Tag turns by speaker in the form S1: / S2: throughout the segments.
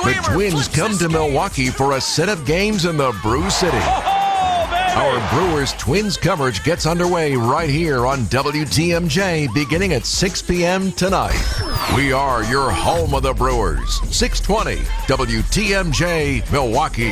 S1: The Twins come to Milwaukee for a set of games in the Brew City. Our Brewers Twins coverage gets underway right here on WTMJ beginning at 6 p.m. tonight. We are your home of the Brewers. 620 WTMJ Milwaukee.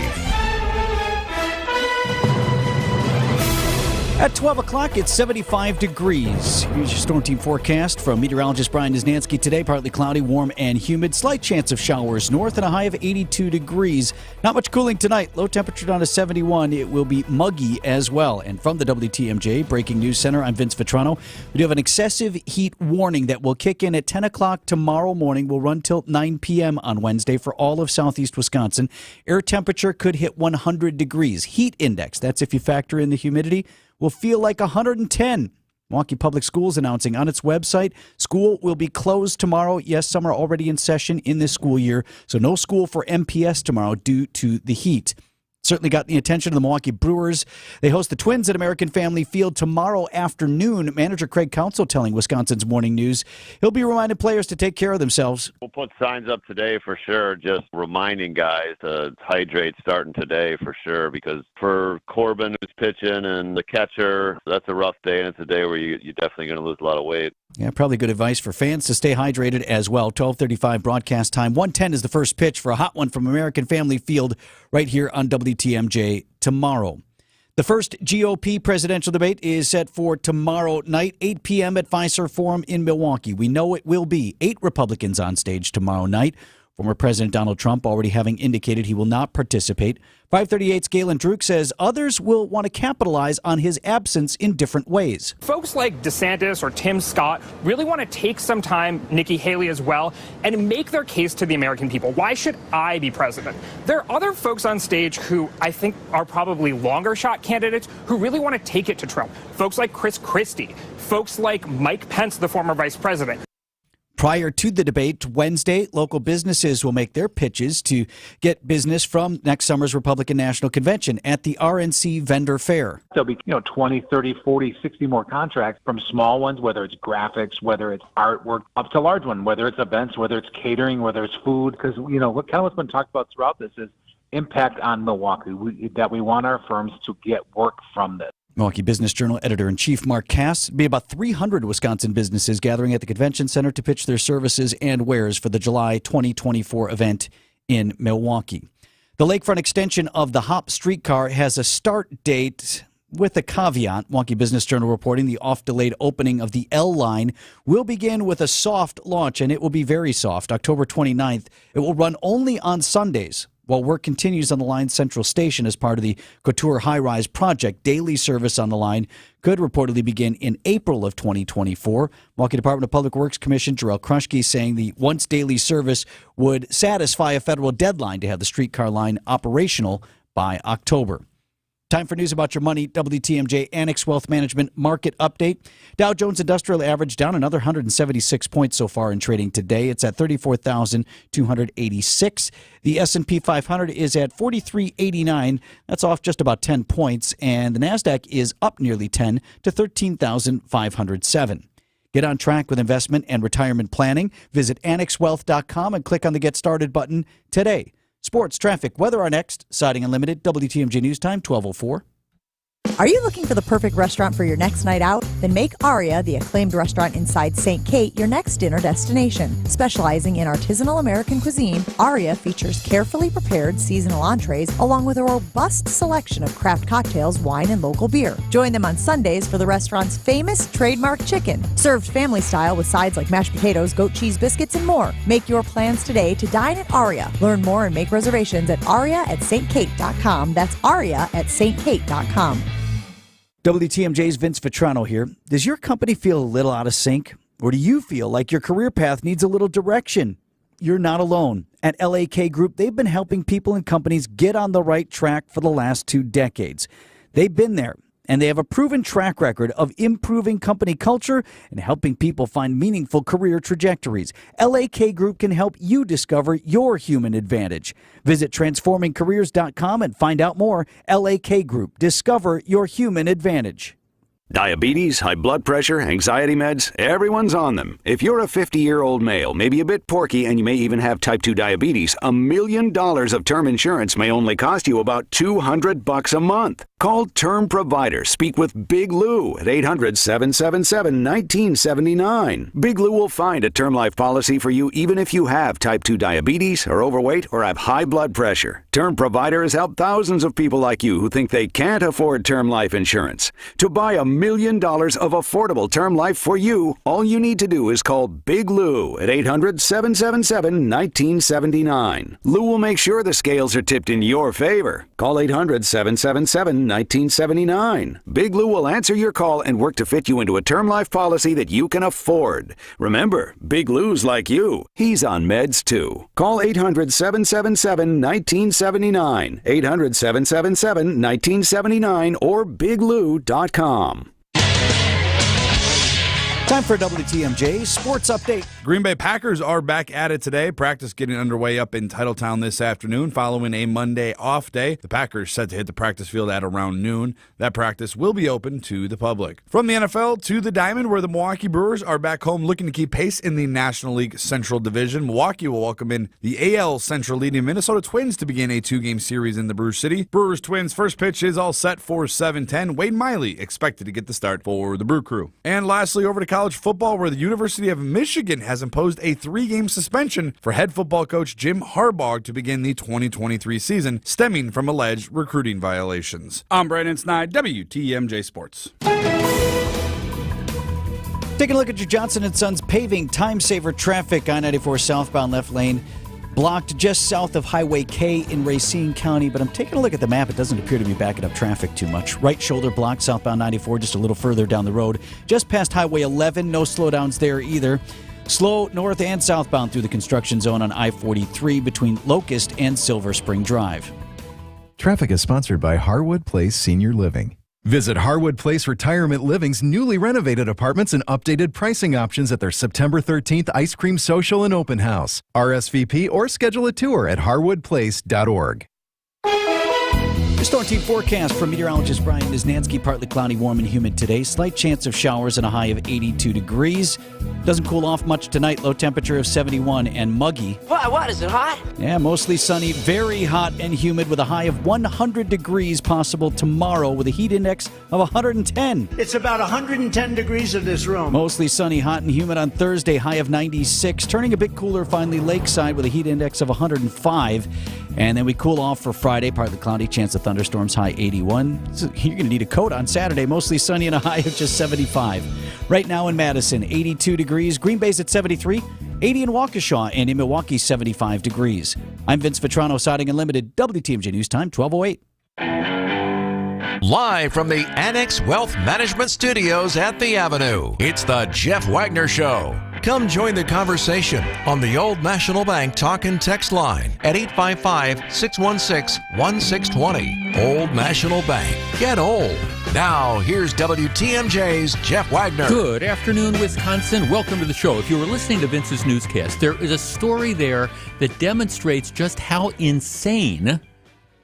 S2: At 12 o'clock, it's 75 degrees. Here's your storm team forecast from meteorologist Brian Niznansky. Today, partly cloudy, warm, and humid. Slight chance of showers north and a high of 82 degrees. Not much cooling tonight. Low temperature down to 71. It will be muggy as well. And from the WTMJ Breaking News Center, I'm Vince Vitrano. We do have an excessive heat warning that will kick in at 10 o'clock tomorrow morning. Will run till 9 p.m. on Wednesday for all of southeast Wisconsin. Air temperature could hit 100 degrees. Heat index, that's if you factor in the humidity, will feel like 110. Milwaukee Public Schools announcing on its website, school will be closed tomorrow. Yes, some are already in session in this school year, so no school for MPS tomorrow due to the heat. Certainly got the attention of the Milwaukee Brewers. They host the Twins at American Family Field tomorrow afternoon. Manager Craig Counsell telling Wisconsin's Morning News he'll be reminding players to take care of themselves.
S3: We'll put signs up today for sure, just reminding guys to hydrate starting today for sure, because for Corbin who's pitching and the catcher, that's a rough day, and it's a day where you're definitely going to lose a lot of weight.
S2: Yeah, probably good advice for fans to stay hydrated as well. 12:35 broadcast time. 1:10 is the first pitch for a hot one from American Family Field right here on WTMJ tomorrow. The first GOP presidential debate is set for tomorrow night, 8 p.m. at Fiserv Forum in Milwaukee. We know it will be 8 Republicans on stage tomorrow night. Former President Donald Trump already having indicated he will not participate. 538's Galen Druk says others will want to capitalize on his absence in different ways.
S4: Folks like DeSantis or Tim Scott really want to take some time, Nikki Haley as well, and make their case to the American people. Why should I be president? There are other folks on stage who I think are probably longer shot candidates who really want to take it to Trump. Folks like Chris Christie, folks like Mike Pence, the former vice president.
S2: Prior to the debate Wednesday, local businesses will make their pitches to get business from next summer's Republican National Convention at the RNC Vendor Fair.
S5: There'll be 20, 30, 40, 60 more contracts, from small ones, whether it's graphics, whether it's artwork, up to large one, whether it's events, whether it's catering, whether it's food. Because, what's been talked about throughout this is impact on Milwaukee, that we want our firms to get work from this.
S2: Milwaukee Business Journal editor-in-chief Mark Cass. Be about 300 Wisconsin businesses gathering at the convention center to pitch their services and wares for the July 2024 event in Milwaukee. The lakefront extension of the Hop streetcar has a start date with a caveat. Milwaukee Business Journal reporting the oft-delayed opening of the L line will begin with a soft launch, and it will be very soft. October 29th. It will run only on Sundays, while work continues on the line's central station as part of the Couture High-Rise project. Daily service on the line could reportedly begin in April of 2024. Milwaukee Department of Public Works Commissioner Jarrell Krushke saying the once daily service would satisfy a federal deadline to have the streetcar line operational by October. Time for news about your money. WTMJ Annex Wealth Management Market Update. Dow Jones Industrial Average down another 176 points so far in trading today. It's at 34,286. The S&P 500 is at 4389. That's off just about 10 points. And the NASDAQ is up nearly 10 to 13,507. Get on track with investment and retirement planning. Visit annexwealth.com and click on the Get Started button today. Sports, traffic, weather are next. Siding Unlimited, WTMJ News Time, 12:04.
S6: Are you looking for the perfect restaurant for your next night out? Then make Aria, the acclaimed restaurant inside St. Kate, your next dinner destination. Specializing in artisanal American cuisine, Aria features carefully prepared seasonal entrees along with a robust selection of craft cocktails, wine, and local beer. Join them on Sundays for the restaurant's famous trademark chicken, served family style with sides like mashed potatoes, goat cheese biscuits, and more. Make your plans today to dine at Aria. Learn more and make reservations at aria@stkate.com. That's aria@stkate.com.
S2: WTMJ's Vince Vitrano here. Does your company feel a little out of sync? Or do you feel like your career path needs a little direction? You're not alone. At LAK Group, they've been helping people and companies get on the right track for the last 2 decades. They've been there, and they have a proven track record of improving company culture and helping people find meaningful career trajectories. LAK Group can help you discover your human advantage. Visit transformingcareers.com and find out more. LAK Group. Discover your human advantage.
S7: Diabetes, high blood pressure, anxiety meds, everyone's on them. If you're a 50-year-old male, maybe a bit porky, and you may even have type 2 diabetes, $1 million of term insurance may only cost you about $200 a month. Call Term Provider. Speak with Big Lou at 800-777-1979. Big Lou will find a term life policy for you even if you have type 2 diabetes, are overweight, or have high blood pressure. Term Provider has helped thousands of people like you who think they can't afford term life insurance. To buy $1 million of affordable term life for you, all you need to do is call Big Lou at 800-777-1979. Lou will make sure the scales are tipped in your favor. Call 800-777-1979. Big Lou will answer your call and work to fit you into a term life policy that you can afford. Remember, Big Lou's like you. He's on meds too. Call 800-777-1979. 800-777-1979 or biglou.com.
S2: Time for a WTMJ Sports Update.
S8: Green Bay Packers are back at it today. Practice getting underway up in Titletown this afternoon following a Monday off day. The Packers set to hit the practice field at around noon. That practice will be open to the public. From the NFL to the Diamond, where the Milwaukee Brewers are back home looking to keep pace in the National League Central Division. Milwaukee will welcome in the AL Central leading Minnesota Twins to begin a 2-game series in the Brew City. Brewers-Twins first pitch is all set for 7:10. Wade Miley expected to get the start for the Brew Crew. And lastly, over to college football, where the University of Michigan has imposed a 3-game suspension for head football coach Jim Harbaugh to begin the 2023 season, stemming from alleged recruiting violations. I'm Brandon Snide, WTMJ Sports.
S2: Taking a look at your Johnson & Sons paving time saver traffic. I-94 southbound left lane blocked just south of Highway K in Racine County, but I'm taking a look at the map. It doesn't appear to be backing up traffic too much. Right shoulder blocked southbound 94 just a little further down the road. Just past Highway 11, no slowdowns there either. Slow north and southbound through the construction zone on I-43 between Locust and Silver Spring Drive.
S9: Traffic is sponsored by Harwood Place Senior Living. Visit Harwood Place Retirement Living's newly renovated apartments and updated pricing options at their September 13th Ice Cream Social and Open House. RSVP or schedule a tour at harwoodplace.org.
S2: Your Storm Team forecast from meteorologist Brian Niznansky. Partly cloudy, warm and humid today. Slight chance of showers and a high of 82 degrees. Doesn't cool off much tonight. Low temperature of 71 and muggy.
S10: What? Is it hot?
S2: Yeah, mostly sunny, very hot and humid with a high of 100 degrees possible tomorrow with a heat index of 110.
S10: It's about 110 degrees in this room.
S2: Mostly sunny, hot and humid on Thursday, high of 96. Turning a bit cooler finally lakeside with a heat index of 105. And then we cool off for Friday, partly cloudy, chance of thunderstorms, high 81. So you're going to need a coat on Saturday, mostly sunny and a high of just 75. Right now in Madison, 82 degrees. Green Bay's at 73, 80 in Waukesha, and in Milwaukee, 75 degrees. I'm Vince Vitrano, Siding Unlimited, WTMJ News Time, 12:08.
S1: Live from the Annex Wealth Management Studios at the Avenue, it's the Jeff Wagner Show. Come join the conversation on the Old National Bank talk and text line at 855-616-1620. Old National Bank. Get old. Now, here's WTMJ's Jeff Wagner.
S11: Good afternoon, Wisconsin. Welcome to the show. If you were listening to Vince's newscast, there is a story there that demonstrates just how insane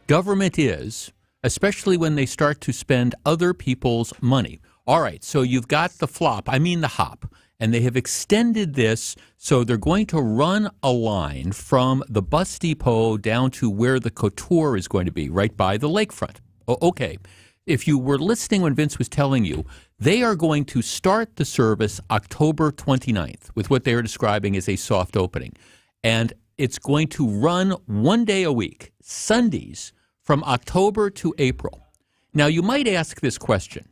S11: government is, especially when they start to spend other people's money. All right, so you've got the the hop. And they have extended this, so they're going to run a line from the bus depot down to where the couture is going to be, right by the lakefront. Okay. If you were listening when Vince was telling you, they are going to start the service October 29th with what they are describing as a soft opening. And it's going to run one day a week, Sundays, from October to April. Now, you might ask this question.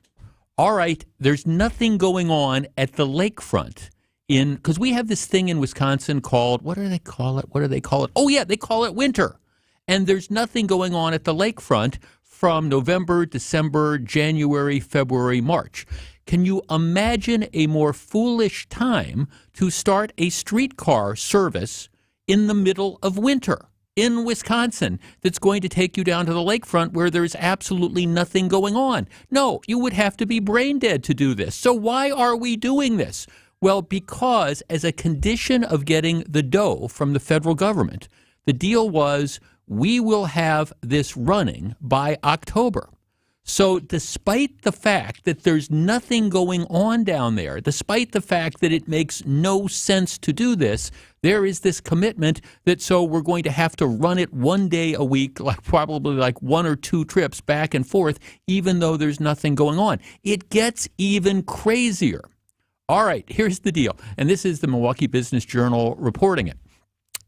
S11: All right, there's nothing going on at the lakefront because we have this thing in Wisconsin called, what do they call it? Oh, yeah, they call it winter. And there's nothing going on at the lakefront from November, December, January, February, March. Can you imagine a more foolish time to start a streetcar service in the middle of winter in Wisconsin that's going to take you down to the lakefront where there's absolutely nothing going on? No, you would have to be brain dead to do this. So why are we doing this? Well, because as a condition of getting the dough from the federal government, the deal was we will have this running by October. So despite the fact that there's nothing going on down there, despite the fact that it makes no sense to do this, there is this commitment that so we're going to have to run it one day a week, like probably like 1 or 2 trips back and forth, even though there's nothing going on. It gets even crazier. All right, here's the deal. And this is the Milwaukee Business Journal reporting it.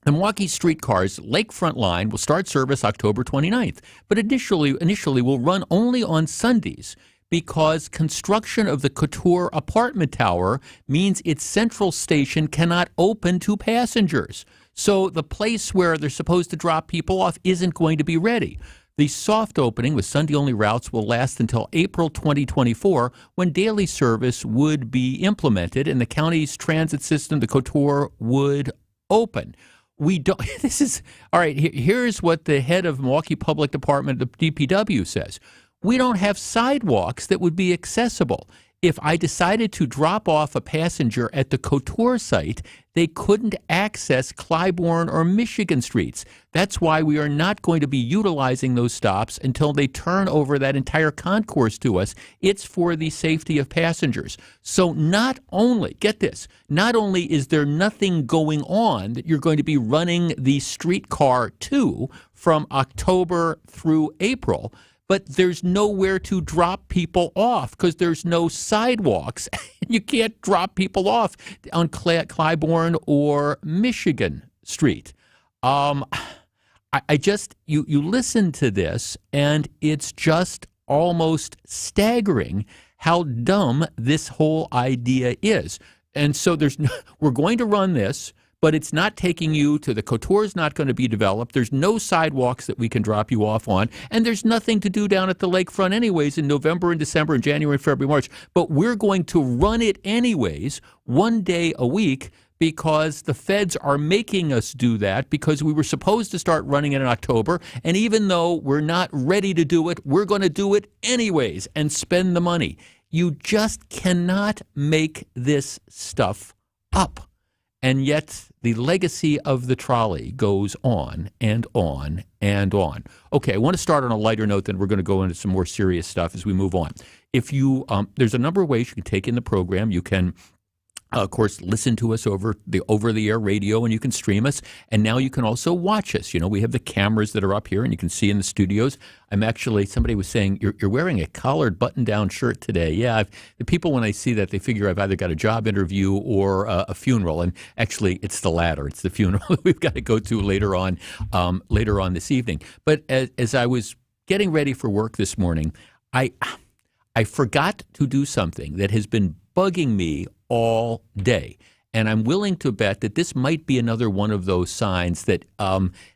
S11: The Milwaukee Streetcar's Lakefront line will start service October 29th, but initially will run only on Sundays because construction of the Couture apartment tower means its central station cannot open to passengers. So the place where they're supposed to drop people off isn't going to be ready. The soft opening with Sunday-only routes will last until April 2024, when daily service would be implemented and the county's transit system, the Couture, would open. We don't. This is all right. Here's what the head of Milwaukee Public Department, the DPW, says. We don't have sidewalks that would be accessible. If I decided to drop off a passenger at the Couture site, they couldn't access Clybourne or Michigan streets. That's why we are not going to be utilizing those stops until they turn over that entire concourse to us. It's for the safety of passengers. So not only, get this, not only is there nothing going on that you're going to be running the streetcar to from October through April, but there's nowhere to drop people off because there's no sidewalks. You can't drop people off on Clybourne or Michigan Street. I just, you listen to this, and it's just almost staggering how dumb this whole idea is. And so we're going to run this, but it's not taking you to the Couture is not going to be developed. There's no sidewalks that we can drop you off on, and there's nothing to do down at the lakefront anyways in November and December and January, February, March. But we're going to run it anyways, one day a week, because the feds are making us do that because we were supposed to start running it in October, and even though we're not ready to do it, we're going to do it anyways and spend the money. You just cannot make this stuff up. And yet the legacy of the trolley goes on and on and on. Okay, I want to start on a lighter note, then we're going to go into some more serious stuff as we move on. If you, there's a number of ways you can take in the program. You can, of course, listen to us over the over-the-air radio, and you can stream us. And now you can also watch us. You know, we have the cameras that are up here, and you can see in the studios. I'm actually, somebody was saying, you're wearing a collared button-down shirt today. Yeah, the people, when they see that, they figure I've either got a job interview or a funeral. And actually, it's the latter. It's the funeral that we've got to go to later on this evening. But as I was getting ready for work this morning, I forgot to do something that has been bugging me all day. And I'm willing to bet that this might be another one of those signs that,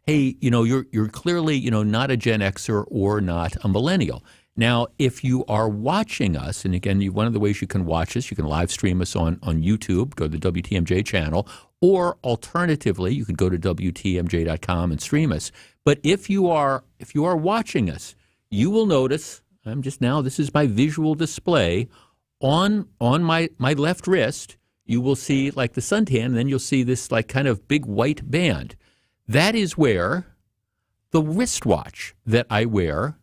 S11: hey, you know, you're clearly, you know, not a Gen Xer or not a millennial. Now, if you are watching us, and again, one of the ways you can watch us, you can live stream us on YouTube, go to the WTMJ channel, or alternatively, you can go to WTMJ.com and stream us. But if you are watching us, you will notice, this is my visual display, on my left wrist, you will see like the suntan, and then you'll see this like kind of big white band. That is where the wristwatch that I wear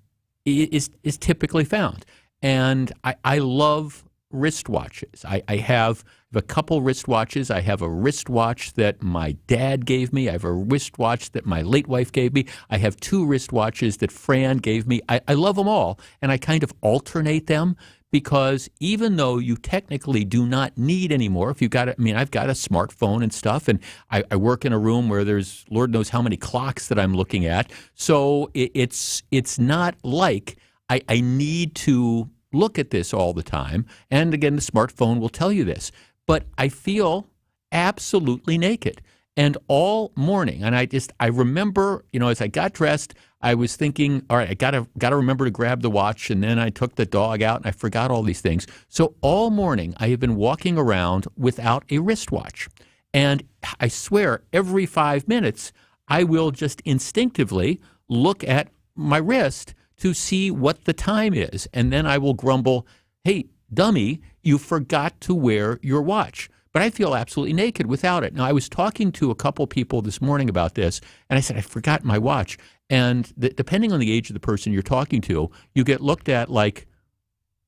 S11: is typically found. And I love wristwatches. I have a couple wristwatches. I have a wristwatch that my dad gave me. I have a wristwatch that my late wife gave me. I have 2 wristwatches that Fran gave me. I love them all, and I kind of alternate them. Because even though you technically do not need anymore, if you've got, I've got a smartphone and stuff, and I work in a room where there's Lord knows how many clocks that I'm looking at. So it's not like I need to look at this all the time. And again, the smartphone will tell you this. But I feel absolutely naked. And all morning, and I remember, you know, as I got dressed, I was thinking, all right, I gotta remember to grab the watch, and then I took the dog out, and I forgot all these things. So all morning, I have been walking around without a wristwatch, and I swear, every 5 minutes, I will just instinctively look at my wrist to see what the time is, and then I will grumble, "Hey, dummy, you forgot to wear your watch." but I feel absolutely naked without it. Now, I was talking to a couple people this morning about this, and I said, I forgot my watch. And depending on the age of the person you're talking to, you get looked at like,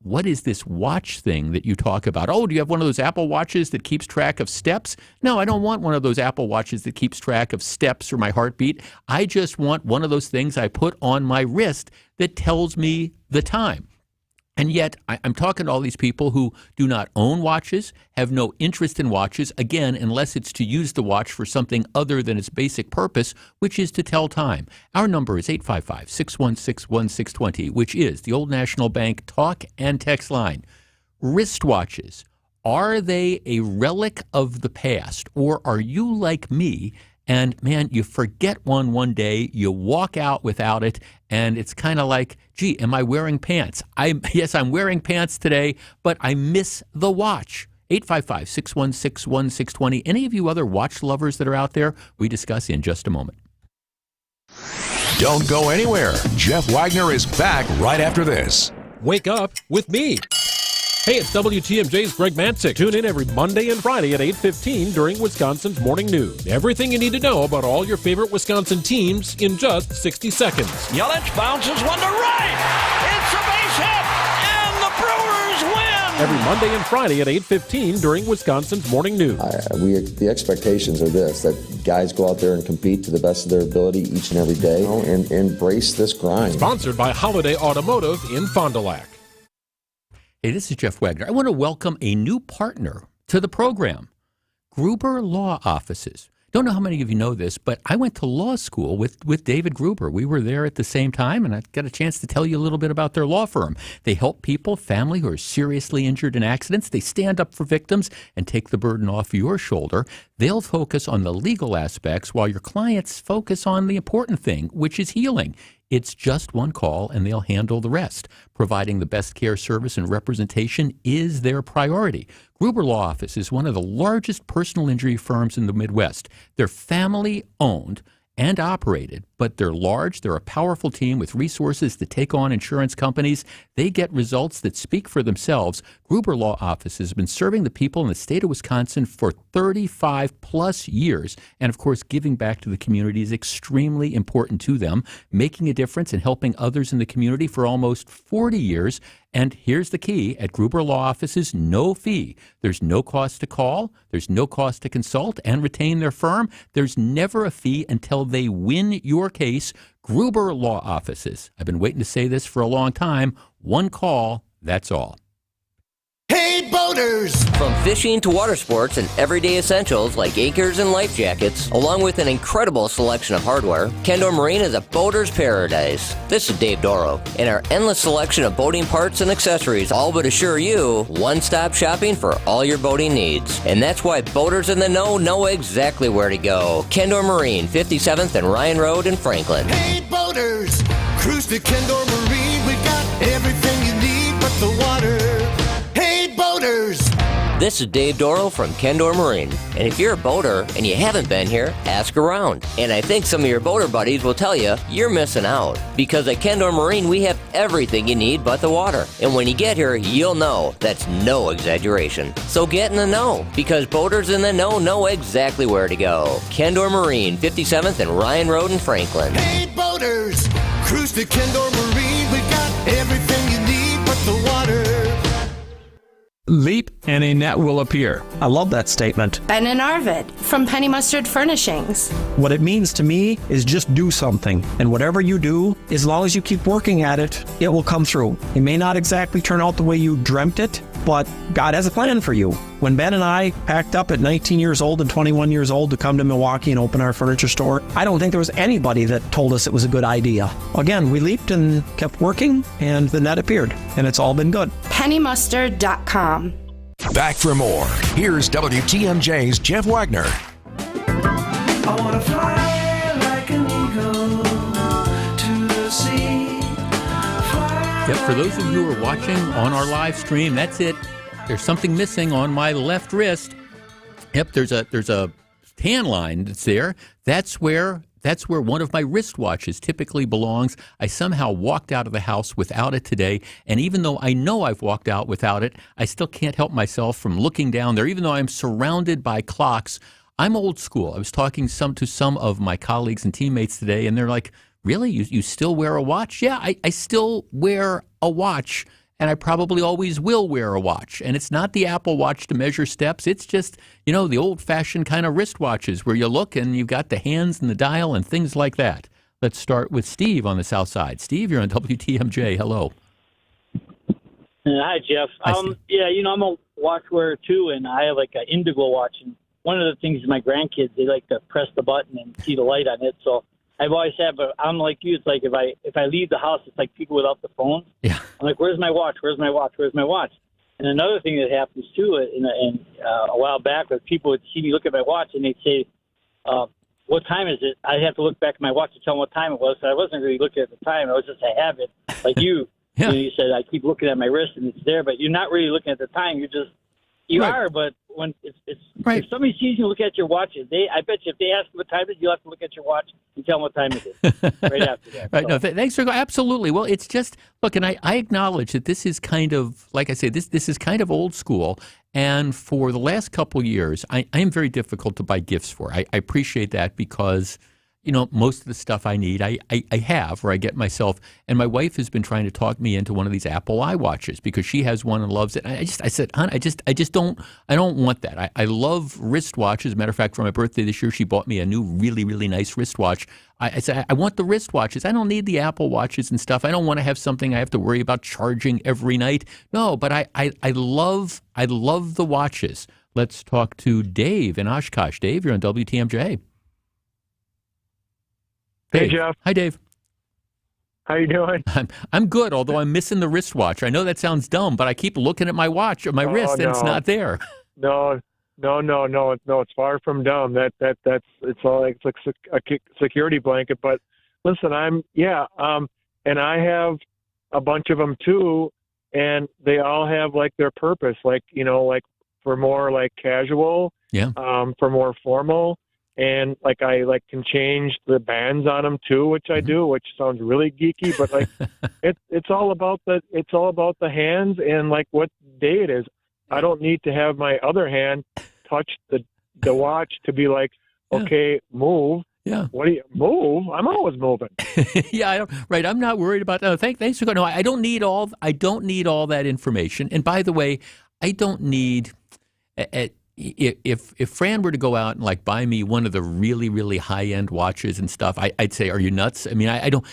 S11: what is this watch thing that you talk about? Oh, do you have one of those Apple Watches that keeps track of steps? No, I don't want one of those Apple Watches that keeps track of steps or my heartbeat. I just want one of those things I put on my wrist that tells me the time. And yet, I'm talking to all these people who do not own watches, have no interest in watches, again, unless it's to use the watch for something other than its basic purpose, which is to tell time. Our number is 855-616-1620, which is the Old National Bank talk and text line. Wristwatches, are they a relic of the past, or are you like me? And, man, you forget one day, you walk out without it, and it's kind of like, gee, am I wearing pants? Yes, I'm wearing pants today, but I miss the watch. 855-616-1620. Any of you other watch lovers that are out there? We discuss in just a moment.
S1: Don't go anywhere. Jeff Wagner is back right after this.
S12: Wake up with me. Hey, it's WTMJ's Greg Matzik. Tune in every Monday and Friday at 8:15 during Wisconsin's Morning News. Everything you need to know about all your favorite Wisconsin teams in just 60 seconds.
S10: Yelich bounces one to right. It's a base hit, and the Brewers win.
S12: Every Monday and Friday at 8:15 during Wisconsin's Morning News.
S13: The expectations are this, that guys go out there and compete to the best of their ability each and every day, and embrace this grind.
S12: Sponsored by Holiday Automotive in Fond du Lac.
S11: Hey, this is Jeff Wagner. I want to welcome a new partner to the program, Gruber Law Offices. Don't know how many of you know this, but I went to law school with David Gruber. We were there at the same time, and I got a chance to tell you a little bit about their law firm. They help people, family who are seriously injured in accidents. They stand up for victims and take the burden off your shoulder. They'll focus on the legal aspects while your clients focus on the important thing, which is healing. It's just one call, and they'll handle the rest. Providing the best care, service, and representation is their priority. Gruber Law Office is one of the largest personal injury firms in the Midwest. They're family-owned and operated, but they're large. They're a powerful team with resources to take on insurance companies. They get results that speak for themselves. Gruber Law Office has been serving the people in the state of Wisconsin for 35 plus years. And of course, giving back to the community is extremely important to them, making a difference and helping others in the community for almost 40 years. And here's the key. At Gruber Law Offices, no fee. There's no cost to call. There's no cost to consult and retain their firm. There's never a fee until they win your case. Gruber Law Offices. I've been waiting to say this for a long time. One call, that's all.
S10: Hey, boaters!
S14: From fishing to water sports and everyday essentials like anchors and life jackets, along with an incredible selection of hardware, Kendall Marine is a boater's paradise. This is Dave Doro, and our endless selection of boating parts and accessories all but assure you one-stop shopping for all your boating needs. And that's why boaters in the know exactly where to go. Kendall Marine, 57th and Ryan Road in Franklin.
S10: Hey, boaters! Cruise to Kendall Marine. We got everything you need but the water. Hey, boaters!
S14: This is Dave Doro from Kendall Marine. And if you're a boater and you haven't been here, ask around. And I think some of your boater buddies will tell you you're missing out. Because at Kendall Marine, we have everything you need but the water. And when you get here, you'll know that's no exaggeration. So get in the know, because boaters in the know exactly where to go. Kendall Marine, 57th and Ryan Road in Franklin.
S10: Hey, boaters! Cruise to Kendall Marine. We got everything you need but the water.
S15: Leap and a net will appear. I love that statement.
S16: Ben and Arvid from Penny Mustard Furnishings.
S15: What it means to me is just do something. And whatever you do, as long as you keep working at it, it will come through. It may not exactly turn out the way you dreamt it, but God has a plan for you. When Ben and I packed up at 19 years old and 21 years old to come to Milwaukee and open our furniture store, I don't think there was anybody that told us it was a good idea. Again, we leaped and kept working, and the net appeared, and it's all been good.
S16: PennyMustard.com.
S1: Back for more. Here's WTMJ's Jeff Wagner.
S10: I want to fly like an eagle to the sea.
S11: Yep, for those of you who are watching on our live stream, that's it. There's something missing on my left wrist. Yep, there's a tan line that's there. That's where That's where one of my wristwatches typically belongs. I somehow walked out of the house without it today, and even though I know I've walked out without it, I still can't help myself from looking down there, even though I'm surrounded by clocks. I'm old school. I was talking to some of my colleagues and teammates today, and they're like, really? You still wear a watch? Yeah, I still wear a watch, and I probably always will wear a watch. And it's not the Apple Watch to measure steps. It's just, the old-fashioned kind of wristwatches where you look and you've got the hands and the dial and things like that. Let's start with Steve on the south side. Steve, you're on WTMJ. Hello.
S17: Hi, Jeff. Yeah, I'm a watch wearer, too, and I have like an Indigo watch. And one of the things my grandkids, they like to press the button and see the light on it. So I've always had, but I'm like you. It's like if I leave the house, it's like people without the phones.
S11: Yeah.
S17: I'm like, where's my watch? Where's my watch? Where's my watch? And another thing that happens too, a while back, was people would see me look at my watch and they'd say, "What time is it?" I'd have to look back at my watch to tell them what time it was. So I wasn't really looking at the time. It was just a habit, like you.
S11: Yeah.
S17: You said I keep looking at my wrist and it's there, but you're not really looking at the time. You
S11: Right.
S17: are, but when it's
S11: Right.
S17: if somebody sees you look at your watch, I bet you if they ask you what time it is, you'll have to look at your watch and tell them what time it is right after that.
S11: Right.
S17: So.
S11: No, thanks for absolutely. Well, it's just look, and I acknowledge that this is kind of, like I say, this is kind of old school. And for the last couple of years, I am very difficult to buy gifts for. I appreciate that because most of the stuff I need, I have, or I get myself. And my wife has been trying to talk me into one of these Apple iWatches because she has one and loves it. And I said, hon, I don't want that. I love wristwatches. As a matter of fact, for my birthday this year, she bought me a new really, really nice wristwatch. I said, I want the wristwatches. I don't need the Apple Watches and stuff. I don't want to have something I have to worry about charging every night. No, but I love the watches. Let's talk to Dave in Oshkosh. Dave, you're on WTMJ.
S18: Hey, Jeff.
S11: Hi, Dave.
S18: How you doing?
S11: I'm good, although I'm missing the wristwatch. I know that sounds dumb, but I keep looking at my watch or my wrist, and it's not there.
S18: No. It's far from dumb. It's like a security blanket. But listen, and I have a bunch of them too, and they all have like their purpose. Like for more like casual, for more formal. And I can change the bands on them too, which I do, which sounds really geeky, but it's all about the hands and like what day it is. I don't need to have my other hand touch the watch to be like, okay, move.
S11: Yeah.
S18: What do you move? I'm always moving.
S11: Yeah, right. I'm not worried about that. Thanks for going. No, I don't need all that information. And by the way, I don't need. If Fran were to go out and buy me one of the really, really high end watches and stuff, I'd say, "Are you nuts?" I mean, I don't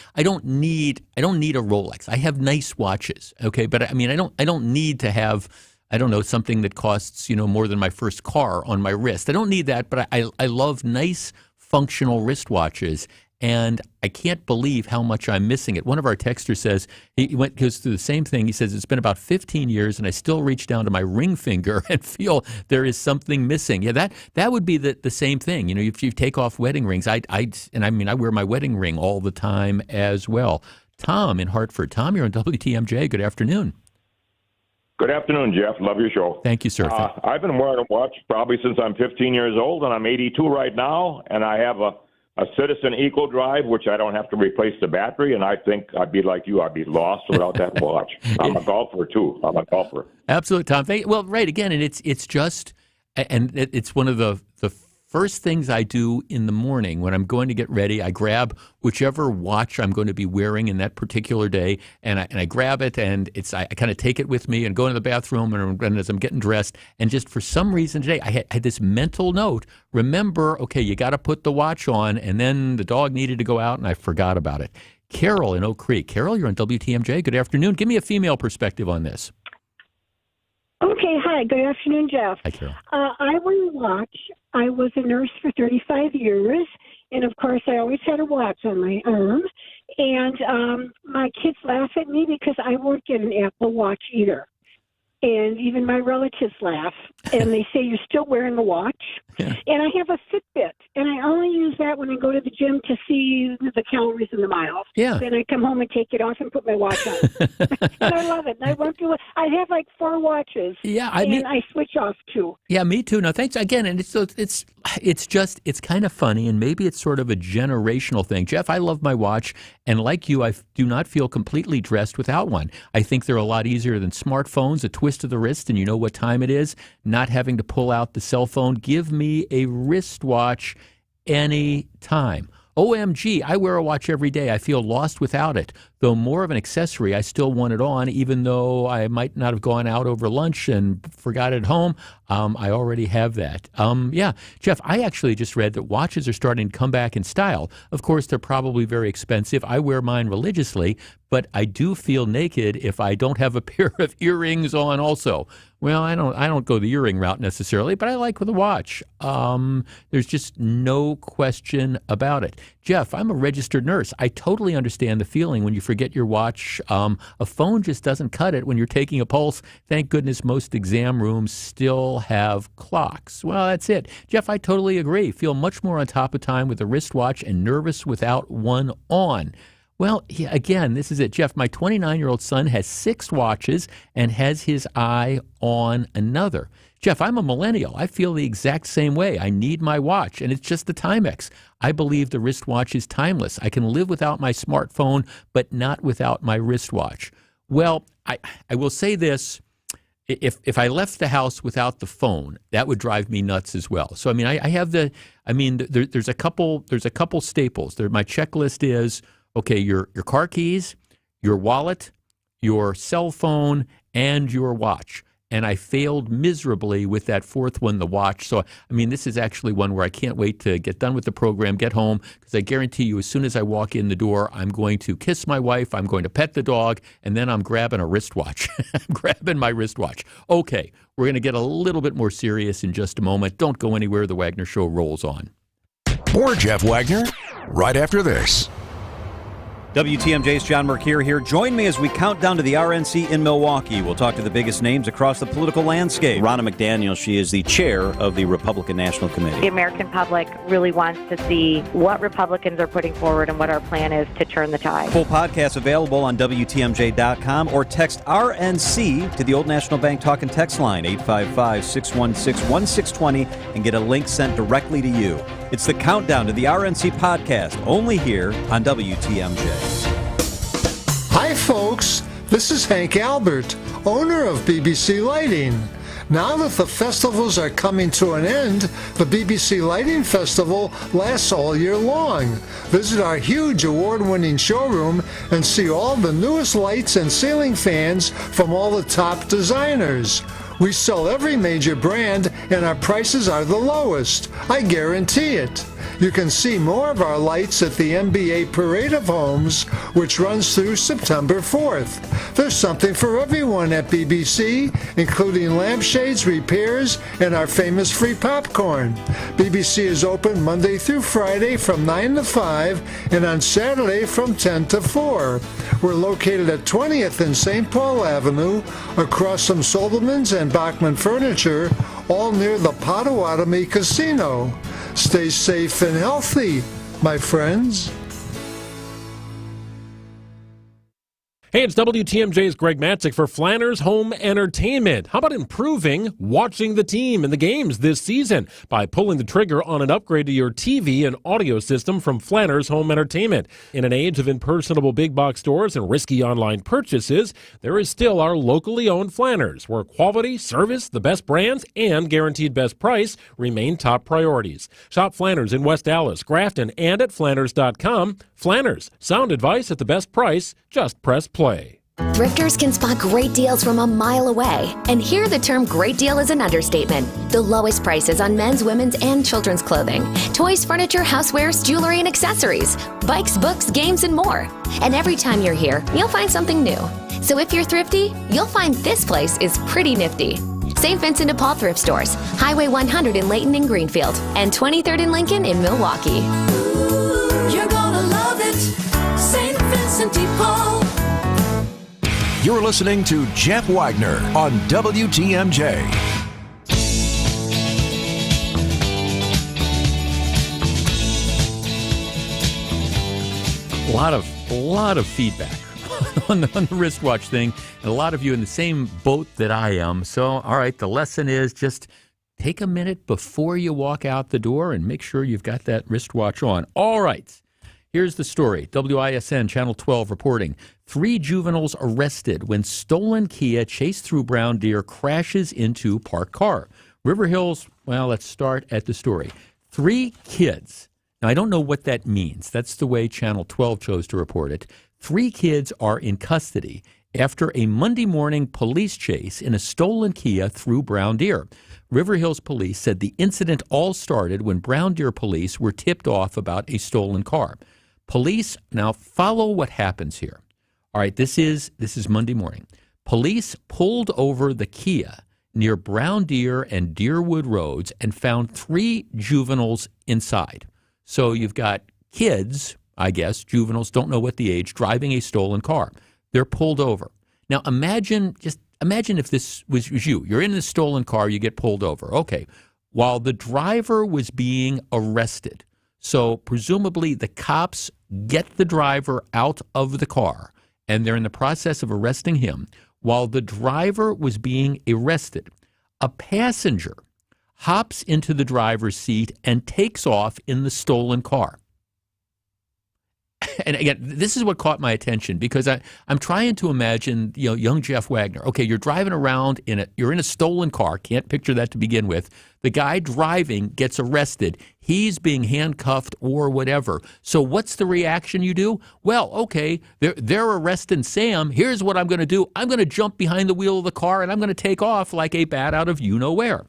S11: need a Rolex. I have nice watches, okay, but I mean, I don't need to have, I don't know, something that costs more than my first car on my wrist. I don't need that, but I love nice functional wristwatches. And I can't believe how much I'm missing it. One of our texters says, goes through the same thing. He says, it's been about 15 years and I still reach down to my ring finger and feel there is something missing. Yeah, that would be the same thing. If you take off wedding rings, I wear my wedding ring all the time as well. Tom in Hartford. Tom, you're on WTMJ. Good afternoon.
S19: Good afternoon, Jeff. Love your show.
S11: Thank you, sir.
S19: I've been wearing a watch probably since I'm 15 years old, and I'm 82 right now, and I have a Citizen Eco Drive, which I don't have to replace the battery, and I think I'd be like you. I'd be lost without that watch. I'm a golfer, too.
S11: Absolutely, Tom. Well, right, again, and it's just, and it's one of the first things I do in the morning when I'm going to get ready. I grab whichever watch I'm going to be wearing in that particular day, and I grab it, and I kind of take it with me and go into the bathroom, and as I'm getting dressed, and just for some reason today, I had this mental note, remember, okay, you got to put the watch on, and then the dog needed to go out, and I forgot about it. Carol in Oak Creek. Carol, you're on WTMJ. Good afternoon. Give me a female perspective on this.
S20: Okay, hi. Good afternoon, Jeff.
S11: Hi, Carol.
S20: I wear a watch. I was a nurse for 35 years, and of course, I always had a watch on my arm. And my kids laugh at me because I won't get an Apple Watch either. And even my relatives laugh, and they say, you're still wearing a watch? Yeah. And I have a Fitbit, and I only use that when I go to the gym to see the calories and the miles.
S11: Yeah.
S20: Then I come home and take it off and put my watch on. And I love it. And I won't do it. I have like 4 watches.
S11: Yeah,
S20: I switch off 2.
S11: Yeah, me too. No, thanks again. And it's it's kind of funny, and maybe it's sort of a generational thing. Jeff, I love my watch, and like you, I do not feel completely dressed without one. I think they're a lot easier than smartphones, a twist of the wrist, and you know what time it is, not having to pull out the cell phone. Give me a wristwatch any time. OMG, I wear a watch every day. I feel lost without it. Though more of an accessory, I still want it on, even though I might not have gone out over lunch and forgot it at home. I already have that. Yeah, Jeff, I actually just read that watches are starting to come back in style. Of course, they're probably very expensive. I wear mine religiously, but I do feel naked if I don't have a pair of earrings on also. Well, I don't go the earring route necessarily, but I like with a watch. There's just no question about it. Jeff, I'm a registered nurse. I totally understand the feeling when you forget your watch. A phone just doesn't cut it when you're taking a pulse. Thank goodness most exam rooms still have clocks. Well, that's it. Jeff, I totally agree. Feel much more on top of time with a wristwatch and nervous without one on. Well, again, this is it. Jeff, my 29-year-old son has 6 watches and has his eye on another. Jeff, I'm a millennial. I feel the exact same way. I need my watch, and it's just the Timex. I believe the wristwatch is timeless. I can live without my smartphone, but not without my wristwatch. Well, I will say this. If I left the house without the phone, that would drive me nuts as well. So, I mean, there's a couple staples. My checklist is, okay, your car keys, your wallet, your cell phone, and your watch. And I failed miserably with that fourth one, the watch. So, I mean, this is actually one where I can't wait to get done with the program, get home, because I guarantee you as soon as I walk in the door, I'm going to kiss my wife, I'm going to pet the dog, and then I'm grabbing a wristwatch. I'm grabbing my wristwatch. Okay, we're going to get a little bit more serious in just a moment. Don't go anywhere. The Wagner Show rolls on.
S1: More Jeff Wagner right after this.
S2: WTMJ's John Mercure here. Join me as we count down to the RNC in Milwaukee. We'll talk to the biggest names across the political landscape. Ronna McDaniel, she is the chair of the Republican National Committee.
S21: The American public really wants to see what Republicans are putting forward and what our plan is to turn the tide.
S2: Full podcast available on WTMJ.com or text RNC to the Old National Bank talk and text line 855-616-1620 and get a link sent directly to you. It's the countdown to the RNC podcast, only here on WTMJ.
S22: Hi, folks. This is Hank Albert, owner of BBC Lighting. Now that the festivals are coming to an end, the BBC Lighting Festival lasts all year long. Visit our huge award-winning showroom and see all the newest lights and ceiling fans from all the top designers. We sell every major brand, and our prices are the lowest. I guarantee it. You can see more of our lights at the NBA Parade of Homes, which runs through September 4th. There's something for everyone at BBC, including lampshades, repairs, and our famous free popcorn. BBC is open Monday through Friday from 9 to 5, and on Saturday from 10 to 4. We're located at 20th and St. Paul Avenue, across from Sobelman's and Bachman Furniture, all near the Potawatomi Casino. Stay safe and healthy, my friends.
S12: Hey, it's WTMJ's Greg Matzik for Flanners Home Entertainment. How about improving watching the team and the games this season by pulling the trigger on an upgrade to your TV and audio system from Flanners Home Entertainment? In an age of impersonable big box stores and risky online purchases, there is still our locally owned Flanners, where quality, service, the best brands, and guaranteed best price remain top priorities. Shop Flanners in West Allis, Grafton, and at Flanners.com. Flanners, sound advice at the best price. Just press play.
S23: Thrifters can spot great deals from a mile away. And here the term great deal is an understatement. The lowest prices on men's, women's, and children's clothing, toys, furniture, housewares, jewelry, and accessories, bikes, books, games, and more. And every time you're here, you'll find something new. So if you're thrifty, you'll find this place is pretty nifty. St. Vincent de Paul Thrift Stores, Highway 100 in Layton and Greenfield, and 23rd and Lincoln in Milwaukee.
S10: You're gonna love it, St. Vincent de Paul.
S1: You're listening to Jeff Wagner on WTMJ.
S11: A lot of feedback on the wristwatch thing, and a lot of you in the same boat that I am. So, all right, the lesson is just take a minute before you walk out the door and make sure you've got that wristwatch on. All right. Here's the story. WISN Channel 12 reporting. 3 juveniles arrested when stolen Kia chased through brown deer crashes into parked car. River Hills, well, let's start at the story. 3 kids. Now, I don't know what that means. That's the way Channel 12 chose to report it. 3 kids are in custody after a Monday morning police chase in a stolen Kia through brown deer. River Hills police said the incident all started when brown deer police were tipped off about a stolen car. Police, now follow what happens here. All right, this is Monday morning. Police pulled over the Kia near Brown Deer and Deerwood Roads and found 3 juveniles inside. So you've got kids, I guess, juveniles, don't know what the age, driving a stolen car. They're pulled over. Now imagine if this was you. You're in a stolen car, you get pulled over. Okay, while the driver was being arrested, so presumably the cops get the driver out of the car, and they're in the process of arresting him. While the driver was being arrested, a passenger hops into the driver's seat and takes off in the stolen car. And again, this is what caught my attention because I'm trying to imagine, young Jeff Wagner. Okay, you're driving around you're in a stolen car. Can't picture that to begin with. The guy driving gets arrested. He's being handcuffed or whatever. So what's the reaction you do? Well, okay, they're arresting Sam. Here's what I'm going to do. I'm going to jump behind the wheel of the car and I'm going to take off like a bat out of you-know-where.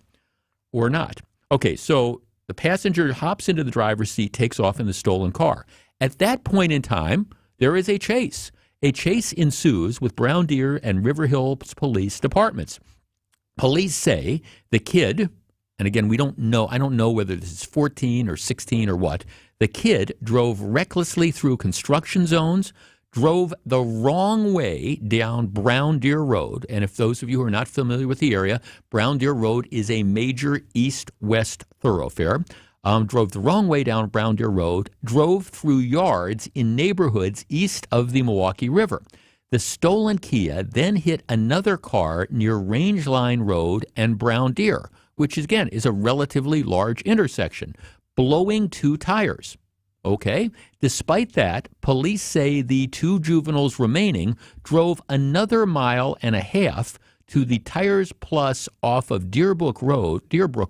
S11: Or not. Okay, so the passenger hops into the driver's seat, takes off in the stolen car. At that point in time, there is a chase. A chase ensues with Brown Deer and River Hills police departments. Police say the kid, and again, I don't know whether this is 14 or 16 or what, the kid drove recklessly through construction zones, drove the wrong way down Brown Deer Road. And if those of you who are not familiar with the area, Brown Deer Road is a major east-west thoroughfare. Drove the wrong way down Brown Deer Road, drove through yards in neighborhoods east of the Milwaukee River. The stolen Kia then hit another car near Range Line Road and Brown Deer, which again is a relatively large intersection, blowing 2 tires. Okay. Despite that, police say the 2 juveniles remaining drove another 1.5 miles to the Tires Plus off of Deerbrook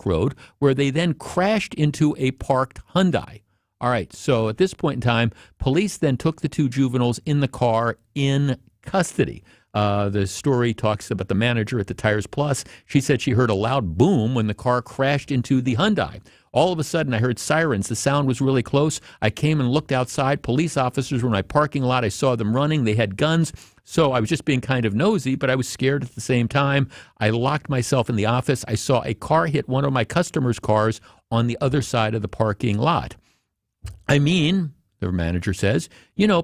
S11: Road, where they then crashed into a parked Hyundai. All right, so at this point in time, police then took the 2 juveniles in the car in custody. The story talks about the manager at the Tires Plus. She said she heard a loud boom when the car crashed into the Hyundai. All of a sudden, I heard sirens. The sound was really close. I came and looked outside. Police officers were in my parking lot. I saw them running. They had guns. So I was just being kind of nosy, but I was scared at the same time. I locked myself in the office. I saw a car hit one of my customers' cars on the other side of the parking lot. I mean, the manager says,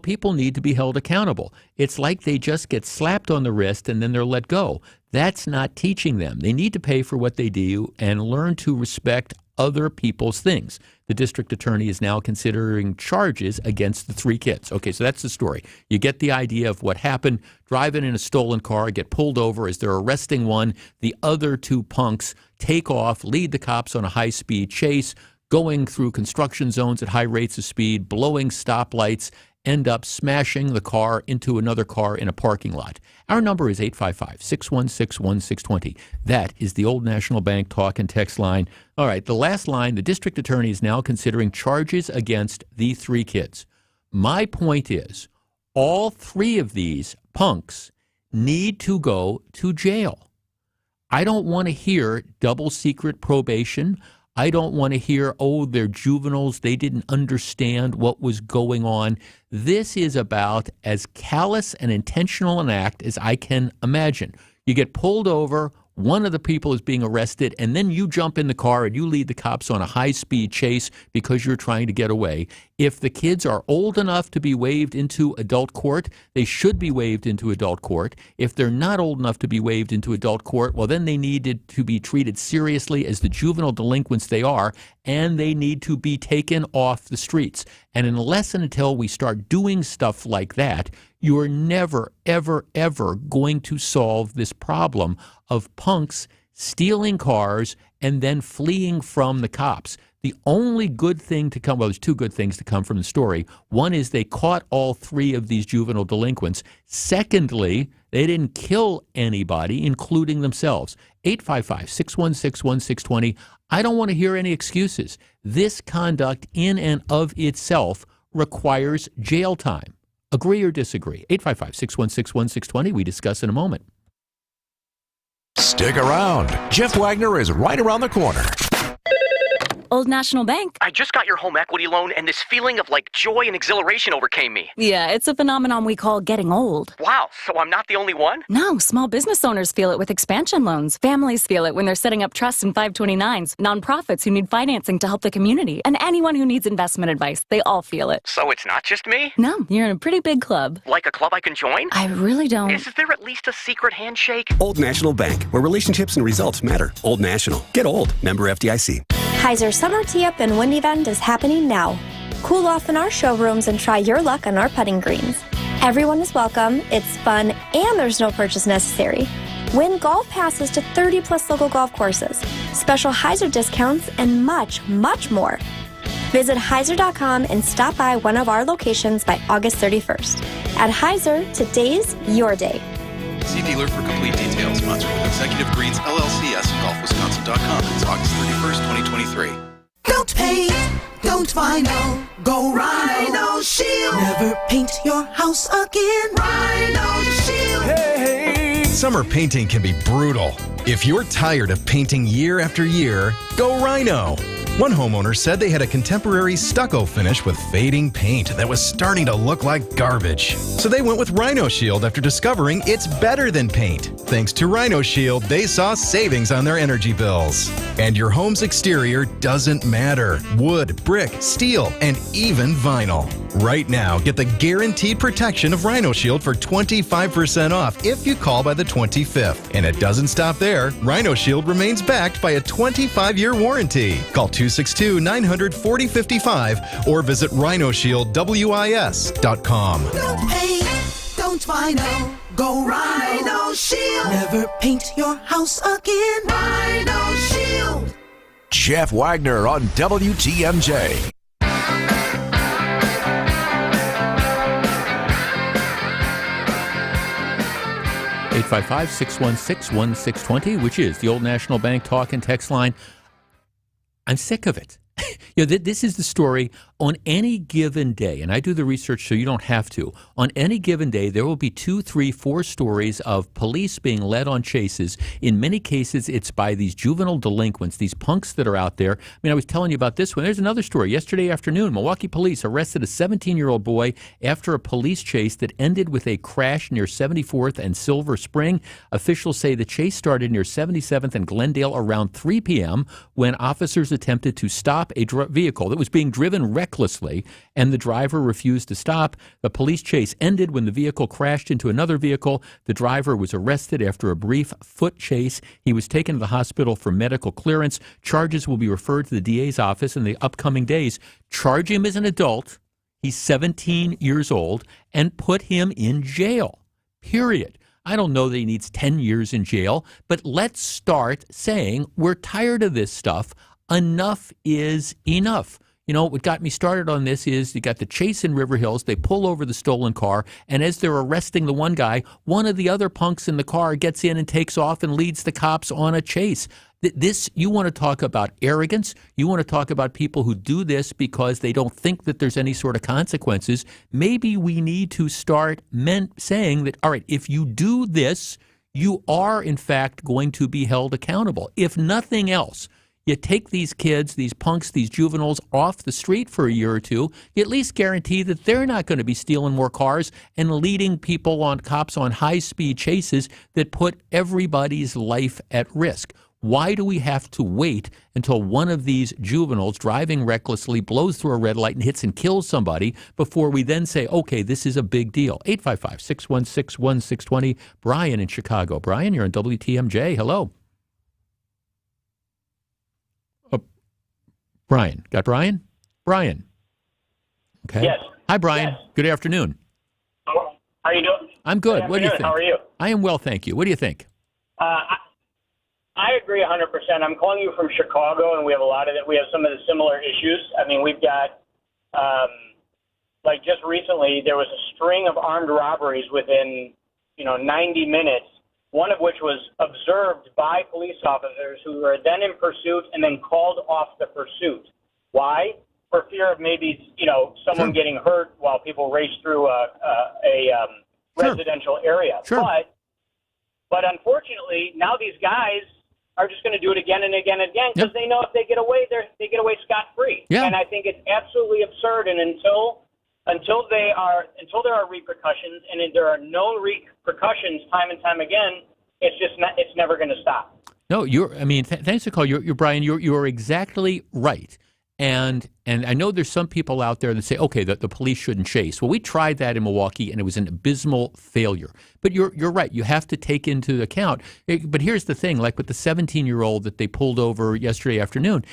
S11: people need to be held accountable. It's like they just get slapped on the wrist and then they're let go. That's not teaching them. They need to pay for what they do and learn to respect other people's things. The district attorney is now considering charges against the 3 kids. Okay, so that's the story. You get the idea of what happened. Driving in a stolen car, get pulled over as they're arresting one. The other 2 punks take off, lead the cops on a high-speed chase, going through construction zones at high rates of speed, blowing stoplights, end up smashing the car into another car in a parking lot. Our number is 855-616-1620. That is the Old National Bank talk and text line. All right, the last line, the district attorney is now considering charges against the 3 kids. My point is, all 3 of these punks need to go to jail. I don't want to hear double secret probation. I don't want to hear, they're juveniles, they didn't understand what was going on. This is about as callous and intentional an act as I can imagine. You get pulled over, one of the people is being arrested, and then you jump in the car and you lead the cops on a high-speed chase because you're trying to get away. If the kids are old enough to be waived into adult court, they should be waived into adult court. If they're not old enough to be waived into adult court, well, then they needed to be treated seriously as the juvenile delinquents they are, and they need to be taken off the streets. And unless and until we start doing stuff like that, you're never, ever, ever going to solve this problem of punks stealing cars and then fleeing from the cops. The only good thing to come, well, there's two good things to come from the story. One is they caught all three of these juvenile delinquents. Secondly, they didn't kill anybody, including themselves. 855-616-1620. I don't want to hear any excuses. This conduct in and of itself requires jail time. Agree or disagree? 855-616-1620. We discuss in a moment.
S1: Stick around. Jeff Wagner is right around the corner.
S3: Old National Bank.
S4: I just got your home equity loan, and this feeling of joy and exhilaration overcame me.
S3: Yeah, it's a phenomenon we call getting old.
S4: Wow, so I'm not the only one?
S3: No, small business owners feel it with expansion loans. Families feel it when they're setting up trusts and 529s. Nonprofits who need financing to help the community. And anyone who needs investment advice, they all feel it.
S4: So it's not just me?
S3: No, you're in a pretty big club.
S4: Like a club I can join?
S3: I really don't.
S4: Is there at least a secret handshake?
S5: Old National Bank, where relationships and results matter. Old National. Get old. Member FDIC.
S24: Heiser Summer Tee-Up and Wind Event is happening now. Cool off in our showrooms and try your luck on our putting greens. Everyone is welcome, it's fun, and there's no purchase necessary. Win golf passes to 30-plus local golf courses, special Heiser discounts, and much, much more. Visit Heiser.com and stop by one of our locations by August 31st. At Heiser, today's your day.
S25: See dealer for complete details. Sponsored with Executive Greens, LLCS, GolfWisconsin.com. It's August 31st, 2023.
S10: Don't paint, don't vinyl, go Rhino Shield. Never paint your house again. Rhino Shield.
S9: Hey! Summer painting can be brutal. If you're tired of painting year after year, go Rhino. One homeowner said they had a contemporary stucco finish with fading paint that was starting to look like garbage. So they went with Rhino Shield after discovering it's better than paint. Thanks to Rhino Shield, they saw savings on their energy bills. And your home's exterior doesn't matter. Wood, brick, steel, and even vinyl. Right now, get the guaranteed protection of Rhino Shield for 25% off if you call by the 25th. And it doesn't stop there. Rhino Shield remains backed by a 25-year warranty. Call 262-900-4055 or visit rhinoshieldwis.com.
S10: Don't paint, don't vinyl, go Rhino Shield. Never paint your house again. Rhino Shield.
S1: Jeff Wagner on WTMJ.
S11: Eight 855-616-1620, which is the Old National Bank talk and text line. I'm sick of it. This is the story on any given day, and I do the research so you don't have to. On any given day, there will be 2, 3, 4 stories of police being led on chases. In many cases, it's by these juvenile delinquents, these punks that are out there. I mean, I was telling you about this one. There's another story. Yesterday afternoon, Milwaukee police arrested a 17-year-old boy after a police chase that ended with a crash near 74th and Silver Spring. Officials say the chase started near 77th and Glendale around 3 p.m. when officers attempted to stop a vehicle that was being driven recklessly, and the driver refused to stop. The police chase ended when the vehicle crashed into another vehicle. The driver was arrested after a brief foot chase. He was taken to the hospital for medical clearance. Charges will be referred to the DA's office in the upcoming days. Charge him as an adult. He's 17 years old, and put him in jail, period. I don't know that he needs 10 years in jail, but let's start saying we're tired of this stuff. Enough is enough. You know, what got me started on this is you got the chase in River Hills. They pull over the stolen car, and as they're arresting the one guy, one of the other punks in the car gets in and takes off and leads the cops on a chase. This, you want to talk about arrogance. You want to talk about people who do this because they don't think that there's any sort of consequences. Maybe we need to start saying that, all right, if you do this, you are, in fact, going to be held accountable. If nothing else, you take these kids, these punks, these juveniles off the street for a year or two, you at least guarantee that they're not going to be stealing more cars and leading cops on high-speed chases that put everybody's life at risk. Why do we have to wait until one of these juveniles driving recklessly blows through a red light and hits and kills somebody before we then say, okay, this is a big deal? 855-616-1620. Brian in Chicago. Brian, you're on WTMJ. Hello. Brian. Got Brian? Brian. Okay.
S26: Yes.
S11: Hi, Brian.
S26: Yes.
S11: Good afternoon.
S26: How are you doing?
S11: I'm good. What do you think?
S26: How are you?
S11: I am well, thank you. What do you think?
S6: I agree 100%. I'm calling you from Chicago, and we have we have some of the similar issues. I mean, we've got, like just recently, there was a string of armed robberies within, 90 minutes, one of which was observed by police officers who were then in pursuit and then called off the pursuit. Why? For fear of maybe, someone getting hurt while people race through a residential area.
S11: Sure.
S6: But unfortunately, now these guys are just going to do it again and again and again because they know if they get away, they get away scot-free.
S11: Yeah.
S6: And I think it's absolutely absurd. And until there are repercussions, and there are known repercussions time and time again, it's never going to stop.
S11: No, thanks for the call. You're Brian. You're exactly right. And I know there's some people out there that say, okay, that the police shouldn't chase. Well, we tried that in Milwaukee, and it was an abysmal failure. But you're right. You have to take into account. But here's the thing, like with the 17-year-old that they pulled over yesterday afternoon,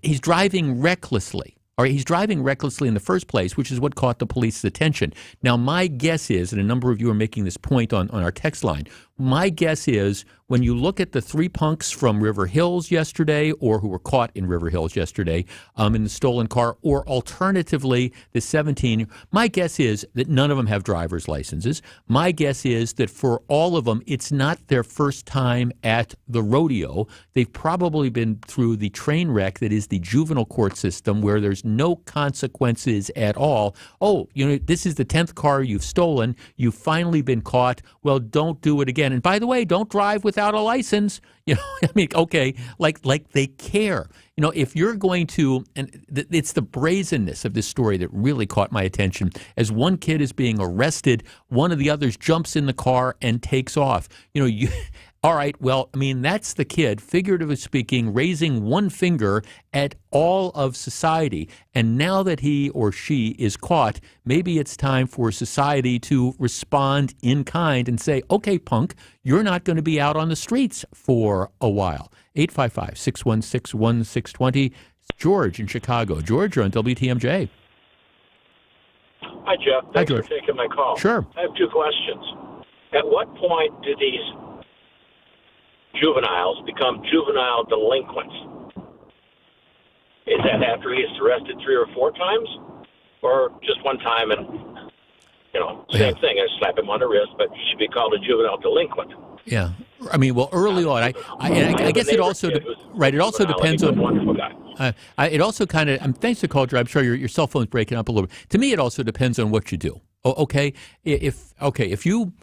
S11: he's driving recklessly. Or he's driving recklessly in the first place, which is what caught the police's attention. Now, my guess is, and a number of you are making this point on our text line, my guess is when you look at the three punks from River Hills yesterday, or who were caught in River Hills yesterday in the stolen car, or alternatively the 17, my guess is that none of them have driver's licenses. My guess is that for all of them, it's not their first time at the rodeo. They've probably been through the train wreck that is the juvenile court system, where there's no consequences at all. Oh, this is the 10th car you've stolen. You've finally been caught. Well, don't do it again. And by the way, don't drive without a license. Okay, like they care. If you're going to, and it's the brazenness of this story that really caught my attention. As one kid is being arrested, one of the others jumps in the car and takes off. All right, well, that's the kid, figuratively speaking, raising one finger at all of society. And now that he or she is caught, maybe it's time for society to respond in kind and say, okay, punk, you're not going to be out on the streets for a while. 855-616-1620. George in Chicago. George, you're on WTMJ.
S7: Hi, Jeff. Thanks for taking my call.
S11: Sure.
S7: I have two questions. At what point do these juveniles become juvenile delinquents? Is that after he's arrested 3 or 4 times, or just one time and, same thing, I slap him on the wrist, but he should be called a juvenile delinquent?
S11: Yeah. Early on, I guess it also, it also depends on,
S7: wonderful guy.
S11: It also kind of, thanks to call, I'm sure your cell phone's breaking up a little bit. To me, it also depends on what you do. If you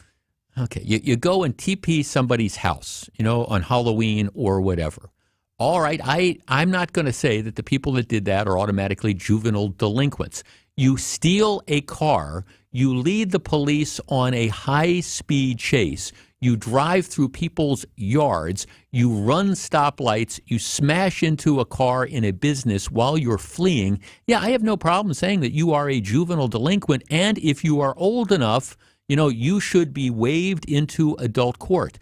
S11: go and TP somebody's house, on Halloween or whatever. All right, I'm not going to say that the people that did that are automatically juvenile delinquents. You steal a car, you lead the police on a high-speed chase, you drive through people's yards, you run stoplights, you smash into a car in a business while you're fleeing. Yeah, I have no problem saying that you are a juvenile delinquent, and if you are old enough, you should be waived into adult court.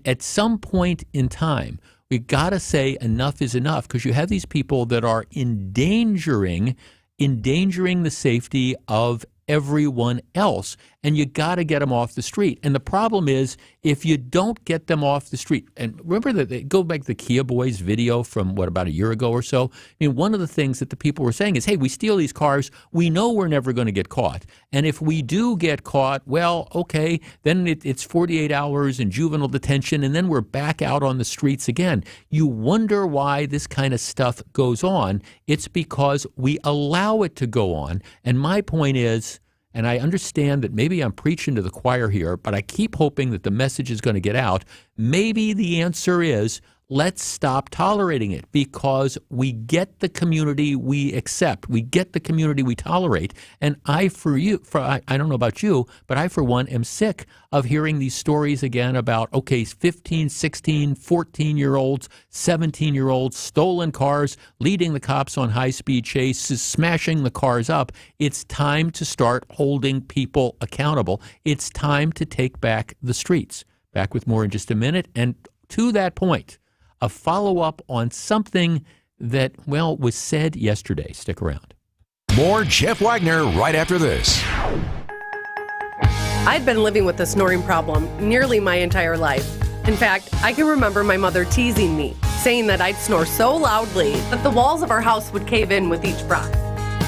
S11: At some point in time, we got to say enough is enough, because you have these people that are endangering the safety of everyone else, and you got to get them off the street. And the problem is, if you don't get them off the street, and remember that go back to the Kia Boys video from about a year ago or so. One of the things that the people were saying is, hey, we steal these cars, we know we're never going to get caught, and if we do get caught, well, okay, then it's 48 hours in juvenile detention, and then we're back out on the streets again. You wonder why this kind of stuff goes on. It's because we allow it to go on. And my point is, and I understand that maybe I'm preaching to the choir here, but I keep hoping that the message is going to get out. Maybe the answer is, let's stop tolerating it, because we get the community we accept. We get the community we tolerate. And I don't know about you, but I, for one, am sick of hearing these stories again about, 15, 16, 14-year-olds, 17-year-olds, stolen cars, leading the cops on high-speed chases, smashing the cars up. It's time to start holding people accountable. It's time to take back the streets. Back with more in just a minute. And to that point, a follow-up on something that, was said yesterday. Stick around.
S1: More Jeff Wagner right after this.
S8: I've been living with a snoring problem nearly my entire life. In fact, I can remember my mother teasing me, saying that I'd snore so loudly that the walls of our house would cave in with each breath.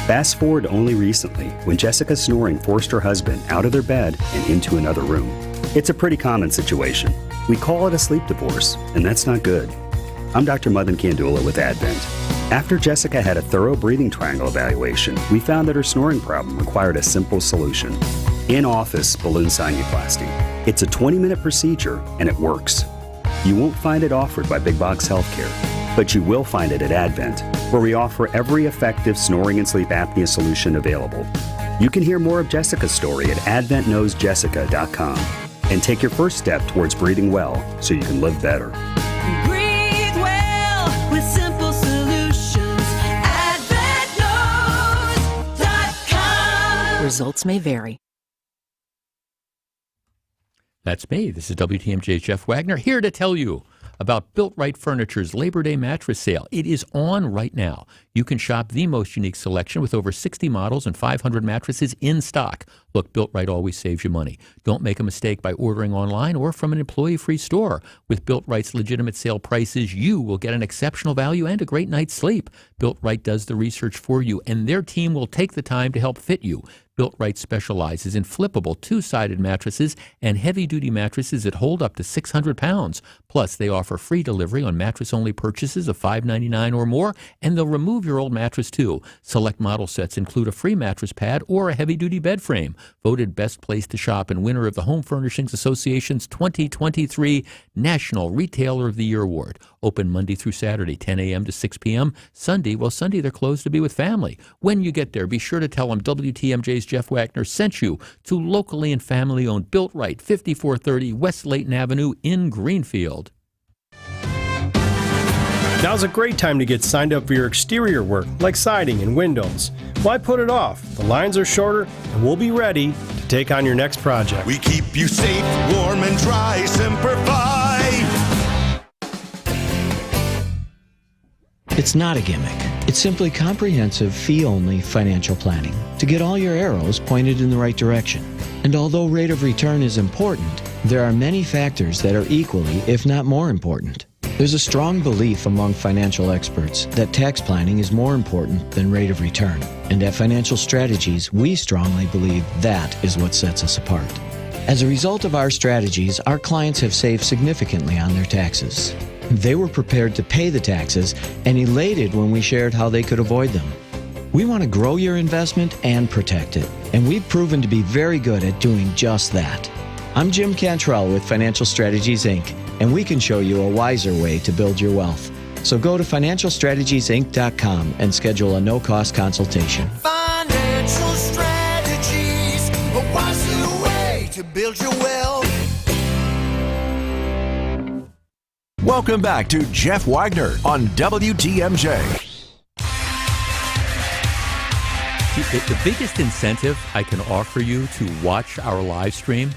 S13: Fast forward only recently, when Jessica's snoring forced her husband out of their bed and into another room. It's a pretty common situation. We call it a sleep divorce, and that's not good. I'm Dr. Madan Kandula with Advent. After Jessica had a thorough breathing triangle evaluation, we found that her snoring problem required a simple solution. In-office balloon sinuplasty. It's a 20-minute procedure, and it works. You won't find it offered by big box healthcare, but you will find it at Advent, where we offer every effective snoring and sleep apnea solution available. You can hear more of Jessica's story at adventknowsjessica.com and take your first step towards breathing well so you can live better.
S10: Breathe well with simple solutions. AdventKnows.com.
S14: Results may vary.
S11: That's me. This is WTMJ's Jeff Wagner, here to tell you about Built Right Furniture's Labor Day mattress sale. It is on right now. You can shop the most unique selection with over 60 models and 500 mattresses in stock. Look, Built Right always saves you money. Don't make a mistake by ordering online or from an employee-free store. With Built Right's legitimate sale prices, you will get an exceptional value and a great night's sleep. Built Right does the research for you, and their team will take the time to help fit you. Built Right specializes in flippable two-sided mattresses and heavy-duty mattresses that hold up to 600 pounds. Plus, they offer free delivery on mattress-only purchases of $5.99 or more, and they'll remove your old mattress, too. Select model sets include a free mattress pad or a heavy-duty bed frame. Voted best place to shop and winner of the Home Furnishings Association's 2023 National Retailer of the Year Award. Open Monday through Saturday, 10 a.m. to 6 p.m. Sunday they're closed to be with family. When you get there, be sure to tell them WTMJ's Jeff Wagner sent you to locally and family-owned Built Right, 5430 West Layton Avenue in Greenfield.
S15: Now's a great time to get signed up for your exterior work, like siding and windows. Why put it off? The lines are shorter, and we'll be ready to take on your next project.
S16: We keep you safe, warm, and dry. Simplify.
S26: It's not a gimmick. It's simply comprehensive, fee-only financial planning to get all your arrows pointed in the right direction. And although rate of return is important, there are many factors that are equally, if not more important. There's a strong belief among financial experts that tax planning is more important than rate of return. And at Financial Strategies, we strongly believe that is what sets us apart. As a result of our strategies, our clients have saved significantly on their taxes. They were prepared to pay the taxes and elated when we shared how they could avoid them. We want to grow your investment and protect it, and we've proven to be very good at doing just that. I'm Jim Cantrell with Financial Strategies, Inc., and we can show you a wiser way to build your wealth. So go to financialstrategiesinc.com and schedule a no-cost consultation.
S10: Financial strategies, a wiser way to build your wealth.
S1: Welcome back to Jeff Wagner on WTMJ.
S11: The biggest incentive I can offer you to watch our live stream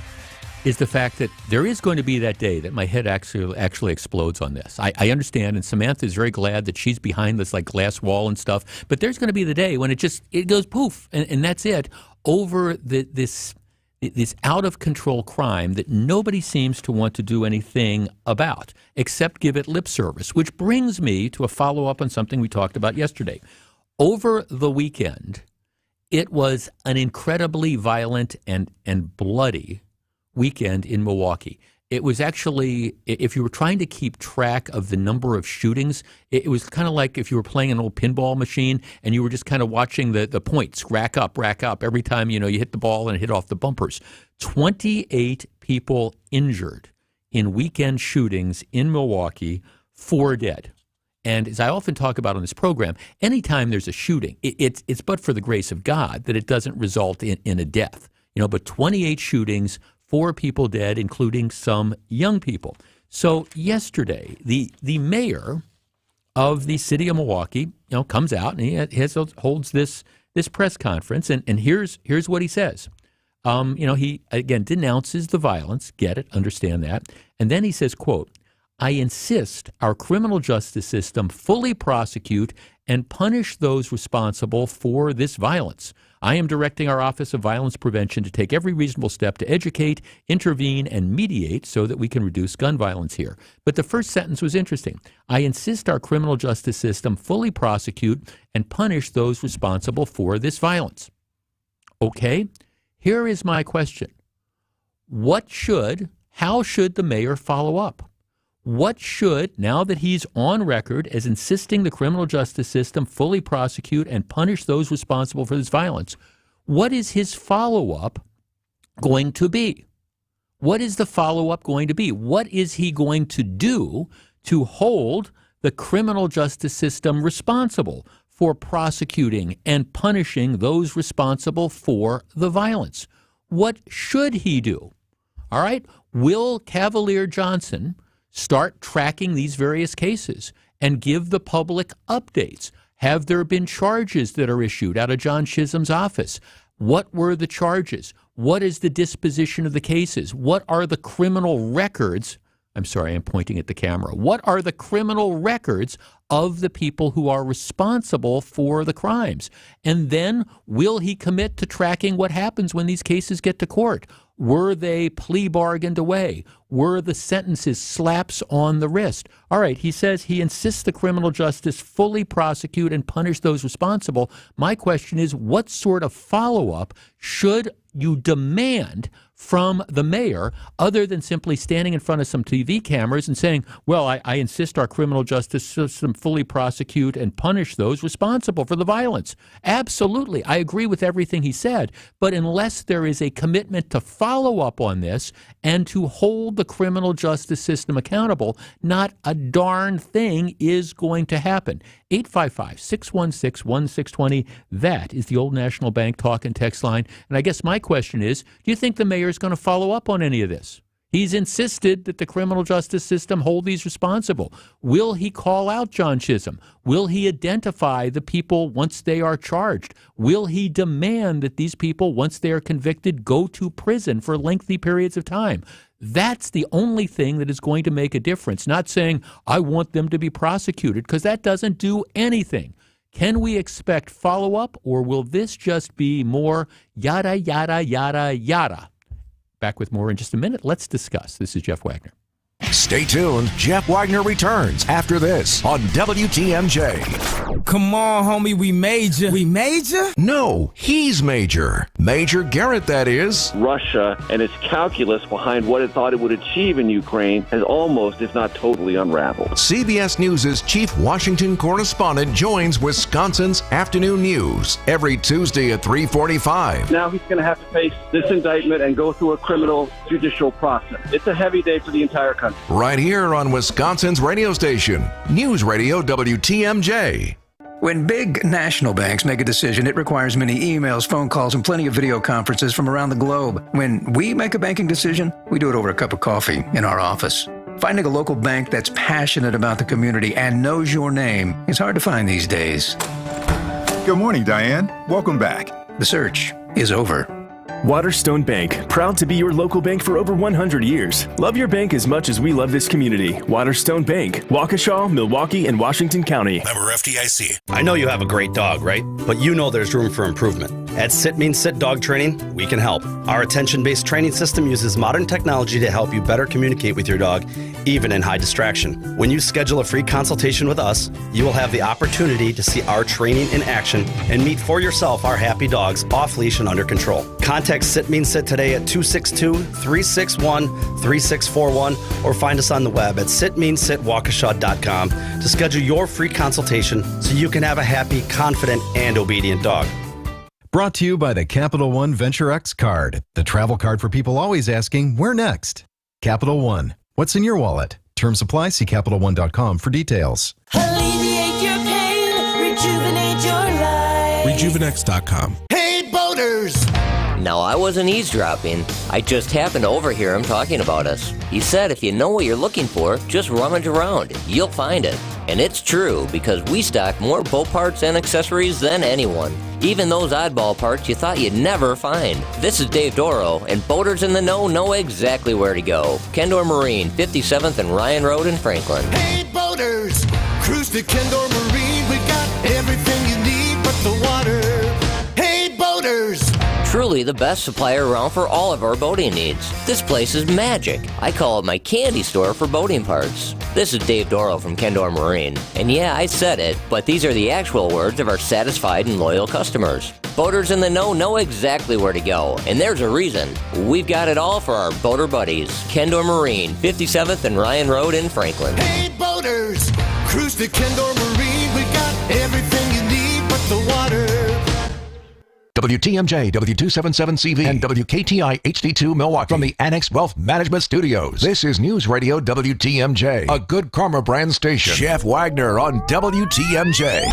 S11: is the fact that there is going to be that day that my head actually explodes on this. I understand, and Samantha is very glad that she's behind this like glass wall and stuff, but there's going to be the day when it goes poof, and that's it, over this out-of-control crime that nobody seems to want to do anything about, except give it lip service, which brings me to a follow-up on something we talked about yesterday. Over the weekend, it was an incredibly violent and bloody weekend in Milwaukee. It was actually, if you were trying to keep track of the number of shootings, it was kind of like if you were playing an old pinball machine and you were just kind of watching the points rack up every time you hit the ball and hit off the bumpers. 28 people injured in weekend shootings in Milwaukee, 4 dead. And as I often talk about on this program, anytime there's a shooting, it's but for the grace of God that it doesn't result in a death. But 28 shootings, 4 people dead, including some young people. So yesterday, the mayor of the city of Milwaukee, comes out and he holds this press conference, and here's what he says. He again denounces the violence. Get it? Understand that? And then he says, quote, "I insist our criminal justice system fully prosecute and punish those responsible for this violence. I am directing our Office of Violence Prevention to take every reasonable step to educate, intervene, and mediate so that we can reduce gun violence here. But the first sentence was interesting. I insist our criminal justice system fully prosecute and punish those responsible for this violence. Okay, here is my question. How should the mayor follow up? What should, now that he's on record as insisting the criminal justice system fully prosecute and punish those responsible for this violence, what is his follow-up going to be? What is the follow-up going to be? What is he going to do to hold the criminal justice system responsible for prosecuting and punishing those responsible for the violence? What should he do? All right, will Cavalier Johnson start tracking these various cases and give the public updates? Have there been charges that are issued out of John Chisholm's office? What were the charges? What is the disposition of the cases? What are the criminal records? I'm sorry, I'm pointing at the camera. What are the criminal records of the people who are responsible for the crimes? And then will he commit to tracking what happens when these cases get to court? Were they plea bargained away? Were the sentences slaps on the wrist? All right, he says he insists the criminal justice fully prosecute and punish those responsible. My question is, what sort of follow-up should you demand from the mayor other than simply standing in front of some TV cameras and saying, well, I insist our criminal justice system fully prosecute and punish those responsible for the violence? Absolutely. I agree with everything he said. But unless there is a commitment to follow up on this and to hold the criminal justice system accountable, not a darn thing is going to happen. 855-616-1620. That is the Old National Bank talk and text line. And I guess my question is, do you think the mayor is going to follow up on any of this? He's insisted that the criminal justice system hold these responsible. Will he call out John Chisholm? Will he identify the people once they are charged? Will he demand that these people, once they are convicted, go to prison for lengthy periods of time? That's the only thing that is going to make a difference, not saying, I want them to be prosecuted, because that doesn't do anything. Can we expect follow-up, or will this just be more yada, yada, yada, yada? Back with more in just a minute. Let's discuss. This is Jeff Wagner.
S1: Stay tuned. Jeff Wagner returns after this on WTMJ.
S14: Come on, homie, we major. We major?
S1: No, he's Major. Major Garrett, that is.
S17: Russia and its calculus behind what it thought it would achieve in Ukraine has almost, if not totally, unraveled.
S1: CBS News' chief Washington correspondent joins Wisconsin's Afternoon News every Tuesday at 3:45.
S17: Now he's going to have to face this indictment and go through a criminal judicial process. It's a heavy day for the entire country.
S1: Right here on Wisconsin's radio station, News Radio WTMJ.
S18: When big national banks make a decision, it requires many emails, phone calls, and plenty of video conferences from around the globe. When we make a banking decision, we do it over a cup of coffee in our office. Finding a local bank that's passionate about the community and knows your name is hard to find these days.
S19: Good morning, Diane. Welcome back.
S18: The search is over.
S20: Waterstone Bank, proud to be your local bank for over 100 years. Love your bank as much as we love this community. Waterstone Bank, Waukesha, Milwaukee, and Washington County.
S21: Member FDIC.
S27: I know you have a great dog, right? But you know there's room for improvement. At Sit Means Sit Dog Training, we can help. Our attention-based training system uses modern technology to help you better communicate with your dog, even in high distraction. When you schedule a free consultation with us, you will have the opportunity to see our training in action and meet for yourself our happy dogs off leash and under control. Contact Sit Means Sit today at 262-361-3641 or find us on the web at sitmeansitwaukesha.com to schedule your free consultation so you can have a happy, confident, and obedient dog.
S9: Brought to you by the Capital One Venture X card, the travel card for people always asking, where next? Capital One, what's in your wallet? Terms apply, see CapitalOne.com for details.
S10: Alleviate your pain, rejuvenate your life.
S25: Rejuvenex.com.
S10: Hey, boaters!
S28: Now, I wasn't eavesdropping. I just happened to overhear him talking about us. He said if you know what you're looking for, just rummage around. You'll find it. And it's true, because we stock more boat parts and accessories than anyone. Even those oddball parts you thought you'd never find. This is Dave Doro, and boaters in the know exactly where to go. Kendor Marine, 57th and Ryan Road in Franklin.
S10: Hey, boaters! Cruise to Kendor Marine. We got everything you need but the water. Hey, boaters!
S28: Boaters! Truly the best supplier around for all of our boating needs. This place is magic. I call it my candy store for boating parts. This is Dave Dorrow from Kendor Marine. And yeah, I said it, but these are the actual words of our satisfied and loyal customers. Boaters in the know exactly where to go, and there's a reason. We've got it all for our boater buddies. Kendor Marine, 57th and Ryan Road in Franklin.
S10: Hey, boaters! Cruise to Kendor Marine. We got everything you need but the water.
S1: WTMJ, W277CV, and WKTI HD2 Milwaukee from the Annex Wealth Management Studios. This is News Radio WTMJ, a Good Karma brand station. Jeff Wagner on WTMJ.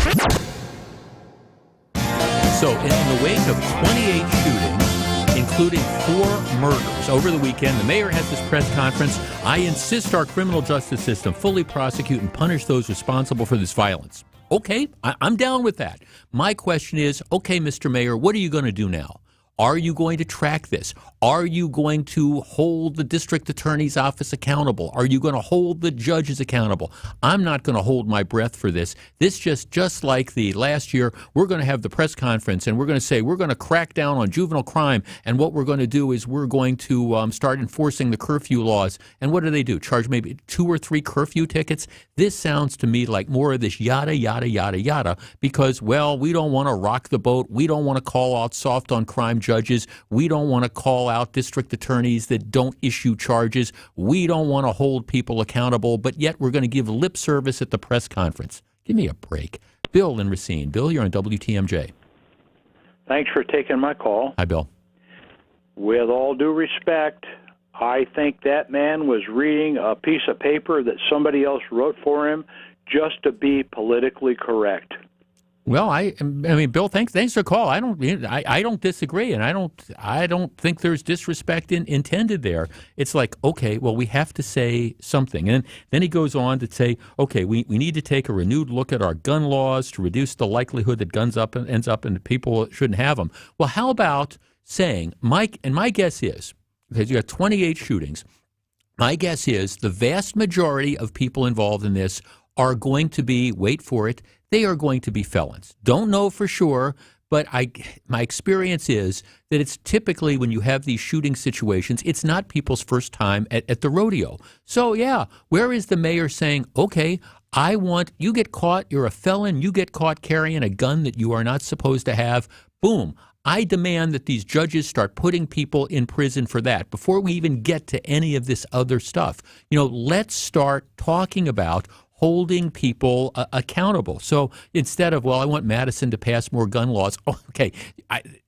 S11: So, in the wake of 28 shootings, including 4 murders over the weekend, the mayor has this press conference. I insist our criminal justice system fully prosecute and punish those responsible for this violence. Okay, I'm down with that. My question is, okay, Mr. Mayor, what are you going to do now? Are you going to track this? Are you going to hold the district attorney's office accountable? Are you going to hold the judges accountable? I'm not going to hold my breath for this. This just like the last year, we're going to have the press conference and we're going to say we're going to crack down on juvenile crime. And what we're going to do is we're going to start enforcing the curfew laws. And what do? Charge maybe 2 or 3 curfew tickets? This sounds to me like more of this yada, yada, yada, yada, because, well, we don't want to rock the boat. We don't want to call out soft on crime judges. We don't want to call out district attorneys that don't issue charges. We don't want to hold people accountable, but yet we're going to give lip service at the press conference. Give me a break. Bill in Racine. Bill, you're on WTMJ.
S2: Thanks for taking my call.
S11: Hi, Bill.
S2: With all due respect, I think that man was reading a piece of paper that somebody else wrote for him just to be politically correct.
S11: Well, I mean, Bill, thanks for the call. I don't disagree, and I don't think there's disrespect intended there. It's like, okay, well, we have to say something, and then he goes on to say, okay, we need to take a renewed look at our gun laws to reduce the likelihood that guns ends up and people shouldn't have them. Well, how about saying, Mike? And my guess is, because you got 28 shootings, my guess is the vast majority of people involved in this are going to be, wait for it, they are going to be felons. Don't know for sure, but my experience is that it's typically when you have these shooting situations, it's not people's first time at the rodeo. So, yeah, where is the mayor saying, okay, I want, you get caught, you're a felon, you get caught carrying a gun that you are not supposed to have, boom. I demand that these judges start putting people in prison for that before we even get to any of this other stuff. You know, let's start talking about holding people accountable. So instead of, well, I want Madison to pass more gun laws. Oh, okay,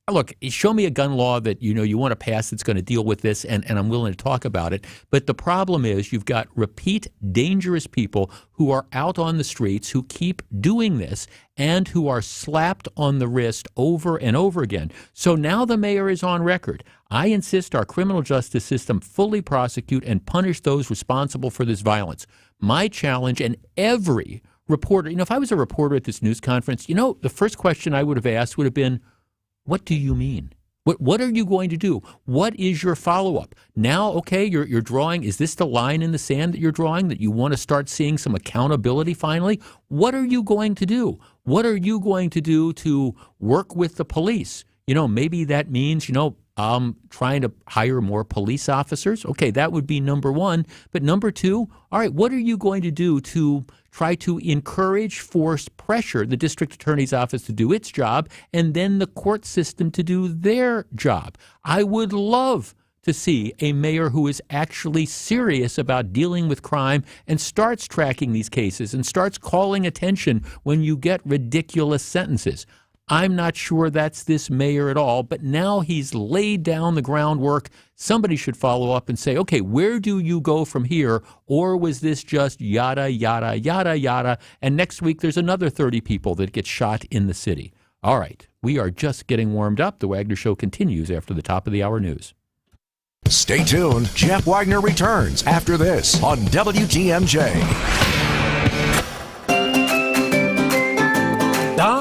S11: look, show me a gun law that you want to pass that's going to deal with this, and I'm willing to talk about it. But the problem is you've got repeat dangerous people who are out on the streets who keep doing this and who are slapped on the wrist over and over again. So now the mayor is on record. I insist our criminal justice system fully prosecute and punish those responsible for this violence. My challenge, and every reporter, if I was a reporter at this news conference, the first question I would have asked would have been, what do you mean? What are you going to do? What is your follow-up? Now, okay, you're drawing, is this the line in the sand that you're drawing, that you want to start seeing some accountability finally? What are you going to do? What are you going to do to work with the police? Maybe that means, trying to hire more police officers. Okay, that would be number one. But number two, all right, what are you going to do to try to encourage, force, pressure the district attorney's office to do its job and then the court system to do their job? I would love to see a mayor who is actually serious about dealing with crime and starts tracking these cases and starts calling attention when you get ridiculous sentences. I'm not sure that's this mayor at all, but now he's laid down the groundwork. Somebody should follow up and say, okay, where do you go from here? Or was this just yada, yada, yada, yada, and next week there's another 30 people that get shot in the city? All right, we are just getting warmed up. The Wagner Show continues after the top of the hour news.
S1: Stay tuned. Jeff Wagner returns after this on WTMJ.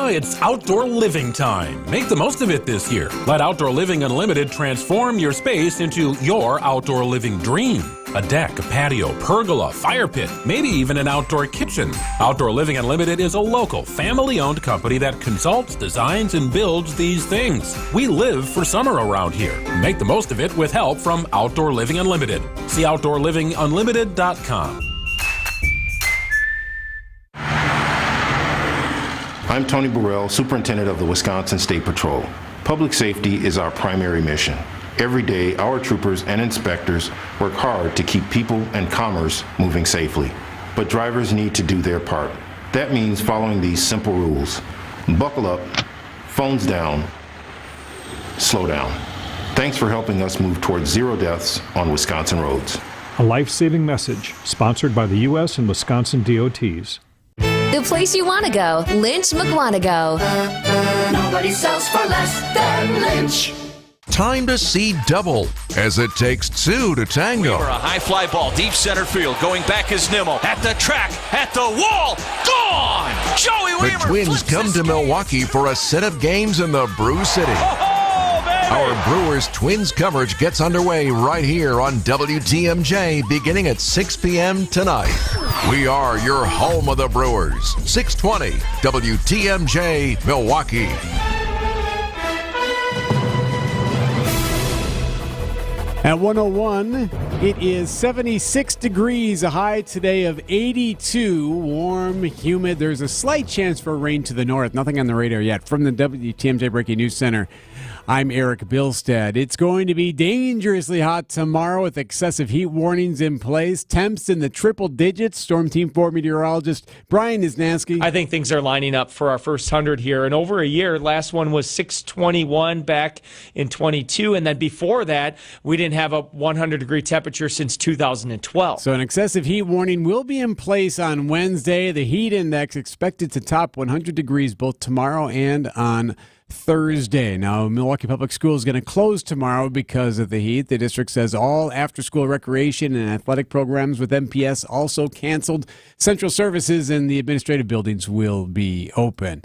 S3: It's outdoor living time. Make the most of it this year. Let Outdoor Living Unlimited transform your space into your outdoor living dream. a deck, a patio, pergola, fire pit, maybe even an outdoor kitchen. Outdoor Living Unlimited is a local, family-owned company that consults, designs, and builds these things. We live for summer around here. Make the most of it with help from Outdoor Living Unlimited. See OutdoorLivingUnlimited.com.
S4: I'm Tony Burrell, Superintendent of the Wisconsin State Patrol. Public safety is our primary mission. Every day, our troopers and inspectors work hard to keep people and commerce moving safely. But drivers need to do their part. That means following these simple rules. Buckle up, phones down, slow down. Thanks for helping us move towards 0 deaths on Wisconsin roads.
S5: A life-saving message sponsored by the U.S. and Wisconsin DOTs.
S6: The place you want to go, Lynch McWanago.
S10: Nobody sells for less than Lynch.
S1: Time to see double, as it takes two to tango.
S12: For a high fly ball, deep center field, going back is Nimmo. At the track, at the wall, gone! Joey Weaver.
S1: The Twins come to Milwaukee for a set of games in the Brew City. Our Brewers Twins coverage gets underway right here on WTMJ beginning at 6 p.m. tonight. We are your home of the Brewers. 620 WTMJ Milwaukee.
S21: At 101, it is 76 degrees, a high today of 82, warm, humid. There's a slight chance for rain to the north, nothing on the radar yet. From the WTMJ Breaking News Center, I'm Eric Bilstead. It's going to be dangerously hot tomorrow with excessive heat warnings in place. Temps in the triple digits. Storm Team 4 meteorologist Brian Isnansky.
S22: I think things are lining up for our first 100 here. In over a year, last one was 621 back in 22. And then before that, we didn't have a 100-degree temperature since 2012.
S21: So an excessive heat warning will be in place on Wednesday. The heat index expected to top 100 degrees both tomorrow and on Thursday. Now, Milwaukee Public Schools is going to close tomorrow because of the heat. The district says all after-school recreation and athletic programs with MPS also canceled. Central services and the administrative buildings will be open.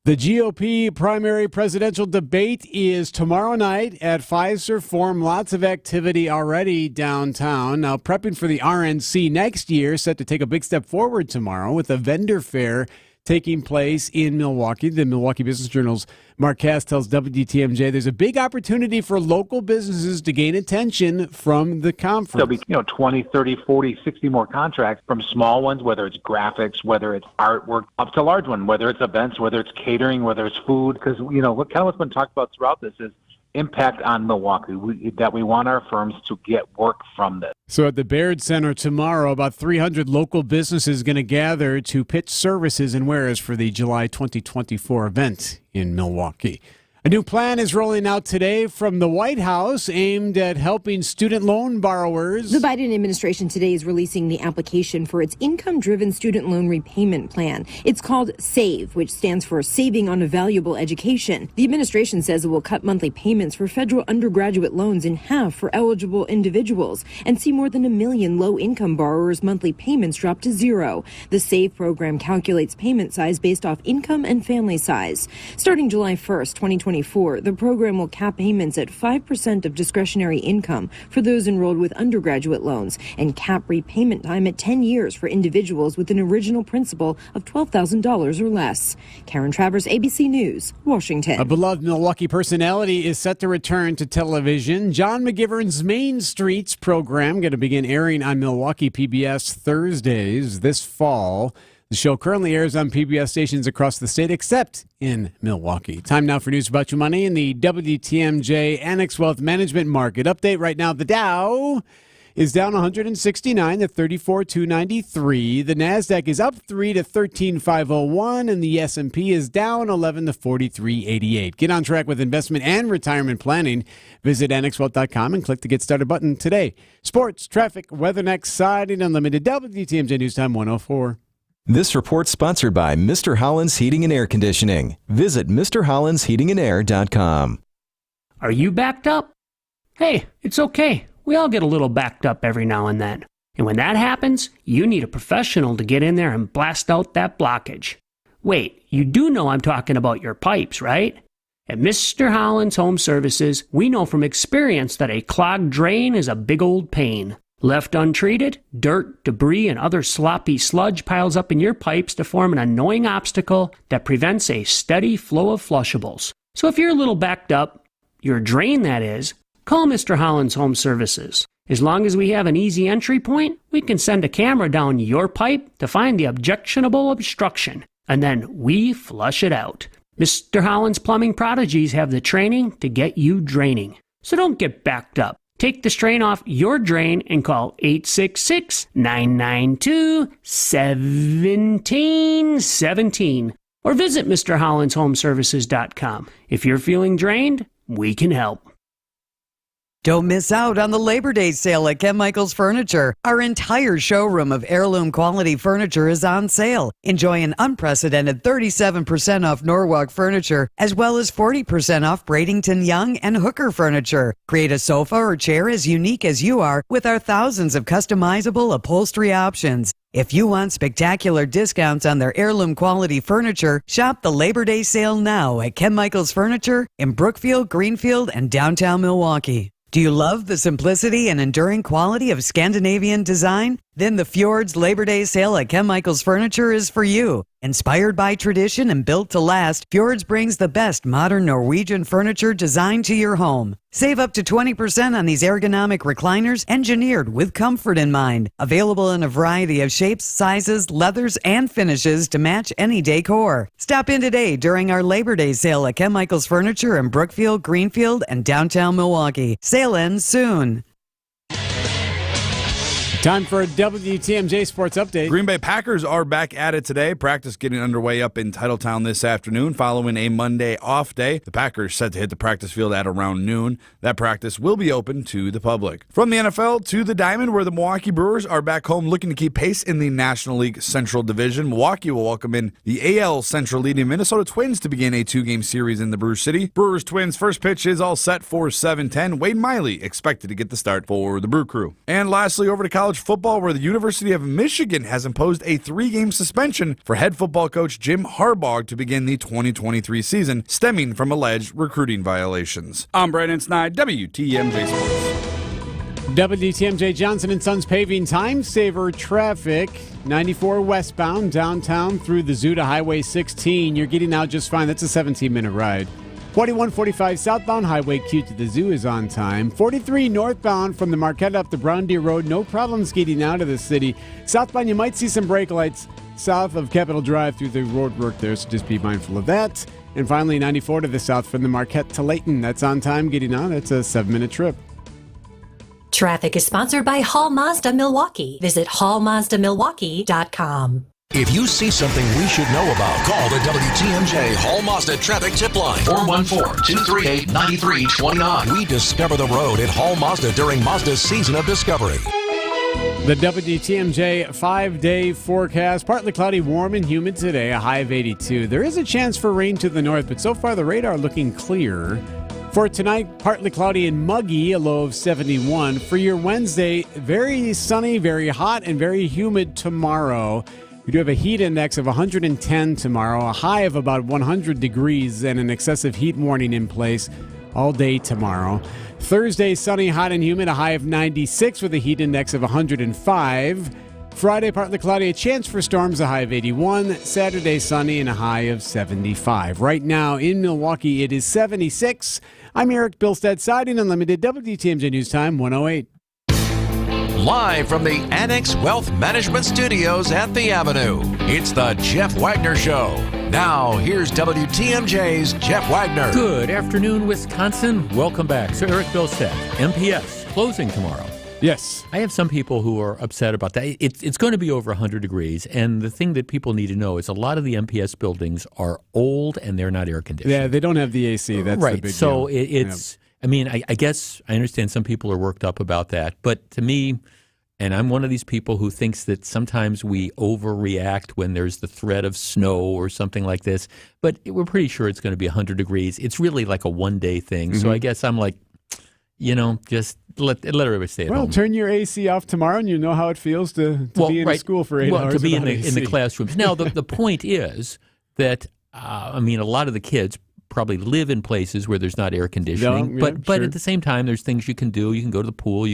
S21: The GOP primary presidential debate is tomorrow night at Pfizer Forum. Lots of activity already downtown. Now, prepping for the RNC next year, set to take a big step forward tomorrow with a vendor fair taking place in Milwaukee. The Milwaukee Business Journal's Mark Cass tells WTMJ there's a big opportunity for local businesses to gain attention from the conference.
S23: There'll be 20, 30, 40, 60 more contracts from small ones, whether it's graphics, whether it's artwork, up to large one, whether it's events, whether it's catering, whether it's food. Because, what's been talked about throughout this is impact on Milwaukee, that we want our firms to get work from this.
S21: So at the Baird Center tomorrow, about 300 local businesses going to gather to pitch services and wares for the July 2024 event in Milwaukee. A new plan is rolling out today from the White House aimed at helping student loan borrowers.
S24: The Biden administration today is releasing the application for its income-driven student loan repayment plan. It's called SAVE, which stands for Saving on a Valuable Education. The administration says it will cut monthly payments for federal undergraduate loans in half for eligible individuals and see more than 1 million low-income borrowers' monthly payments drop to zero. The SAVE program calculates payment size based off income and family size. Starting July 1st, 2024, the program will cap payments at 5% of discretionary income for those enrolled with undergraduate loans and cap repayment time at 10 years for individuals with an original principal of $12,000 or less. Karen Travers, ABC News, Washington.
S21: A beloved Milwaukee personality is set to return to television. John McGivern's Main Streets program going to begin airing on Milwaukee PBS Thursdays this fall. The show currently airs on PBS stations across the state, except in Milwaukee. Time now for news about your money in the WTMJ Annex Wealth Management Market Update. Right now, the Dow is down 169 to 34,293. The NASDAQ is up 3 to 13,501, and the S&P is down 11 to 43,88. Get on track with investment and retirement planning. Visit annexwealth.com and click the Get Started button today. Sports, traffic, weather next, Siding Unlimited, WTMJ News Time 104.
S29: This report sponsored by Mr. Holland's Heating and Air Conditioning. Visit MrHollandsHeatingandAir.com.
S30: Are you backed up? Hey, it's okay. We all get a little backed up every now and then. And when that happens, you need a professional to get in there and blast out that blockage. Wait, you do know I'm talking about your pipes, right? At Mr. Holland's Home Services, we know from experience that a clogged drain is a big old pain. Left untreated, dirt, debris, and other sloppy sludge piles up in your pipes to form an annoying obstacle that prevents a steady flow of flushables. So if you're a little backed up, your drain that is, call Mr. Holland's Home Services. As long as we have an easy entry point, we can send a camera down your pipe to find the objectionable obstruction, and then we flush it out. Mr. Holland's Plumbing Prodigies have the training to get you draining. So don't get backed up. Take the strain off your drain and call 866-992-1717 or visit MrHollandsHomeservices.com. If you're feeling drained, we can help.
S7: Don't miss out on the Labor Day sale at Ken Michaels Furniture. Our entire showroom of heirloom quality furniture is on sale. Enjoy an unprecedented 37% off Norwalk furniture, as well as 40% off Bradenton Young and Hooker furniture. Create a sofa or chair as unique as you are with our thousands of customizable upholstery options. If you want spectacular discounts on their heirloom quality furniture, shop the Labor Day sale now at Ken Michaels Furniture in Brookfield, Greenfield, and downtown Milwaukee. Do you love the simplicity and enduring quality of Scandinavian design? Then the Fjords Labor Day sale at Ken Michaels Furniture is for you. Inspired by tradition and built to last, Fjords brings the best modern Norwegian furniture designed to your home. Save up to 20% on these ergonomic recliners engineered with comfort in mind. Available in a variety of shapes, sizes, leathers, and finishes to match any decor. Stop in today during our Labor Day sale at Ken Michaels Furniture in Brookfield, Greenfield, and downtown Milwaukee. Sale ends soon.
S21: Time for a WTMJ Sports Update.
S8: Green Bay Packers are back at it today. Practice getting underway up in Titletown this afternoon following a Monday off day. The Packers set to hit the practice field at around noon. That practice will be open to the public. From the NFL to the Diamond, where the Milwaukee Brewers are back home looking to keep pace in the National League Central Division. Milwaukee will welcome in the AL Central leading Minnesota Twins to begin a two-game series in the Brew City. Brewers-Twins first pitch is all set for 7:10. Wade Miley expected to get the start for the Brew Crew. And lastly, over to college football, where the University of Michigan has imposed a 3-game suspension for head football coach Jim Harbaugh to begin the 2023 season, stemming from alleged recruiting violations. I'm Brandon Snide, WTMJ Sports.
S21: WTMJ Johnson & Sons paving time saver traffic. 94 westbound downtown through the Zoo to Highway 16. You're getting out just fine. That's a 17-minute ride. 4145 southbound Highway Q to the Zoo is on time. 43 northbound from the Marquette up to Brown Deer Road. No problems getting out of the city. Southbound, you might see some brake lights south of Capitol Drive through the road work there, so just be mindful of that. And finally, 94 to the south from the Marquette to Layton. That's on time getting out. That's a 7-minute trip.
S13: Traffic is sponsored by Hall Mazda Milwaukee. Visit hallmazdamilwaukee.com.
S1: If you see something we should know about, call the WTMJ Hall Mazda Traffic Tip Line, 414-238-9329. We discover the road at Hall Mazda during Mazda's season of discovery.
S21: The WTMJ 5-day forecast. Partly cloudy, warm and humid today, a high of 82. There is a chance for rain to the north, but so far the radar looking clear. For tonight, partly cloudy and muggy, a low of 71. For your Wednesday, very sunny, very hot, and very humid tomorrow. We do have a heat index of 110 tomorrow, a high of about 100 degrees, and an excessive heat warning in place all day tomorrow. Thursday, sunny, hot, and humid, a high of 96 with a heat index of 105. Friday, partly cloudy, a chance for storms, a high of 81. Saturday, sunny, and a high of 75. Right now in Milwaukee, it is 76. I'm Eric Bilstead, Siding Unlimited, WTMJ News Time 108.
S1: Live from the Annex Wealth Management Studios at the Avenue, it's the Jeff Wagner Show. Now, here's WTMJ's Jeff Wagner.
S11: Good afternoon, Wisconsin. Welcome back. So Eric Bilstead, MPS, closing tomorrow.
S21: Yes.
S11: I have some people who are upset about that. It's going to be over 100 degrees, and the thing that people need to know is a lot of the MPS buildings are old and they're not air conditioned.
S21: Yeah, they don't have the AC. That's
S11: right.
S21: The big
S11: so
S21: deal.
S11: It's... Yep. I mean, I guess I understand some people are worked up about that, but to me, and I'm one of these people who thinks that sometimes we overreact when there's the threat of snow or something like this, but we're pretty sure it's going to be 100 degrees. It's really like a one-day thing. Mm-hmm. So I guess I'm like, just let everybody stay at home.
S21: Well, turn your AC off tomorrow and you know how it feels to be in school for 8 hours.
S11: To be in the classrooms. Now, the point is that, a lot of the kids, probably live in places where there's not air conditioning. But
S21: sure.
S11: at the same time, there's things you can do. You can go to the pool.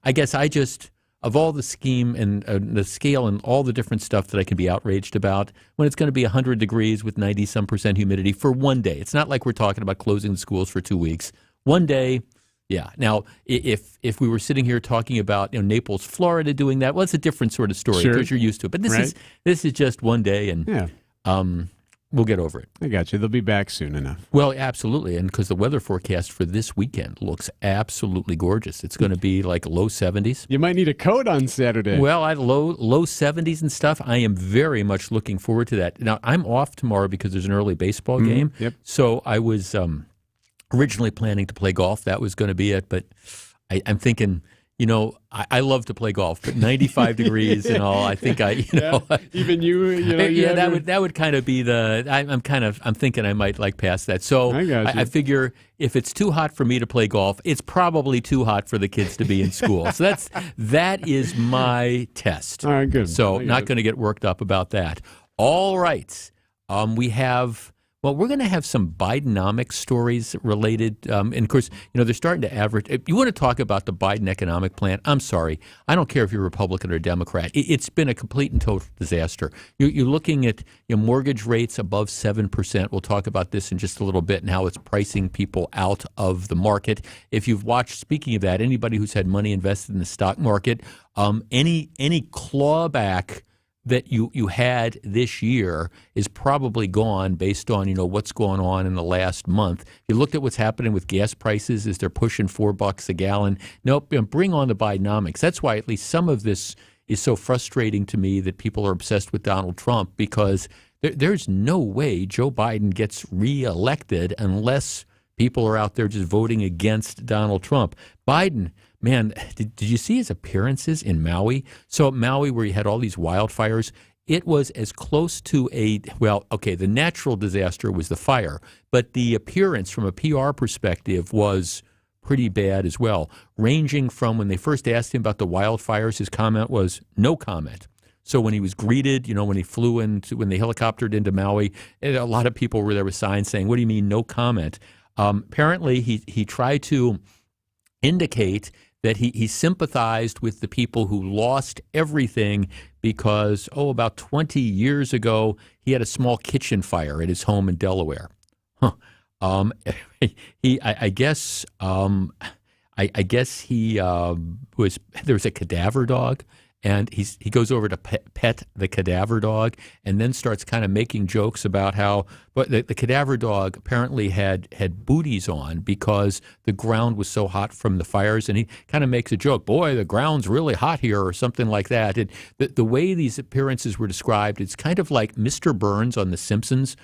S11: I guess I just, of all the scheme and the scale and all the different stuff that I can be outraged about, when it's going to be 100 degrees with 90-some% humidity for one day. It's not like we're talking about closing the schools for 2 weeks. One day, yeah. Now, if we were sitting here talking about Naples, Florida doing that, well, it's a different sort of story because you're used to it. But this is just one day, and we'll get over it.
S21: I got you. They'll be back soon enough.
S11: Well, absolutely, and because the weather forecast for this weekend looks absolutely gorgeous. It's going to be like low 70s.
S21: You might need a coat on Saturday.
S11: Well, low 70s and stuff. I am very much looking forward to that. Now, I'm off tomorrow because there's an early baseball game.
S21: Yep.
S11: So I was originally planning to play golf. That was going to be it, but I'm thinking, I love to play golf, but 95 degrees and all, I think
S21: even
S11: that would kind of be I'm thinking I might pass that. So I figure if it's too hot for me to play golf, it's probably too hot for the kids to be in school. So that is my test.
S21: All right, good.
S11: So not going to get worked up about that. All right. We're going to have some Bidenomics stories related. And, of course, they're starting to average. If you want to talk about the Biden economic plan, I'm sorry. I don't care if you're Republican or Democrat. It's been a complete and total disaster. You're looking at mortgage rates above 7%. We'll talk about this in just a little bit and how it's pricing people out of the market. If you've watched, speaking of that, anybody who's had money invested in the stock market, any clawback that you had this year is probably gone based on what's going on in the last month. You looked at what's happening with gas prices as they're pushing $4 a gallon. Nope, bring on the Bidenomics. That's why at least some of this is so frustrating to me that people are obsessed with Donald Trump, because there's no way Joe Biden gets reelected unless people are out there just voting against Donald Trump. Biden, man, did you see his appearances in Maui? So Maui, where he had all these wildfires, it was as close to the natural disaster was the fire, but the appearance from a PR perspective was pretty bad as well, ranging from when they first asked him about the wildfires, his comment was no comment. So when he was greeted, when he flew when they helicoptered into Maui, a lot of people were there with signs saying, "What do you mean, no comment?" Apparently, he tried to indicate that he sympathized with the people who lost everything because, about 20 years ago, he had a small kitchen fire at his home in Delaware. I guess he there was a cadaver dog. And he goes over to pet the cadaver dog and then starts kind of making jokes about how the cadaver dog apparently had booties on because the ground was so hot from the fires. And he kind of makes a joke, boy, the ground's really hot here or something like that. And the way these appearances were described, it's kind of like Mr. Burns on The Simpsons,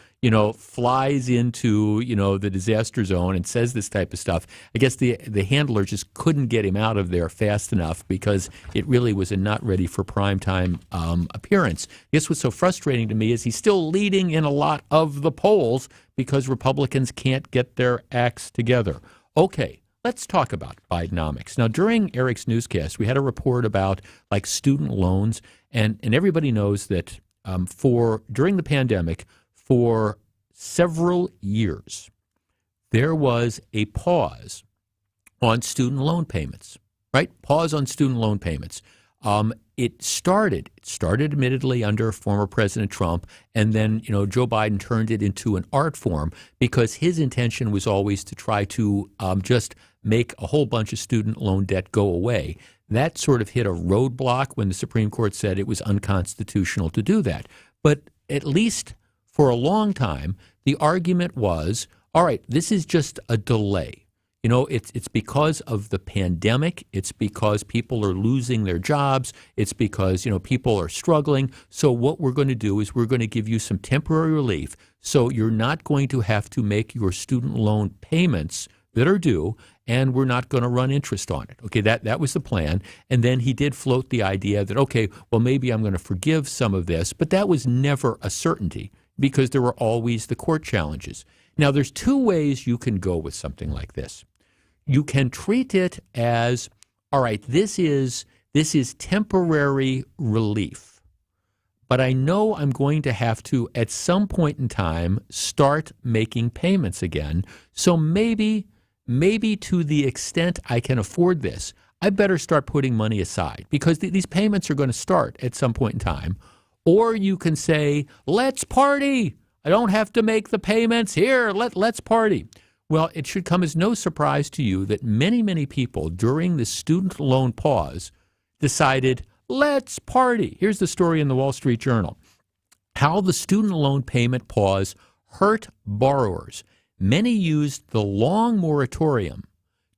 S11: flies into, the disaster zone and says this type of stuff. I guess the handler just couldn't get him out of there fast enough because it really was a not ready for primetime appearance. I guess what's so frustrating to me is he's still leading in a lot of the polls because Republicans can't get their acts together. Okay, let's talk about Bidenomics. Now, during Eric's newscast, we had a report about student loans, and everybody knows that during the pandemic, for several years, there was a pause on student loan payments, right? Pause on student loan payments. It started admittedly under former President Trump, and then, Joe Biden turned it into an art form because his intention was always to try to just make a whole bunch of student loan debt go away. That sort of hit a roadblock when the Supreme Court said it was unconstitutional to do that. But at least for a long time, the argument was, all right, this is just a delay. It's because of the pandemic. It's because people are losing their jobs. It's because, people are struggling. So what we're going to do is we're going to give you some temporary relief so you're not going to have to make your student loan payments that are due, and we're not going to run interest on it. Okay, that was the plan. And then he did float the idea that, okay, well, maybe I'm going to forgive some of this, but that was never a certainty because there were always the court challenges. Now, there's two ways you can go with something like this. You can treat it as, all right, this is temporary relief, but I know I'm going to have to, at some point in time, start making payments again. So maybe to the extent I can afford this, I better start putting money aside because these payments are going to start at some point in time. Or you can say, let's party. I don't have to make the payments. Here, let's party. Well, it should come as no surprise to you that many, many people during the student loan pause decided, let's party. Here's the story in the Wall Street Journal. How the student loan payment pause hurt borrowers. Many used the long moratorium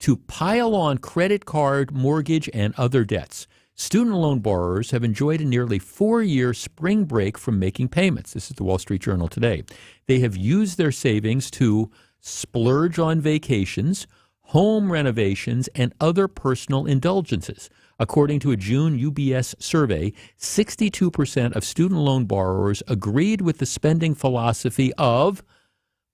S11: to pile on credit card, mortgage, and other debts. Student loan borrowers have enjoyed a nearly 4-year spring break from making payments. This is the Wall Street Journal today. They have used their savings to splurge on vacations, home renovations, and other personal indulgences. According to a June UBS survey, 62% of student loan borrowers agreed with the spending philosophy of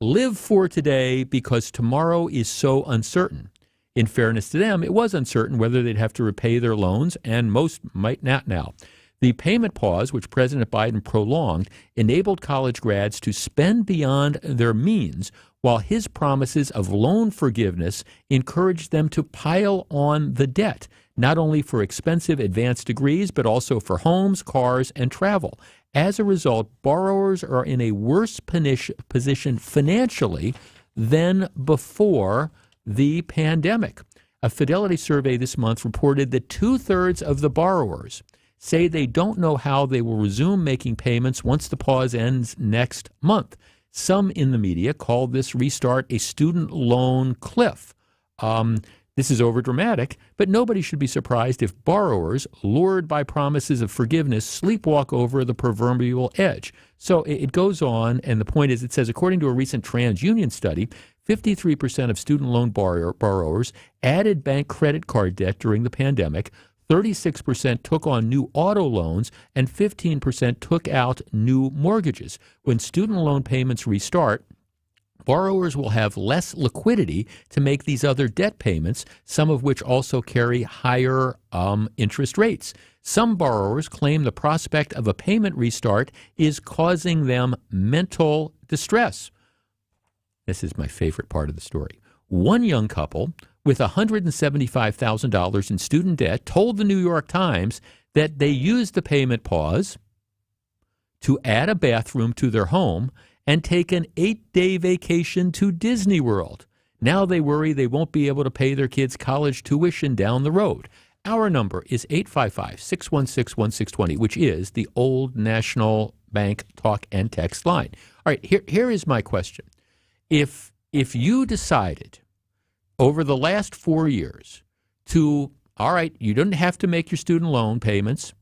S11: live for today because tomorrow is so uncertain. In fairness to them, it was uncertain whether they'd have to repay their loans, and most might not now. The payment pause, which President Biden prolonged, enabled college grads to spend beyond their means, while his promises of loan forgiveness encouraged them to pile on the debt, not only for expensive advanced degrees, but also for homes, cars, and travel. As a result, borrowers are in a worse position financially than before the pandemic. A Fidelity survey this month reported that 2/3 of the borrowers say they don't know how they will resume making payments once the pause ends next month. Some in the media call this restart a student loan cliff. This is overdramatic, but nobody should be surprised if borrowers, lured by promises of forgiveness, sleepwalk over the proverbial edge. So it goes on, and the point is, it says, according to a recent TransUnion study, 53% of student loan borrowers added bank credit card debt during the pandemic, 36% took on new auto loans, and 15% took out new mortgages. When student loan payments restart, borrowers will have less liquidity to make these other debt payments, some of which also carry higher interest rates. Some borrowers claim the prospect of a payment restart is causing them mental distress. This is my favorite part of the story. One young couple with $175,000 in student debt told the New York Times that they used the payment pause to add a bathroom to their home and take an 8-day vacation to Disney World. Now they worry they won't be able to pay their kids' college tuition down the road. Our number is 855-616-1620, which is the old National Bank talk and text line. All right, here is my question. If you decided over the last 4 years to, all right, you didn't have to make your student loan payments,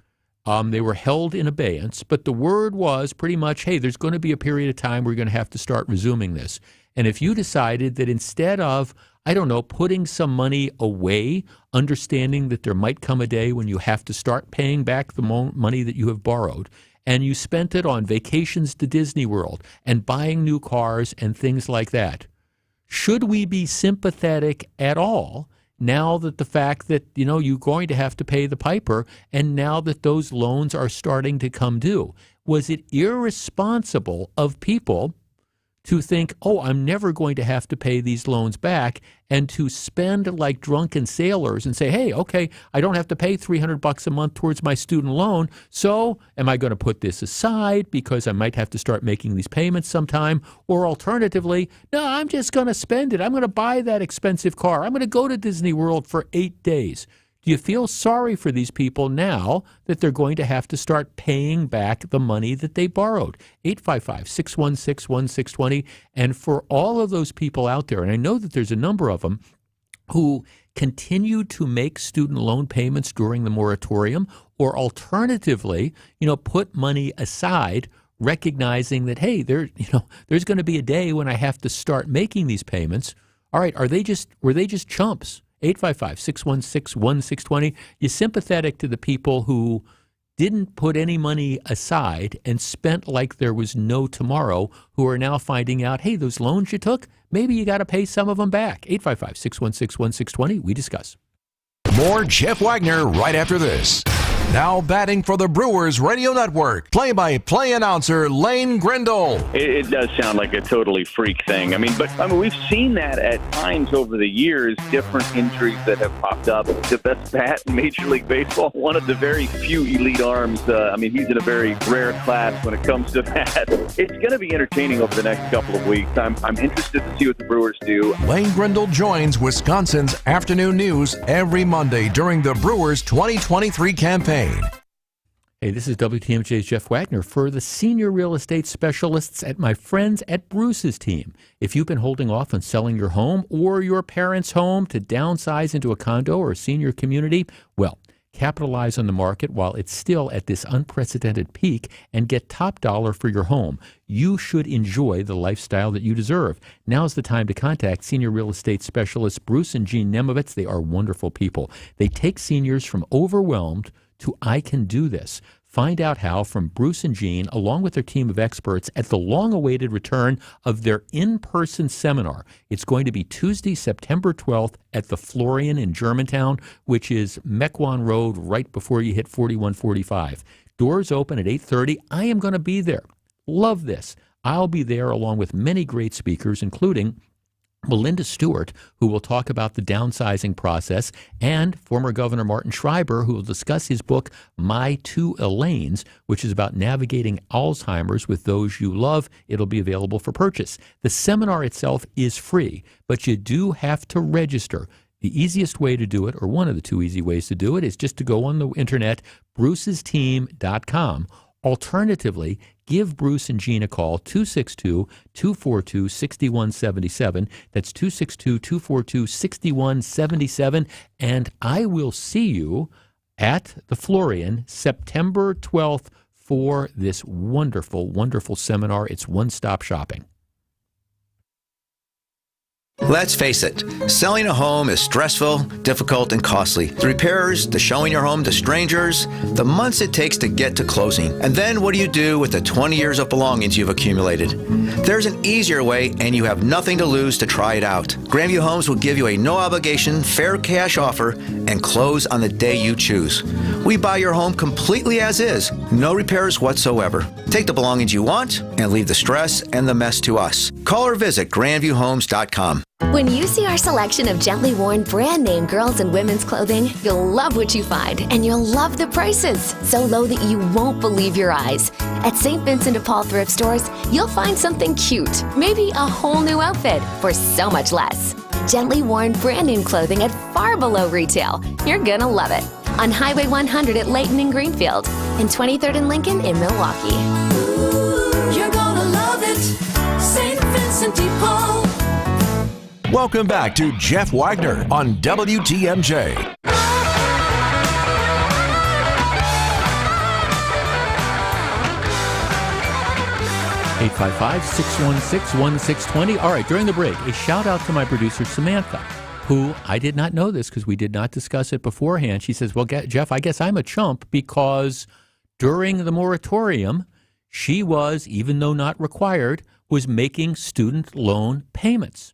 S11: they were held in abeyance, but the word was pretty much, hey, there's going to be a period of time where you're going to have to start resuming this. And if you decided that instead of, I don't know, putting some money away, understanding that there might come a day when you have to start paying back the money that you have borrowed, and you spent it on vacations to Disney World and buying new cars and things like that, should we be sympathetic at all now that the fact that, you're going to have to pay the piper and now that those loans are starting to come due? Was it irresponsible of people to think, oh, I'm never going to have to pay these loans back, and to spend like drunken sailors and say, hey, okay, I don't have to pay $300 a month towards my student loan, so am I going to put this aside because I might have to start making these payments sometime? Or alternatively, no, I'm just going to spend it. I'm going to buy that expensive car. I'm going to go to Disney World for 8 days. Do you feel sorry for these people now that they're going to have to start paying back the money that they borrowed? 855-616-1620. And for all of those people out there, and I know that there's a number of them who continue to make student loan payments during the moratorium, or alternatively, put money aside, recognizing that, hey, there's going to be a day when I have to start making these payments. All right, were they just chumps? 855-616-1620. You're sympathetic to the people who didn't put any money aside and spent like there was no tomorrow, who are now finding out, hey, those loans you took, maybe you got to pay some of them back. 855-616-1620. We discuss.
S1: More Jeff Wagner right after this. Now batting for the Brewers Radio Network, play-by-play announcer Lane Grindle.
S9: It does sound like a totally freak thing. I mean, we've seen that at times over the years, different injuries that have popped up. The best bat in Major League Baseball, one of the very few elite arms. He's in a very rare class when it comes to that. It's going to be entertaining over the next couple of weeks. I'm interested to see what the Brewers do.
S1: Lane Grindle joins Wisconsin's Afternoon News every Monday during the Brewers 2023 campaign.
S11: Hey, this is WTMJ's Jeff Wagner for the senior real estate specialists at my friends at Bruce's team. If you've been holding off on selling your home or your parents' home to downsize into a condo or a senior community, well, capitalize on the market while it's still at this unprecedented peak and get top dollar for your home. You should enjoy the lifestyle that you deserve. Now's the time to contact senior real estate specialists Bruce and Jean Nemovitz. They are wonderful people. They take seniors from overwhelmed to I can do this. Find out how from Bruce and Jean, along with their team of experts, at the long-awaited return of their in-person seminar. It's going to be Tuesday, September 12th at the Florian in Germantown, which is Mequon Road right before you hit 4145. Doors open at 8:30. I am going to be there. Love this. I'll be there along with many great speakers, including Melinda Stewart, who will talk about the downsizing process, and former Governor Martin Schreiber, who will discuss his book, My Two Elaines, which is about navigating Alzheimer's with those you love. It'll be available for purchase. The seminar itself is free, but you do have to register. The easiest way to do it, or one of the two easy ways to do it, is just to go on the internet, brucesteam.com. Alternatively, give Bruce and Jean a call, 262-242-6177. That's 262-242-6177. And I will see you at the Florian September 12th for this wonderful, wonderful seminar. It's one-stop shopping.
S14: Let's face it, selling a home is stressful, difficult, and costly. The repairs, the showing your home to strangers, the months it takes to get to closing. And then what do you do with the 20 years of belongings you've accumulated? There's an easier way, and you have nothing to lose to try it out. Grandview Homes will give you a no-obligation, fair cash offer and close on the day you choose. We buy your home completely as is, no repairs whatsoever. Take the belongings you want and leave the stress and the mess to us. Call or visit grandviewhomes.com.
S6: When you see our selection of gently worn brand name girls and women's clothing, you'll love what you find, and you'll love the prices. So low that you won't believe your eyes. At St. Vincent de Paul thrift stores, you'll find something cute, maybe a whole new outfit for so much less. Gently worn brand name clothing at far below retail. You're gonna love it. On Highway 100 at Layton and Greenfield, and 23rd and Lincoln in Milwaukee.
S10: Ooh, you're gonna love it. St. Vincent de Paul.
S1: Welcome back to Jeff Wagner on WTMJ.
S11: 855-616-1620. All right, during the break, a shout out to my producer, Samantha, who I did not know this because we did not discuss it beforehand. She says, well, Jeff, I guess I'm a chump because during the moratorium, she was, even though not required, was making student loan payments.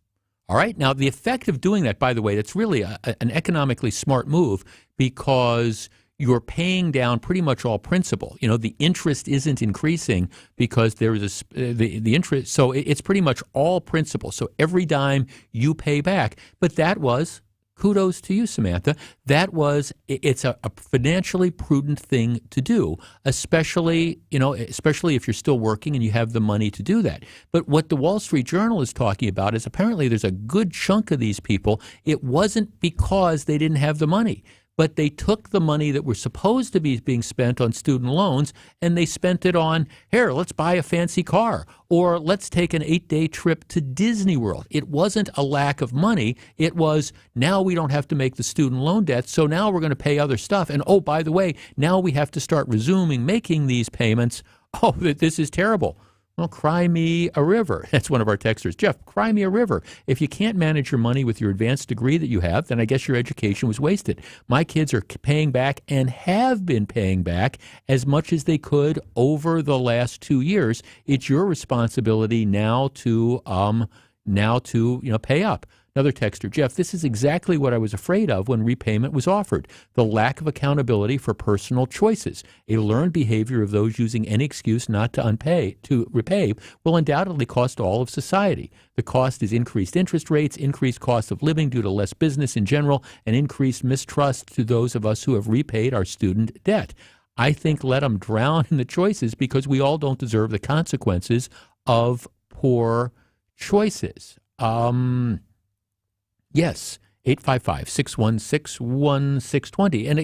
S11: All right. Now, the effect of doing that, by the way, that's really an economically smart move because you're paying down pretty much all principal. You know, the interest isn't increasing because there is the interest. So it's pretty much all principal. So every dime you pay back. But that was, kudos to you, Samantha. It's a financially prudent thing to do, especially if you're still working and you have the money to do that. But what the Wall Street Journal is talking about is apparently there's a good chunk of these people. It wasn't because they didn't have the money, but they took the money that was supposed to be being spent on student loans and they spent it on, here, let's buy a fancy car, or let's take an 8-day trip to Disney World. It wasn't a lack of money. It was, now we don't have to make the student loan debt, so now we're going to pay other stuff. And oh, by the way, now we have to start resuming making these payments. Oh, this is terrible. Well, cry me a river. That's one of our texters. Jeff, cry me a river. If you can't manage your money with your advanced degree that you have, then I guess your education was wasted. My kids are paying back and have been paying back as much as they could over the last 2 years. It's your responsibility now to pay up. Another texter, Jeff, this is exactly what I was afraid of when repayment was offered. The lack of accountability for personal choices. A learned behavior of those using any excuse not to repay will undoubtedly cost all of society. The cost is increased interest rates, increased cost of living due to less business in general, and increased mistrust to those of us who have repaid our student debt. I think let them drown in the choices because we all don't deserve the consequences of poor choices. Yes, 855-616-1620. And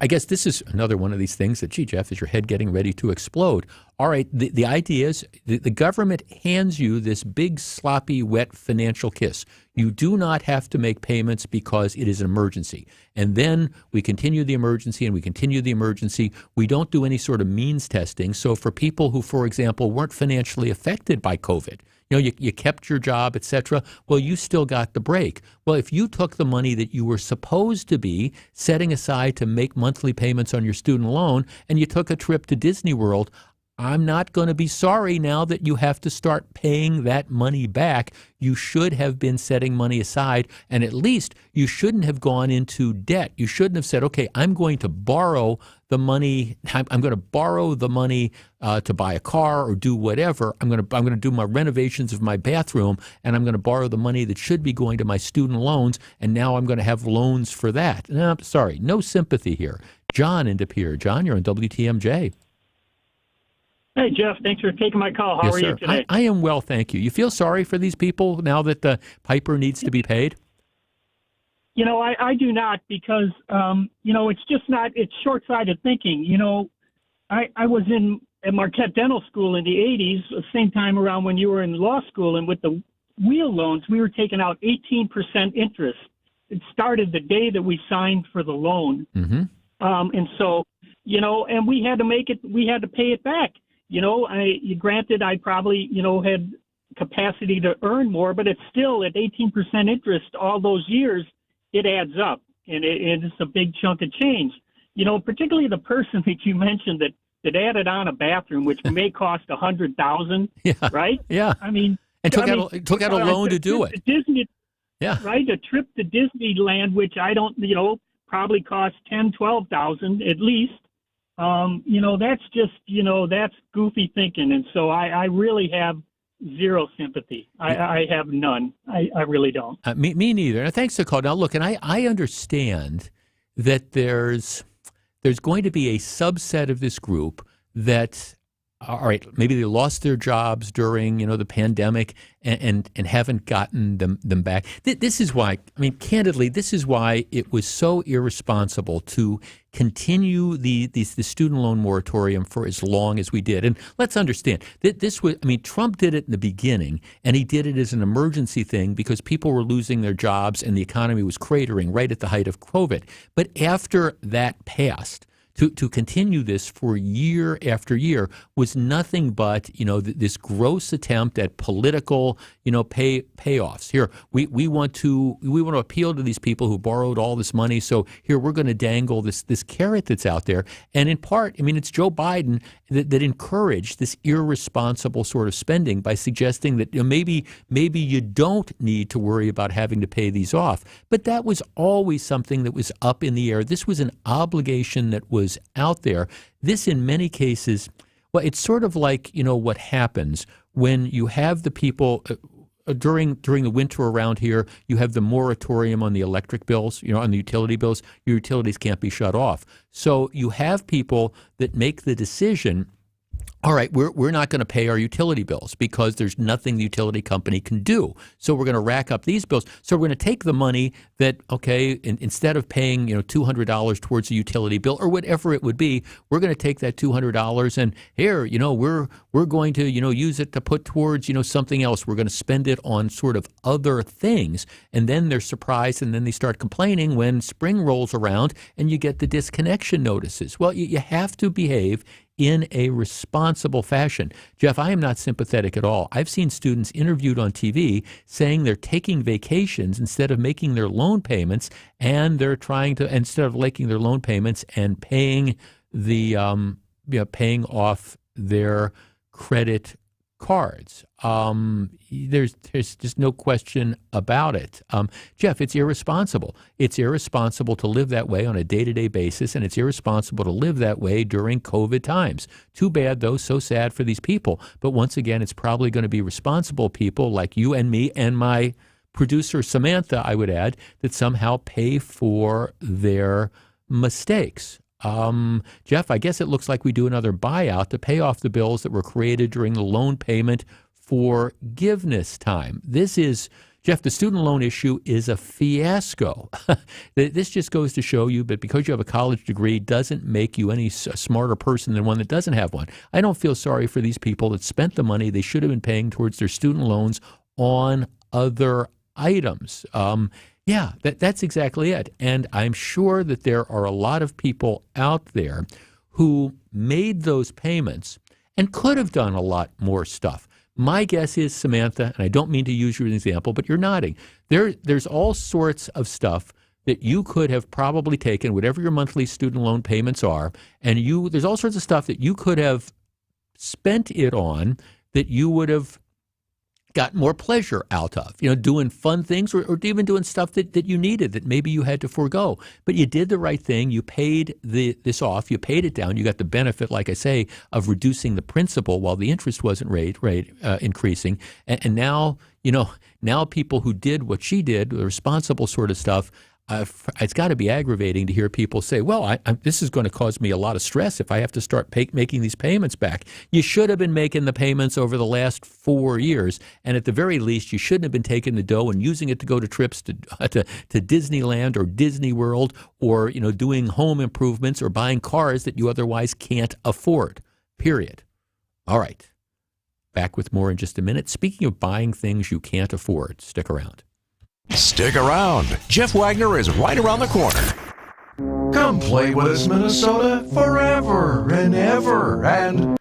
S11: I guess this is another one of these things that, gee, Jeff, is your head getting ready to explode? All right, the idea is the government hands you this big, sloppy, wet financial kiss. You do not have to make payments because it is an emergency. And then we continue the emergency and we continue the emergency. We don't do any sort of means testing. So for people who, for example, weren't financially affected by COVID, you kept your job, et cetera. Well, you still got the break. Well, if you took the money that you were supposed to be setting aside to make monthly payments on your student loan and you took a trip to Disney World, I'm not going to be sorry now that you have to start paying that money back. You should have been setting money aside, and at least you shouldn't have gone into debt. You shouldn't have said, okay, I'm going to borrow the money. I'm going to borrow the money to buy a car or do whatever. I'm going to do my renovations of my bathroom, and I'm going to borrow the money that should be going to my student loans, and now I'm going to have loans for that. No, I'm sorry, no sympathy here. John in De Pere. John, you're on WTMJ.
S15: Hey, Jeff, thanks for taking my call. How
S11: Yes,
S15: are
S11: sir.
S15: you today?
S11: I am well, thank you. You feel sorry for these people now that the piper needs to be paid?
S15: I do not because, it's just not, it's short-sighted thinking. I was at Marquette Dental School in the 80s, the same time around when you were in law school, and with the wheel loans, we were taking out 18% interest. It started the day that we signed for the loan.
S11: Mm-hmm.
S15: And so, and we had to pay it back. Granted, I probably, had capacity to earn more, but it's still at 18% interest all those years, it adds up, and it's a big chunk of change. Particularly the person that you mentioned that added on a bathroom, which may cost $100,000, right?
S11: Yeah.
S15: I mean,
S11: took out a loan to do it.
S15: Disney,
S11: yeah.
S15: Right. A trip to Disneyland, which I don't, probably cost $10,000-$12,000 at least. That's just, that's goofy thinking. And so I really have zero sympathy. I have none. I really don't.
S11: Me neither. And thanks for the call. Now, look, and I understand that there's going to be a subset of this group that, all right, maybe they lost their jobs during, the pandemic and haven't gotten them back. This is why, candidly, this is why it was so irresponsible to continue the student loan moratorium for as long as we did. And let's understand that this was, Trump did it in the beginning, and he did it as an emergency thing because people were losing their jobs and the economy was cratering right at the height of COVID. But after that passed, to continue this for year after year was nothing but, this gross attempt at political, payoffs. Here, we want to appeal to these people who borrowed all this money. So here we're going to dangle this carrot that's out there. And in part, it's Joe Biden that encouraged this irresponsible sort of spending by suggesting that maybe you don't need to worry about having to pay these off. But that was always something that was up in the air. This was an obligation that was out there. This, in many cases, well, it's sort of like, what happens when you have the people during the winter around here, you have the moratorium on the electric bills, on the utility bills. Your utilities can't be shut off. So you have people that make the decision, all right, we're not going to pay our utility bills because there's nothing the utility company can do. So we're going to rack up these bills. So we're going to take the money that, instead of paying, $200 towards a utility bill or whatever it would be, we're going to take that $200 and here, we're going to, use it to put towards, something else. We're going to spend it on sort of other things. And then they're surprised and then they start complaining when spring rolls around and you get the disconnection notices. Well, you have to behave in a responsible fashion. Jeff, I am not sympathetic at all. I've seen students interviewed on TV saying they're taking vacations instead of making their loan payments, and they're trying to, instead of making their loan payments and paying paying off their credit cards. There's just no question about it. Jeff, it's irresponsible. It's irresponsible to live that way on a day-to-day basis, and it's irresponsible to live that way during COVID times. Too bad, though, so sad for these people. But once again, it's probably going to be responsible people like you and me and my producer, Samantha, I would add, that somehow pay for their mistakes. Jeff, I guess it looks like we do another buyout to pay off the bills that were created during the loan payment forgiveness time. This is, Jeff, the student loan issue is a fiasco. This just goes to show you that because you have a college degree doesn't make you any smarter person than one that doesn't have one. I don't feel sorry for these people that spent the money they should have been paying towards their student loans on other items. Yeah, that's exactly it. And I'm sure that there are a lot of people out there who made those payments and could have done a lot more stuff. My guess is, Samantha, and I don't mean to use you as an example, but you're nodding. There's all sorts of stuff that you could have probably taken, whatever your monthly student loan payments are, and there's all sorts of stuff that you could have spent it on that you would have got more pleasure out of, doing fun things or even doing stuff that you needed that maybe you had to forego. But you did the right thing. You paid this off. You paid it down. You got the benefit, like I say, of reducing the principal while the interest wasn't increasing. And now, now people who did what she did, the responsible sort of stuff, it's got to be aggravating to hear people say, well, this is going to cause me a lot of stress if I have to start making these payments back. You should have been making the payments over the last 4 years, and at the very least, you shouldn't have been taking the dough and using it to go to trips to Disneyland or Disney World or, doing home improvements or buying cars that you otherwise can't afford, period. All right. Back with more in just a minute. Speaking of buying things you can't afford, stick around.
S1: Stick around. Jeff Wagner is right around the corner. Come play with us, Minnesota, forever and ever. And,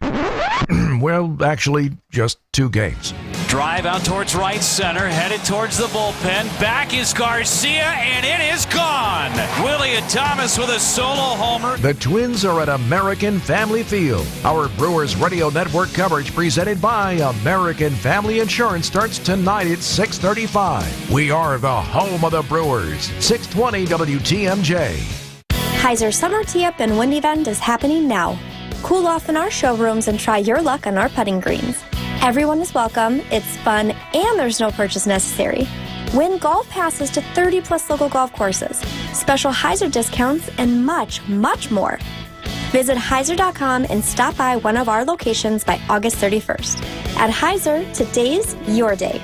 S1: well, actually, just 2 games.
S12: Drive out towards right center, headed towards the bullpen. Back is Garcia, and it is gone. Willie Thomas with a solo homer.
S1: The Twins are at American Family Field. Our Brewers Radio Network coverage presented by American Family Insurance starts tonight at 6:35. We are the home of the Brewers. 620 WTMJ.
S2: Heiser Summer Tee-Up and Wind Event is happening now. Cool off in our showrooms and try your luck on our putting greens. Everyone is welcome, it's fun, and there's no purchase necessary. Win golf passes to 30-plus local golf courses, special Heiser discounts, and much, much more. Visit Heiser.com and stop by one of our locations by August 31st. At Heiser, today's your day.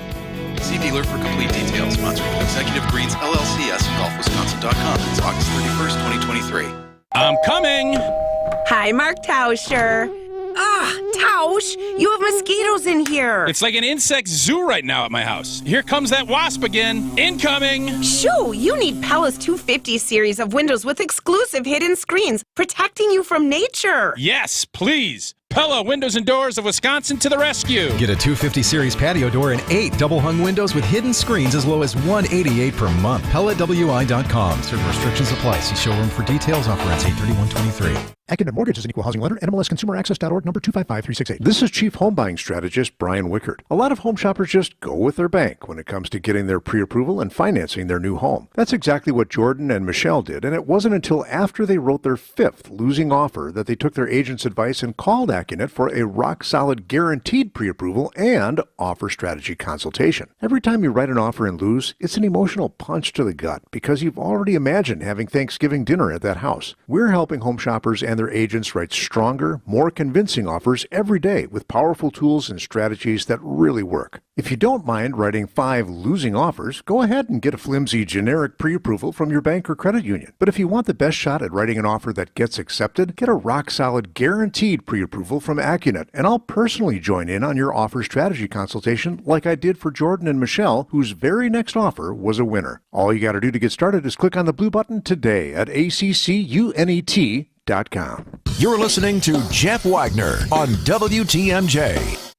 S16: See dealer for complete details. Sponsored by Executive Greens, LLC, golfwisconsin.com. It's August 31st, 2023.
S12: I'm coming!
S17: Hi, Mark Tauscher. Tausch, you have mosquitoes in here.
S12: It's like an insect zoo right now at my house. Here comes that wasp again. Incoming!
S17: Shoo, you need Pella's 250 series of windows with exclusive hidden screens, protecting you from nature.
S12: Yes, please. Pella Windows and Doors of Wisconsin to the rescue.
S29: Get a 250 series patio door and 8 double-hung windows with hidden screens as low as $188 per month. PellaWI.com. Certain restrictions apply. See showroom for details. Offer ends 8/31/23.
S18: Academic Mortgage is an equal housing lender. NMLSConsumerAccess.org, number 255368. This is Chief Home Buying Strategist Brian Wickert. A lot of home shoppers just go with their bank when it comes to getting their pre-approval and financing their new home. That's exactly what Jordan and Michelle did, and it wasn't until after they wrote their 5th losing offer that they took their agent's advice and called Accunet for a rock-solid guaranteed pre-approval and offer strategy consultation. Every time you write an offer and lose, it's an emotional punch to the gut because you've already imagined having Thanksgiving dinner at that house. We're helping home shoppers and their agents write stronger, more convincing offers every day with powerful tools and strategies that really work. If you don't mind writing 5 losing offers, go ahead and get a flimsy generic pre-approval from your bank or credit union. But if you want the best shot at writing an offer that gets accepted, get a rock-solid guaranteed pre-approval from Accunet, and I'll personally join in on your offer strategy consultation like I did for Jordan and Michelle, whose very next offer was a winner. All you got to do to get started is click on the blue button today at accunet.com.
S1: You're listening to Jeff Wagner on WTMJ.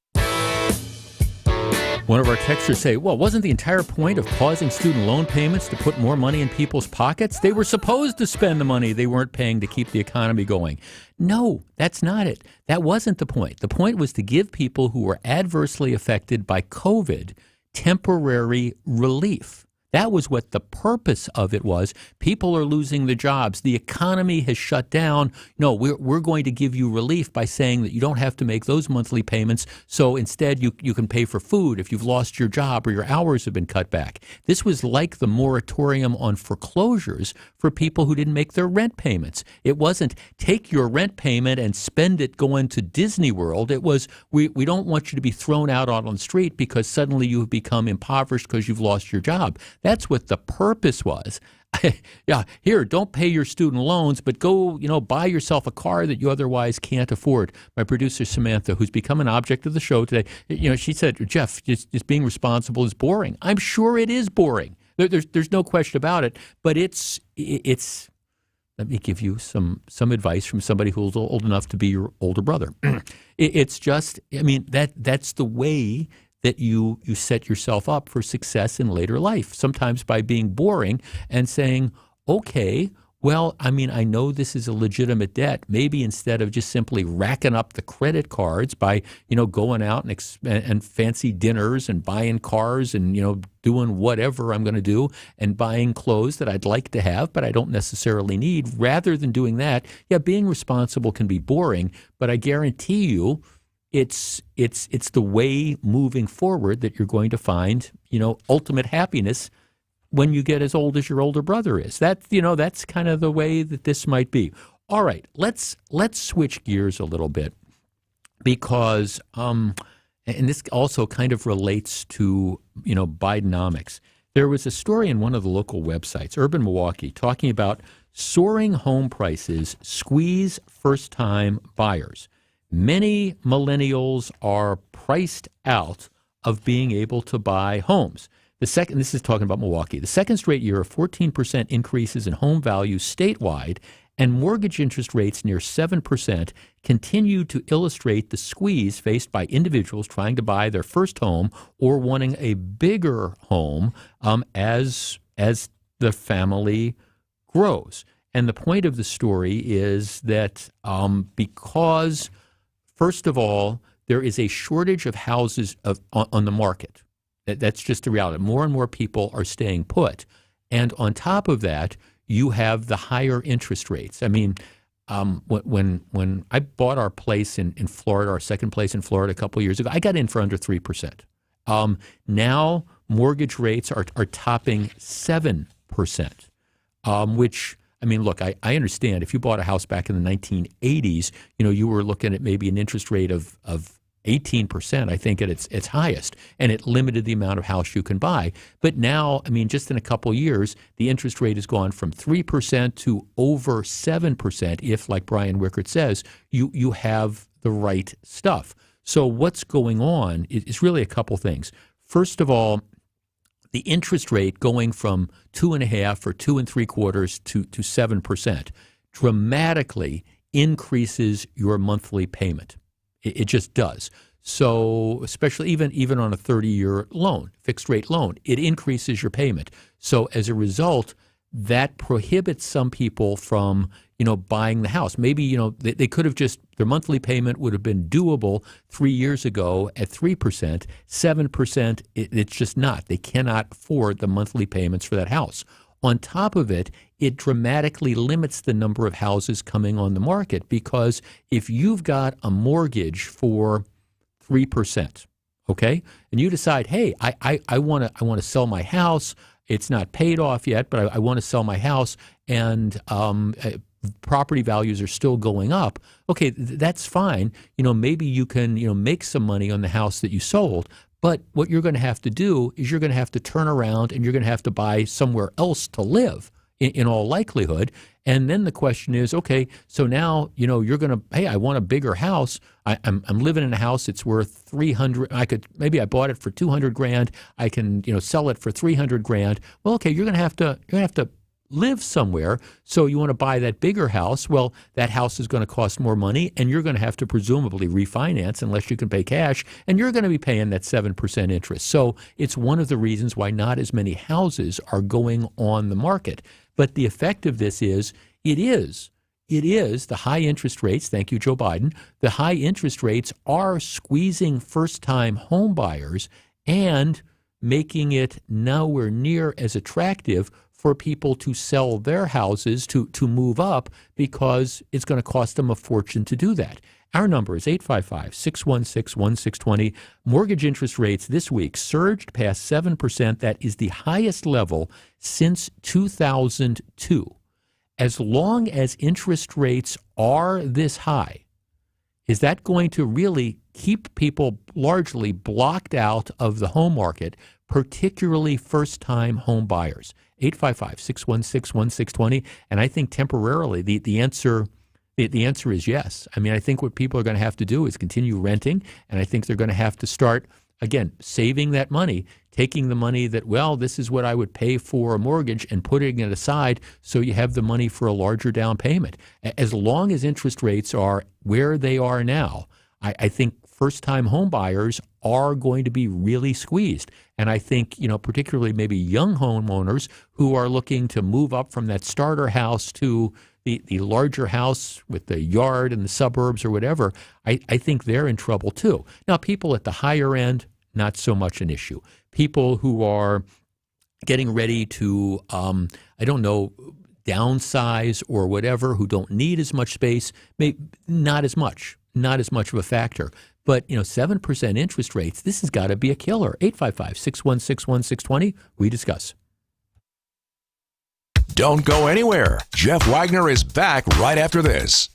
S11: One of our texters say, well, wasn't the entire point of pausing student loan payments to put more money in people's pockets? They were supposed to spend the money they weren't paying to keep the economy going. No, that's not it. That wasn't the point. The point was to give people who were adversely affected by COVID temporary relief. That was what the purpose of it was. People are losing their jobs. The economy has shut down. No, we're going to give you relief by saying that you don't have to make those monthly payments. So instead, you can pay for food if you've lost your job or your hours have been cut back. This was like the moratorium on foreclosures for people who didn't make their rent payments. It wasn't take your rent payment and spend it going to Disney World. It was we don't want you to be thrown out on the street because suddenly you have become impoverished because you've lost your job. That's what the purpose was. Yeah, here, don't pay your student loans, but go, buy yourself a car that you otherwise can't afford. My producer, Samantha, who's become an object of the show today, she said, Jeff, just being responsible is boring. I'm sure it is boring. There's no question about it, but it's let me give you some advice from somebody who's old enough to be your older brother. It's just, that's the way that you set yourself up for success in later life, sometimes by being boring and saying, okay, well, I know this is a legitimate debt. Maybe instead of just simply racking up the credit cards by, going out and fancy dinners and buying cars and, doing whatever I'm going to do and buying clothes that I'd like to have, but I don't necessarily need, rather than doing that, being responsible can be boring, but I guarantee you, it's the way moving forward that you're going to find, ultimate happiness when you get as old as your older brother is. That's kind of the way that this might be. All right, let's switch gears a little bit because, and this also kind of relates to, Bidenomics. There was a story in one of the local websites, Urban Milwaukee, talking about soaring home prices squeeze first-time buyers. Many millennials are priced out of being able to buy homes. This is talking about Milwaukee. The second straight year of 14% increases in home values statewide and mortgage interest rates near 7% continue to illustrate the squeeze faced by individuals trying to buy their first home or wanting a bigger home as the family grows. And the point of the story is that because first of all, there is a shortage of houses on the market. That's just the reality. More and more people are staying put. And on top of that, you have the higher interest rates. When I bought our place in Florida, our second place in Florida a couple of years ago, I got in for under 3%. Now mortgage rates are topping 7%, which look, I understand if you bought a house back in the 1980s, you were looking at maybe an interest rate of 18%, I think, at its highest, and it limited the amount of house you can buy. But now, just in a couple of years, the interest rate has gone from 3% to over 7% if, like Brian Wickert says, you have the right stuff. So what's going on is really a couple things. First of all, the interest rate going from 2.5 or 2 3/4 to 7% dramatically increases your monthly payment. It just does. So especially even on a 30-year loan, fixed rate loan, it increases your payment. So as a result, that prohibits some people from buying the house. Maybe they could have their monthly payment would have been doable 3 years ago at 3%, 7%. It's just not. They cannot afford the monthly payments for that house. On top of it, it dramatically limits the number of houses coming on the market because if you've got a mortgage for 3%, okay, and you decide, hey, I want to sell my house. It's not paid off yet, but I want to sell my house, and property values are still going up. Okay, that's fine. Maybe you can make some money on the house that you sold. But what you're going to have to do is you're going to have to turn around and you're going to have to buy somewhere else to live in all likelihood. And then the question is, okay, so now, you're going to, hey, I want a bigger house. I'm living in a house that's worth 300. Maybe I bought it for 200 grand. I can, sell it for 300 grand. Well, okay, you're going to have to live somewhere, so you want to buy that bigger house. Well, that house is going to cost more money, and you're going to have to presumably refinance unless you can pay cash, and you're going to be paying that 7% interest. So it's one of the reasons why not as many houses are going on the market. But the effect of this is it is the high interest rates. Thank you, Joe Biden. The high interest rates are squeezing first-time home buyers and making it nowhere near as attractive for people to sell their houses, to move up, because it's going to cost them a fortune to do that. Our number is 855-616-1620. Mortgage interest rates this week surged past 7%. That is the highest level since 2002. As long as interest rates are this high, is that going to really keep people largely blocked out of the home market, particularly first-time home buyers? 855-616-1620. And I think temporarily the answer is yes. I mean, I think what people are going to have to do is continue renting, and I think they're going to have to start, again, saving that money, taking the money that, well, this is what I would pay for a mortgage, and putting it aside so you have the money for a larger down payment. As long as interest rates are where they are now, I think first-time home buyers are going to be really squeezed. And I think, particularly maybe young homeowners who are looking to move up from that starter house to the larger house with the yard in the suburbs or whatever, I think they're in trouble too. Now, people at the higher end, not so much an issue. People who are getting ready to, downsize or whatever, who don't need as much space, not as much of a factor. But, 7% interest rates, this has got to be a killer. 855-616-1620. We discuss.
S1: Don't go anywhere. Jeff Wagner is back right after this.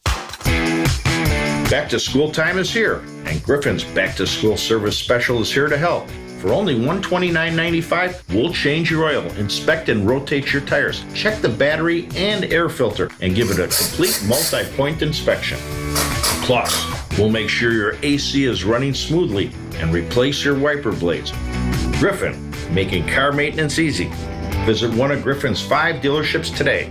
S3: Back to school time is here, and Griffin's Back to School Service Special is here to help. For only $129.95, we'll change your oil, inspect and rotate your tires, check the battery and air filter, and give it a complete multi-point inspection. Plus, we'll make sure your AC is running smoothly and replace your wiper blades. Griffin, making car maintenance easy. Visit one of Griffin's 5 dealerships today.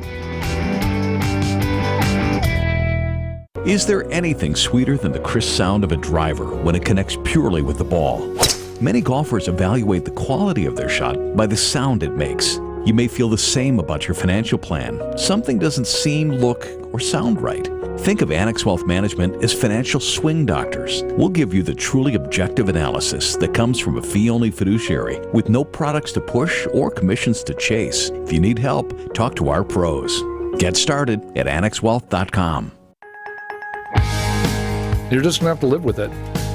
S4: Is there anything sweeter than the crisp sound of a driver when it connects purely with the ball? Many golfers evaluate the quality of their shot by the sound it makes. You may feel the same about your financial plan. Something doesn't seem, look, or sound right. Think of Annex Wealth Management as financial swing doctors. We'll give you the truly objective analysis that comes from a fee-only fiduciary with no products to push or commissions to chase. If you need help, talk to our pros. Get started at annexwealth.com.
S5: You're just going to have to live with it.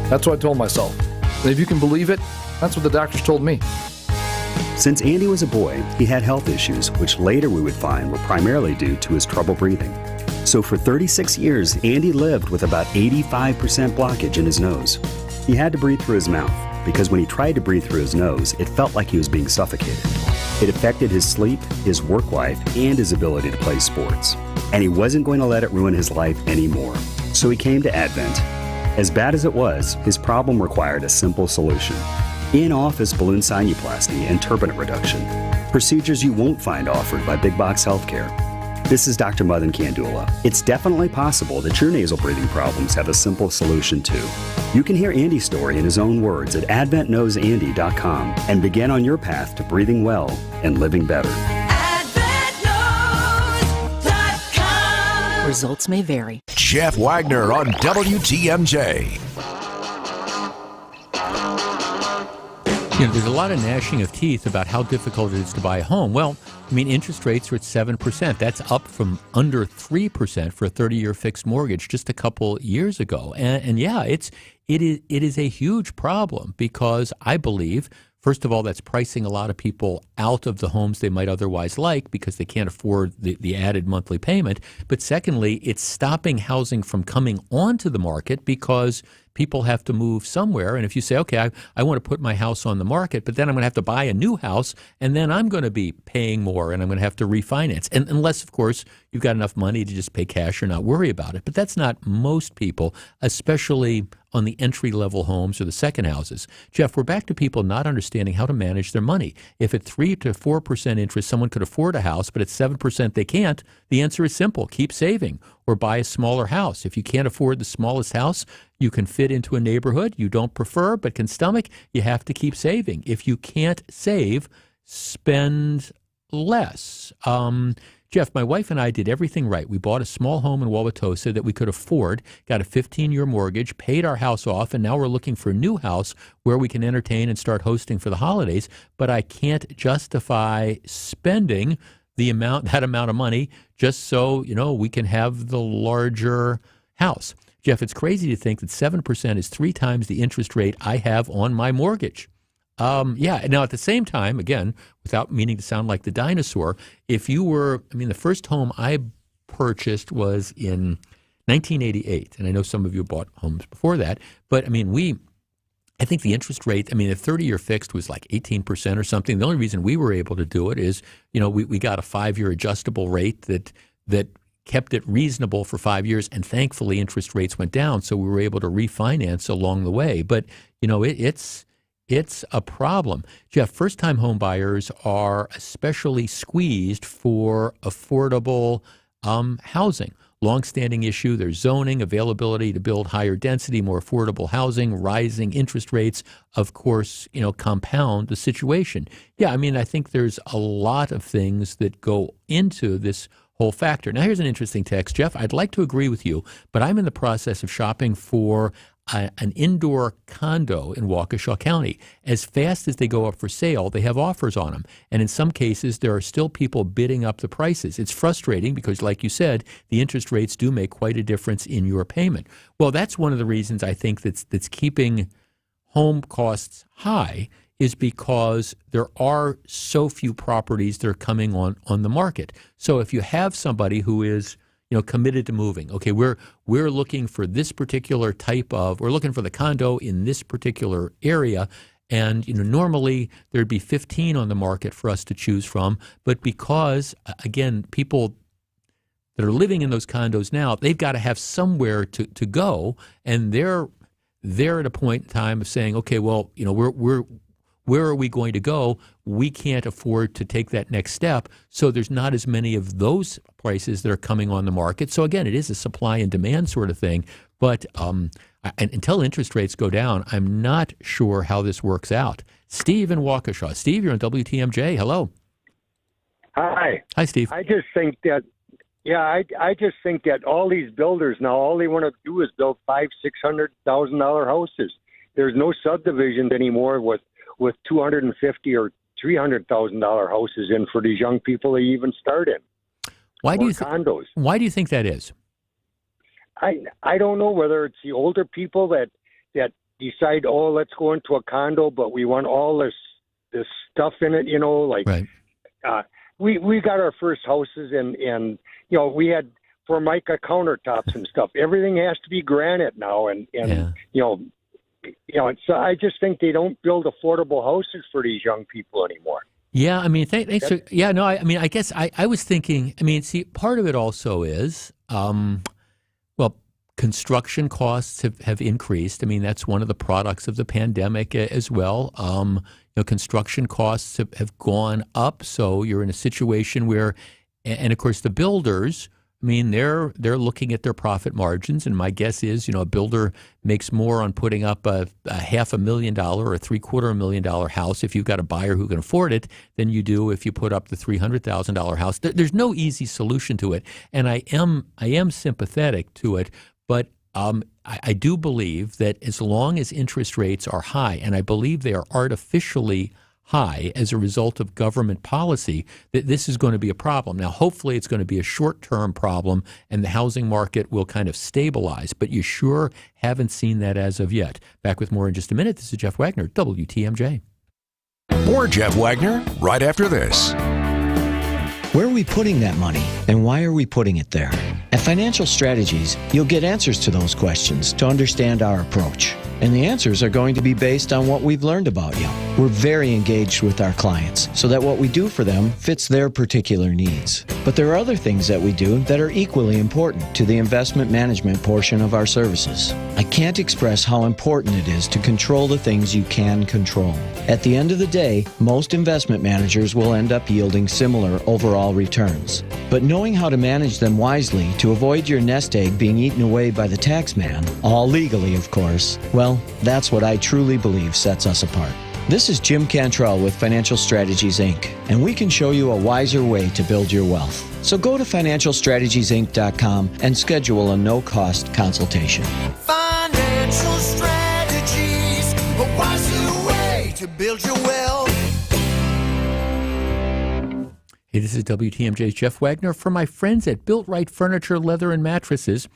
S5: That's what I told myself. And if you can believe it, that's what the doctors told me.
S19: Since Andy was a boy, he had health issues, which later we would find were primarily due to his trouble breathing. So for 36 years, Andy lived with about 85% blockage in his nose. He had to breathe through his mouth, because when he tried to breathe through his nose, it felt like he was being suffocated. It affected his sleep, his work life, and his ability to play sports. And he wasn't going to let it ruin his life anymore. So he came to Advent. As bad as it was, his problem required a simple solution. In-office balloon sinuplasty and turbinate reduction. Procedures you won't find offered by big box healthcare. This is Dr. Madan Kandula. It's definitely possible that your nasal breathing problems have a simple solution too. You can hear Andy's story in his own words at adventknowsandy.com and begin on your path to breathing well and living better.
S20: Results may vary.
S1: Jeff Wagner on WTMJ.
S11: There's a lot of gnashing of teeth about how difficult it is to buy a home. Well, interest rates are at 7%. That's up from under 3% for a 30-year fixed mortgage just a couple years ago. And yeah, it is a huge problem because I believe, first of all, that's pricing a lot of people out of the homes they might otherwise like because they can't afford the added monthly payment. But secondly, it's stopping housing from coming onto the market because people have to move somewhere. And if you say, okay, I want to put my house on the market, but then I'm going to have to buy a new house, and then I'm going to be paying more, and I'm going to have to refinance. And unless, of course, you've got enough money to just pay cash or not worry about it. But that's not most people, especially on the entry-level homes or the second houses. Jeff, we're back to people not understanding how to manage their money. If at 3 to 4% interest, someone could afford a house, but at 7% they can't, the answer is simple. Keep saving or buy a smaller house. If you can't afford the smallest house you can fit into a neighborhood you don't prefer but can stomach, you have to keep saving. If you can't save, spend less. Jeff, my wife and I did everything right. We bought a small home in Wauwatosa that we could afford, got a 15-year mortgage, paid our house off, and now we're looking for a new house where we can entertain and start hosting for the holidays. But I can't justify spending that amount of money just so, we can have the larger house. Jeff, it's crazy to think that 7% is 3 times the interest rate I have on my mortgage. Now at the same time, again, without meaning to sound like the dinosaur, if you were, the first home I purchased was in 1988, and I know some of you bought homes before that, but I think the interest rate, the 30-year fixed was like 18% or something. The only reason we were able to do it is, we got a 5-year adjustable rate that kept it reasonable for 5 years, and thankfully interest rates went down, so we were able to refinance along the way. But, it's a problem. Jeff, first-time home buyers are especially squeezed for affordable housing. Long-standing issue, there's zoning, availability to build higher density, more affordable housing, rising interest rates, of course, compound the situation. Yeah, I think there's a lot of things that go into this whole factor. Now, here's an interesting text. Jeff, I'd like to agree with you, but I'm in the process of shopping for an indoor condo in Waukesha County. As fast as they go up for sale, they have offers on them. And in some cases, there are still people bidding up the prices. It's frustrating because, like you said, the interest rates do make quite a difference in your payment. Well, that's one of the reasons I think that's keeping home costs high, is because there are so few properties that are coming on the market. So if you have somebody who is committed to moving. Okay, we're looking for this particular we're looking for the condo in this particular area, and normally there'd be 15 on the market for us to choose from, but because again, people that are living in those condos now, they've got to have somewhere to go, and they're at a point in time of saying, okay, well, where are we going to go? We can't afford to take that next step. So there's not as many of those prices that are coming on the market. So again, it is a supply and demand sort of thing. But until interest rates go down, I'm not sure how this works out. Steve in Waukesha. Steve, you're on WTMJ. Hello.
S7: Hi.
S11: Hi, Steve.
S7: I just think that, I just think that all these builders now, all they want to do is build $500,000-$600,000 houses. There's no subdivisions anymore with $250,000 or $300,000 houses in for these young people they even start in.
S11: Why do you
S7: condos?
S11: Why do you think that is?
S7: I don't know whether it's the older people that decide, oh, let's go into a condo, but we want all this stuff in it,
S11: Right.
S7: We got our first houses and we had Formica countertops and stuff. Everything has to be granite now, and so I just think they don't build affordable houses for these young people anymore.
S11: Yeah, thanks for, I guess I was thinking, see, part of it also is, construction costs have increased. That's one of the products of the pandemic as well. Construction costs have gone up, so you're in a situation where, and of course the builders, they're looking at their profit margins, and my guess is, a builder makes more on putting up a $500,000 or $750,000 house if you've got a buyer who can afford it than you do if you put up the $300,000 house. There's no easy solution to it, and I am sympathetic to it, but I do believe that as long as interest rates are high, and I believe they are artificially high as a result of government policy, that this is going to be a problem. Now, hopefully it's going to be a short-term problem and the housing market will kind of stabilize, but you sure haven't seen that as of yet. Back with more in just a minute. This is Jeff Wagner, WTMJ.
S1: More Jeff Wagner right after this.
S8: Where are we putting that money, and why are we putting it there? At Financial Strategies, you'll get answers to those questions to understand our approach. And the answers are going to be based on what we've learned about you. We're very engaged with our clients so that what we do for them fits their particular needs. But there are other things that we do that are equally important to the investment management portion of our services. I can't express how important it is to control the things you can control. At the end of the day, most investment managers will end up yielding similar overall returns. But knowing how to manage them wisely to avoid your nest egg being eaten away by the tax man, all legally of course, well, that's what I truly believe sets us apart. This is Jim Cantrell with Financial Strategies, Inc., and we can show you a wiser way to build your wealth. So go to financialstrategiesinc.com and schedule a no-cost consultation.
S10: Financial strategies, a wiser way to build your wealth.
S11: Hey, this is WTMJ's Jeff Wagner for my friends at Built Right Furniture, Leather, and Mattresses.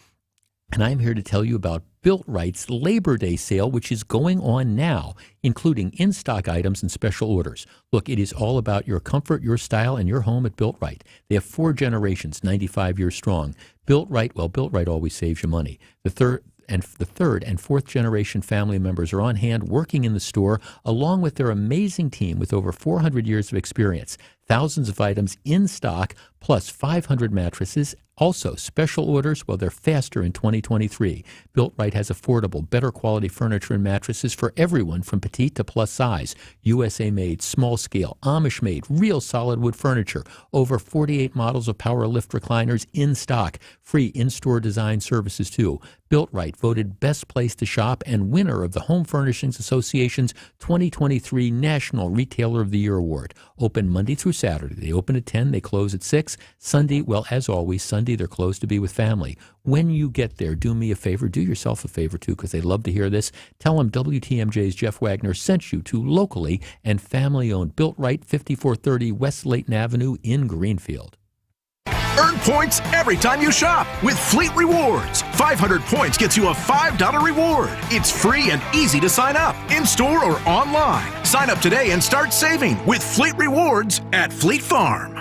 S11: And I'm here to tell you about Built Right's Labor Day sale, which is going on now, including in-stock items and special orders. Look, it is all about your comfort, your style, and your home at Built Right. They have 4 generations, 95 years strong. Built Right, well, Built Right always saves you money. The third and fourth generation family members are on hand working in the store, along with their amazing team with over 400 years of experience. Thousands of items in stock, plus 500 mattresses. Also, special orders, well, they're faster in 2023. Built Right has affordable, better quality furniture and mattresses for everyone from petite to plus size. USA made, small scale, Amish made, real solid wood furniture. Over 48 models of power lift recliners in stock. Free in-store design services too. Built Right voted best place to shop and winner of the Home Furnishings Association's 2023 National Retailer of the Year Award. Open Monday through Saturday. They open at 10, they close at 6. Sunday, well, as always, Sunday they're closed to be with family. When you get there, do me a favor, do yourself a favor too, because they love to hear this. Tell them WTMJ's Jeff Wagner sent you to locally and family-owned Built Right, 5430 West Layton Avenue in Greenfield.
S20: Earn points every time you shop with Fleet Rewards. 500 points gets you a $5 reward. It's free and easy to sign up, in-store or online. Sign up today and start saving with Fleet Rewards at Fleet Farm.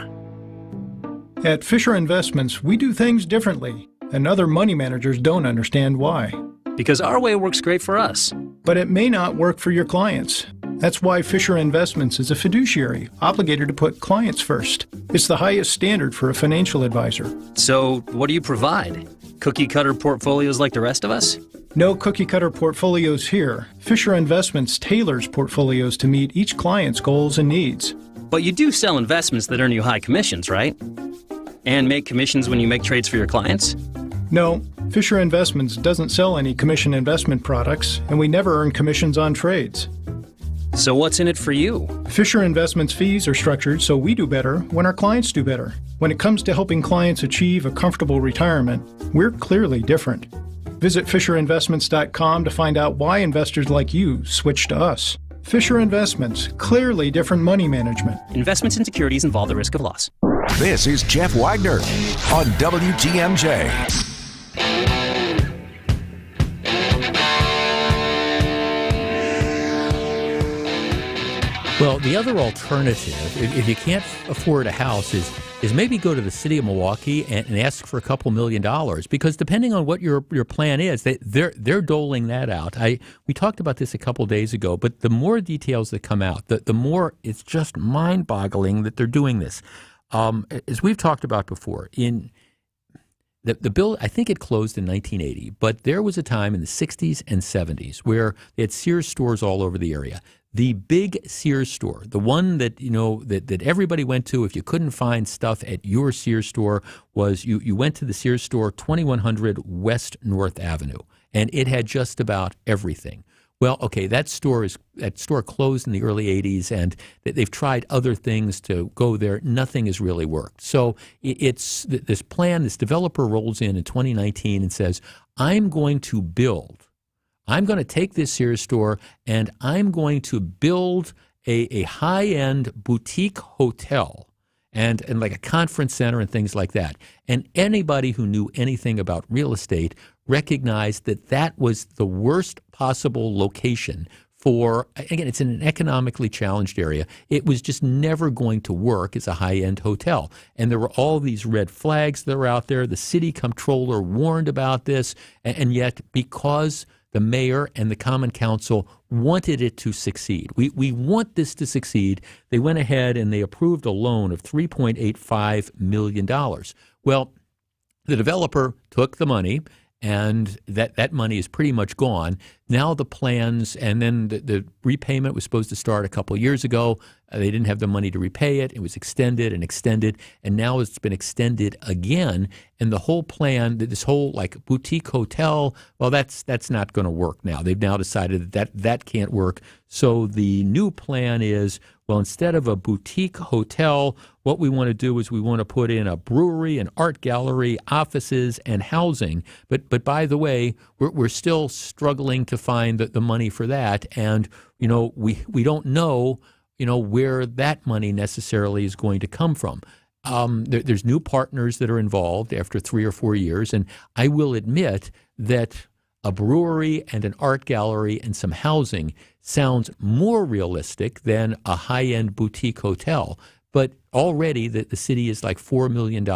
S22: At Fisher Investments, we do things differently, and other money managers don't understand why.
S23: Because our way works great for us.
S22: But it may not work for your clients. That's why Fisher Investments is a fiduciary, obligated to put clients first. It's the highest standard for a financial advisor.
S23: So, what do you provide? Cookie-cutter portfolios like the rest of us?
S22: No cookie-cutter portfolios here. Fisher Investments tailors portfolios to meet each client's goals and needs.
S23: But you do sell investments that earn you high commissions, right? And make commissions when you make trades for your clients?
S22: No, Fisher Investments doesn't sell any commission investment products, and we never earn commissions on trades.
S23: So what's in it for you?
S22: Fisher Investments fees are structured so we do better when our clients do better. When it comes to helping clients achieve a comfortable retirement, we're clearly different. Visit FisherInvestments.com to find out why investors like you switch to us. Fisher Investments, clearly different money management.
S23: Investments in securities involve the risk of loss.
S1: This is Jeff Wagner on WTMJ.
S11: Well, the other alternative, if you can't afford a house, is maybe go to the city of Milwaukee and ask for a couple $1 million, because depending on what your plan is, they're doling that out. We talked about this a couple days ago, but the more details that come out, the more it's just mind-boggling that they're doing this. As we've talked about before, in the bill, I think it closed in 1980, but there was a time in the 60s and 70s where they had Sears stores all over the area. The big Sears store, the one that that everybody went to if you couldn't find stuff at your Sears store, was you went to the Sears store, 2100 West North Avenue, and it had just about everything. Well, okay, that store closed in the early 80s, and they've tried other things to go there. Nothing has really worked. So it's this plan, this developer rolls in 2019 and says, I'm going to take this Sears store and I'm going to build a high-end boutique hotel and like a conference center and things like that. And anybody who knew anything about real estate recognized that was the worst possible location again, it's in an economically challenged area. It was just never going to work as a high-end hotel. And there were all these red flags that were out there. The city comptroller warned about this, and yet because the mayor and the common council wanted it to succeed, we want this to succeed, they went ahead and they approved a loan of $3.85 million. Well, the developer took the money, and that money is pretty much gone. Now the plans, and then the repayment was supposed to start a couple of years ago. They didn't have the money to repay it. It was extended, and now it's been extended again. And the whole plan, this whole like boutique hotel, well, that's not going to work now. They've now decided that can't work. So the new plan is, well, instead of a boutique hotel, what we want to do is we want to put in a brewery, an art gallery, offices, and housing. But by the way, we're still struggling to find the money for that. And, we don't know, where that money necessarily is going to come from. There's new partners that are involved after 3 or 4 years. And I will admit that a brewery and an art gallery and some housing sounds more realistic than a high-end boutique hotel. But already the city is like $4 million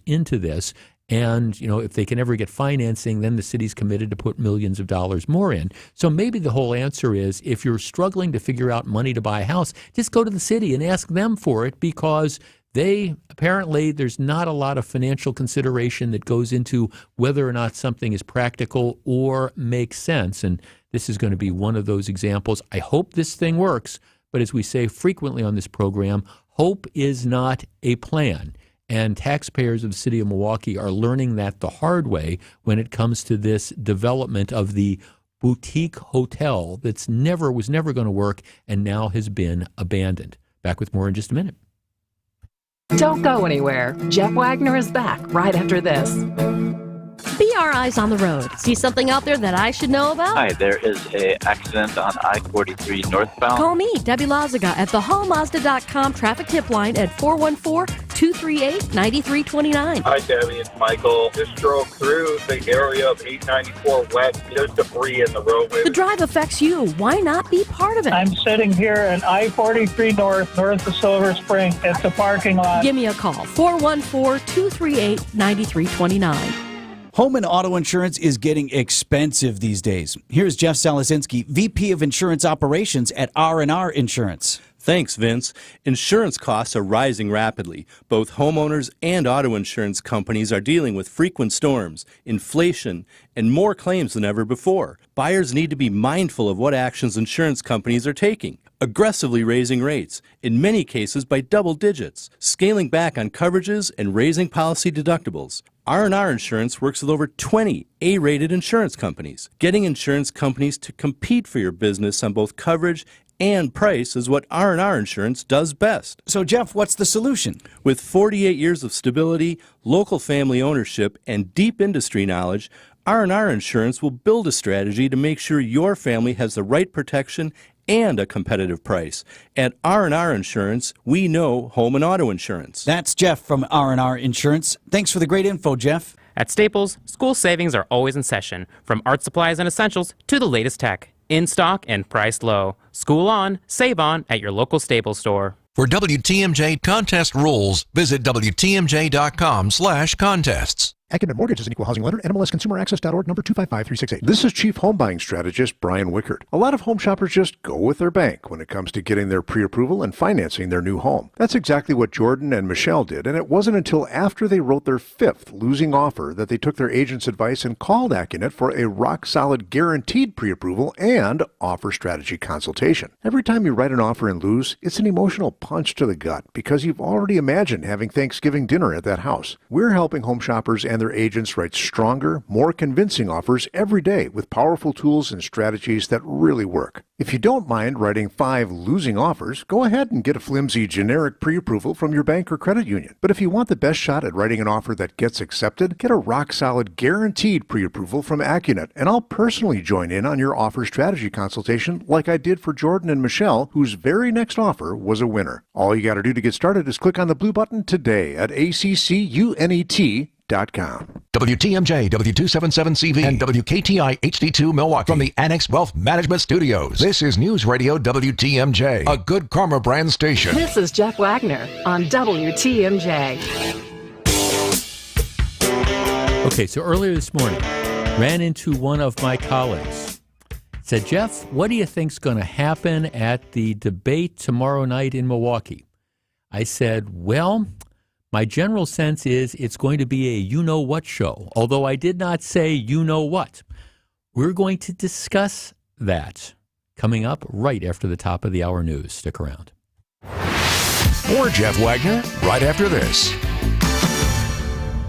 S11: into this. And, if they can ever get financing, then the city's committed to put millions of dollars more in. So maybe the whole answer is, if you're struggling to figure out money to buy a house, just go to the city and ask them for it, because apparently there's not a lot of financial consideration that goes into whether or not something is practical or makes sense. And this is going to be one of those examples. I hope this thing works. But as we say frequently on this program, hope is not a plan. And taxpayers of the city of Milwaukee are learning that the hard way when it comes to this development of the boutique hotel that's was never going to work and now has been abandoned. Back with more in just a minute.
S9: Don't go anywhere. Jeff Wagner is back right after this.
S13: Be our eyes on the road. See something out there that I should know about?
S14: Hi, there is an accident on I-43 northbound.
S13: Call me, Debbie Lazaga, at the hallmazda.com traffic tip line at 414-238-9329.
S21: Hi, Debbie. It's Michael. Just drove through the area of 894 West. There's debris in the roadway.
S13: The drive affects you. Why not be part of it?
S15: I'm sitting here in I-43 north of Silver Spring. It's a parking lot.
S13: Give me a call, 414-238-9329.
S24: Home and auto insurance is getting expensive these days. Here's Jeff Salasinski, VP of Insurance Operations at R&R Insurance.
S25: Thanks, Vince. Insurance costs are rising rapidly. Both homeowners and auto insurance companies are dealing with frequent storms, inflation, and more claims than ever before. Buyers need to be mindful of what actions insurance companies are taking. Aggressively raising rates, in many cases by double digits, scaling back on coverages and raising policy deductibles. R&R Insurance works with over 20 A-rated insurance companies. Getting insurance companies to compete for your business on both coverage and price is what R&R Insurance does best.
S24: So, Jeff, what's the solution?
S25: With 48 years of stability, local family ownership, and deep industry knowledge, R&R Insurance will build a strategy to make sure your family has the right protection and a competitive price. At R&R Insurance, we know home and auto insurance.
S24: That's Jeff from R&R Insurance. Thanks for the great info, Jeff.
S26: At Staples, school savings are always in session, from art supplies and essentials to the latest tech. In stock and priced low. School on, save on at your local Staples store.
S1: For WTMJ contest rules, visit WTMJ.com/contests.
S18: Academic Mortgage is an equal housing lender. NMLSConsumerAccess.org, number 255368. This is Chief Home Buying Strategist Brian Wickert. A lot of home shoppers just go with their bank when it comes to getting their pre-approval and financing their new home. That's exactly what Jordan and Michelle did, and it wasn't until after they wrote their 5th losing offer that they took their agent's advice and called Accunet for a rock-solid guaranteed pre-approval and offer strategy consultation. Every time you write an offer and lose, it's an emotional punch to the gut because you've already imagined having Thanksgiving dinner at that house. We're helping home shoppers and their agents write stronger, more convincing offers every day with powerful tools and strategies that really work. If you don't mind writing 5 losing offers, go ahead and get a flimsy generic pre-approval from your bank or credit union. But if you want the best shot at writing an offer that gets accepted, get a rock-solid guaranteed pre-approval from Accunet, and I'll personally join in on your offer strategy consultation like I did for Jordan and Michelle, whose very next offer was a winner. All you got to do to get started is click on the blue button today at ACCUNET.com. MidwayUSA.com.
S1: WTMJ, W277CV, and WKTI HD2 Milwaukee from the Annex Wealth Management Studios. This is News Radio WTMJ, a Good Karma brand station.
S9: This is Jeff Wagner on WTMJ.
S11: Okay, so earlier this morning, ran into one of my colleagues. Said, Jeff, what do you think's going to happen at the debate tomorrow night in Milwaukee? I said, well, my general sense is it's going to be a you-know-what show, although I did not say you-know-what. We're going to discuss that coming up right after the top of the hour news. Stick around.
S1: More Jeff Wagner right after this.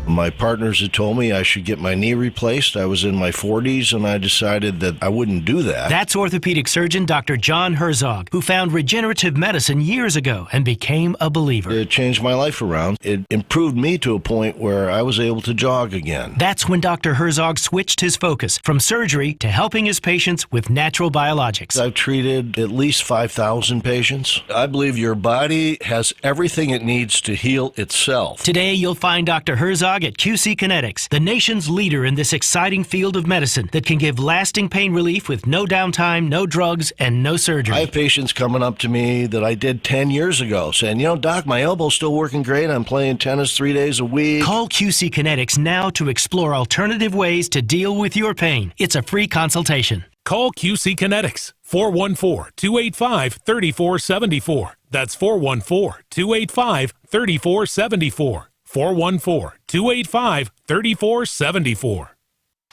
S2: My partners had told me I should get my knee replaced. I was in my 40s, and I decided that I wouldn't do that.
S3: That's orthopedic surgeon Dr. John Herzog, who found regenerative medicine years ago and became a believer.
S2: It changed my life around. It improved me to a point where I was able to jog again.
S3: That's when Dr. Herzog switched his focus from surgery to helping his patients with natural biologics.
S2: I've treated at least 5,000 patients. I believe your body has everything it needs to heal itself.
S3: Today, you'll find Dr. Herzog at QC Kinetics, the nation's leader in this exciting field of medicine that can give lasting pain relief with no downtime, no drugs, and no surgery.
S2: I have patients coming up to me that I did 10 years ago saying, Doc, my elbow's still working great. I'm playing tennis 3 days a week.
S3: Call QC Kinetics now to explore alternative ways to deal with your pain. It's a free consultation.
S6: Call QC Kinetics, 414-285-3474. That's 414-285-3474. 414-285-3474.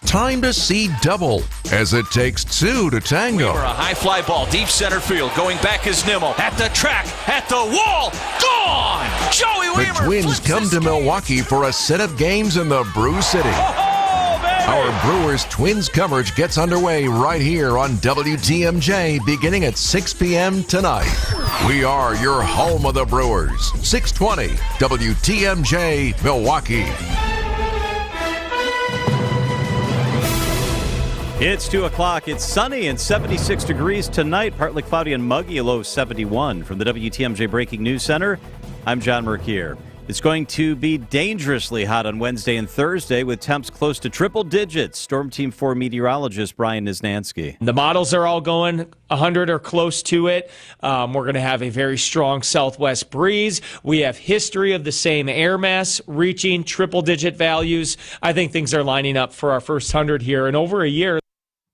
S1: Time to see double, as it takes two to tango.
S12: For a high fly ball, deep center field, going back is Nimmo. At the track, at the wall, gone! Joey
S1: The
S12: Wiemer
S1: Twins come to Milwaukee for a set of games in the Brew City. Our Brewers-Twins coverage gets underway right here on WTMJ beginning at 6 p.m. tonight. We are your home of the Brewers. 620 WTMJ Milwaukee.
S16: It's 2 o'clock. It's sunny and 76 degrees tonight. Partly cloudy and muggy, a low of 71. From the WTMJ Breaking News Center, I'm John Mercier. It's going to be dangerously hot on Wednesday and Thursday with temps close to triple digits. Storm Team 4 meteorologist Brian Nisnansky.
S17: The models are all going 100 or close to it. We're going to have a very strong southwest breeze. We have history of the same air mass reaching triple-digit values. I think things are lining up for our first 100 here in over a year.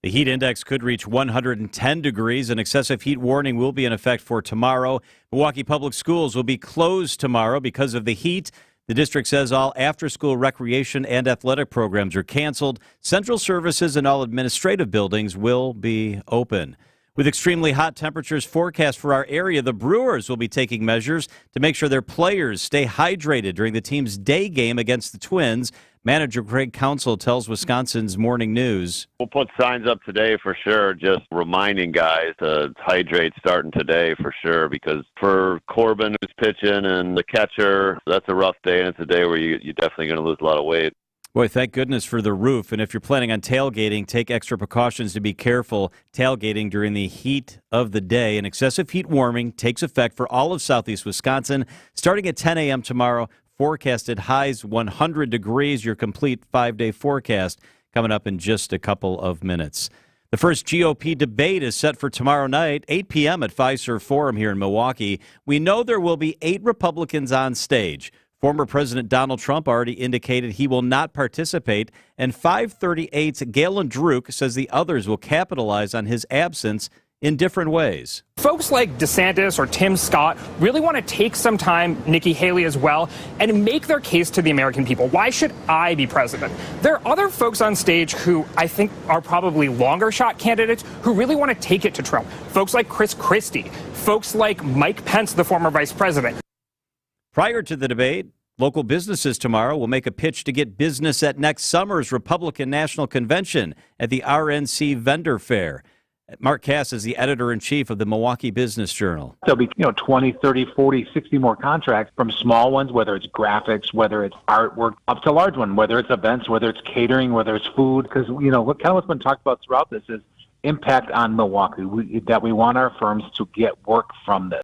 S16: The heat index could reach 110 degrees. An excessive heat warning will be in effect for tomorrow. Milwaukee Public Schools will be closed tomorrow because of the heat. The district says all after-school recreation and athletic programs are canceled. Central services and all administrative buildings will be open. With extremely hot temperatures forecast for our area, the Brewers will be taking measures to make sure their players stay hydrated during the team's day game against the Twins. Manager Greg Council tells Wisconsin's Morning News.
S27: We'll put signs up today for sure, just reminding guys to hydrate starting today for sure, because for Corbin, who's pitching, and the catcher, that's a rough day, and it's a day where you're definitely going to lose a lot of weight.
S16: Boy, thank goodness for the roof. And if you're planning on tailgating, take extra precautions to be careful tailgating during the heat of the day. And excessive heat warning takes effect for all of southeast Wisconsin starting at 10 a.m. tomorrow. Forecasted highs 100 degrees. Your complete 5-day forecast coming up in just a couple of minutes. The first GOP debate is set for tomorrow night, 8 p.m. at Fiserv Forum here in Milwaukee. We know there will be 8 Republicans on stage. Former President Donald Trump already indicated he will not participate, and 538's Galen Druk says the others will capitalize on his absence in different ways.
S28: Folks like DeSantis or Tim Scott really want to take some time, Nikki Haley as well, and make their case to the American people. Why should I be president? There are other folks on stage who I think are probably longer shot candidates who really want to take it to Trump. Folks like Chris Christie, folks like Mike Pence, the former vice president.
S16: Prior to the debate, local businesses tomorrow will make a pitch to get business at next summer's Republican National Convention at the RNC Vendor Fair. Mark Cass is the editor-in-chief of the Milwaukee Business Journal.
S29: There'll be 20, 30, 40, 60 more contracts, from small ones, whether it's graphics, whether it's artwork, up to large one, whether it's events, whether it's catering, whether it's food. Because, what's been talked about throughout this is impact on Milwaukee, that we want our firms to get work from this.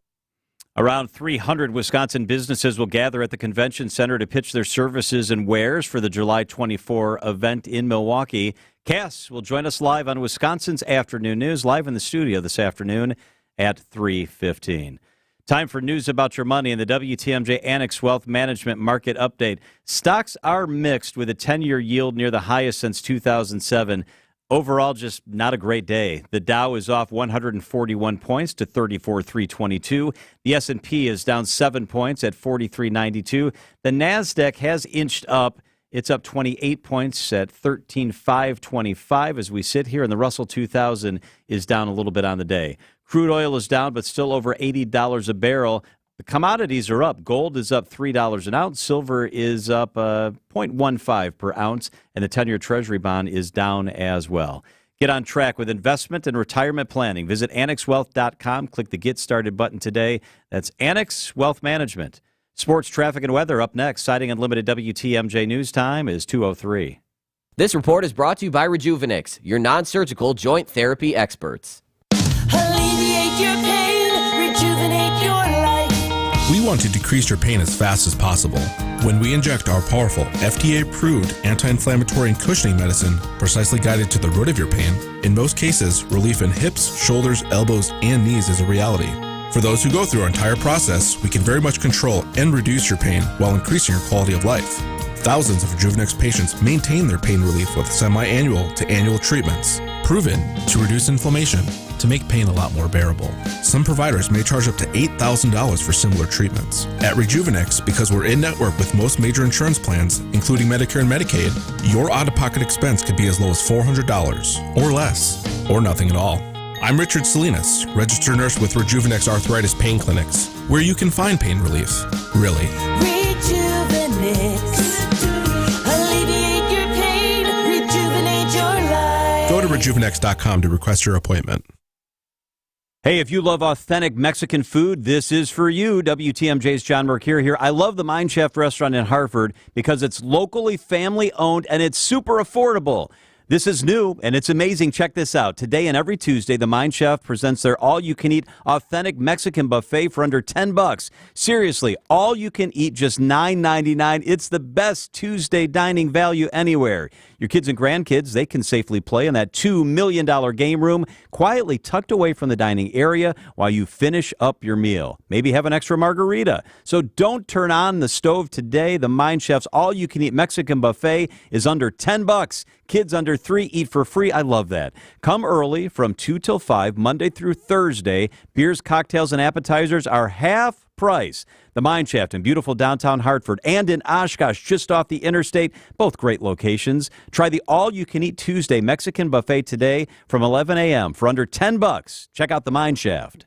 S16: Around 300 Wisconsin businesses will gather at the convention center to pitch their services and wares for the July 24 event in Milwaukee. Cass will join us live on Wisconsin's Afternoon News, live in the studio this afternoon at 3:15. Time for news about your money in the WTMJ Annex Wealth Management Market Update. Stocks are mixed with a 10-year yield near the highest since 2007. Overall, just not a great day. The Dow is off 141 points to 34,322. The S&P is down 7 points at 43.92. The NASDAQ has inched up. It's up 28 points at 13,525 as we sit here, and the Russell 2000 is down a little bit on the day. Crude oil is down, but still over $80 a barrel. The commodities are up. Gold is up $3 an ounce. Silver is up 0.15 per ounce, and the 10-year Treasury bond is down as well. Get on track with investment and retirement planning. Visit AnnexWealth.com. Click the Get Started button today. That's Annex Wealth Management. Sports, traffic, and weather up next. Citing Unlimited WTMJ News Time is 2:03.
S4: This report is brought to you by Rejuvenix, your non-surgical joint therapy experts.
S5: Alleviate your pain, rejuvenate your life.
S7: We want to decrease your pain as fast as possible. When we inject our powerful, FDA-approved anti-inflammatory and cushioning medicine precisely guided to the root of your pain, in most cases, relief in hips, shoulders, elbows, and knees is a reality. For those who go through our entire process, we can very much control and reduce your pain while increasing your quality of life. Thousands of Rejuvenix patients maintain their pain relief with semi-annual to annual treatments, proven to reduce inflammation, to make pain a lot more bearable. Some providers may charge up to $8,000 for similar treatments. At Rejuvenix, because we're in network with most major insurance plans, including Medicare and Medicaid, your out-of-pocket expense could be as low as $400 or less, or nothing at all. I'm Richard Salinas, registered nurse with Rejuvenix Arthritis Pain Clinics, where you can find pain relief. Really.
S5: Rejuvenix. Alleviate your pain, rejuvenate your life.
S7: Go to Rejuvenix.com to request your appointment.
S16: Hey, if you love authentic Mexican food, this is for you. WTMJ's John Mercure here. I love the Mind Chef restaurant in Hartford because it's locally family-owned and it's super affordable. This is new, and it's amazing. Check this out. Today and every Tuesday, the Mind Chef presents their all-you-can-eat authentic Mexican buffet for under $10. Seriously, all you can eat, just $9.99. It's the best Tuesday dining value anywhere. Your kids and grandkids, they can safely play in that $2 million game room, quietly tucked away from the dining area while you finish up your meal. Maybe have an extra margarita. So don't turn on the stove today. The Mind Chef's all-you-can-eat Mexican buffet is under $10. Kids under 3 eat for free. I love that. Come early from 2 till 5, Monday through Thursday. Beers, cocktails, and appetizers are half price. The Mind Shaft in beautiful downtown Hartford and in Oshkosh, just off the interstate. Both great locations. Try the all-you-can-eat Tuesday Mexican buffet today from 11 a.m. for under $10. Check out the Mind Shaft.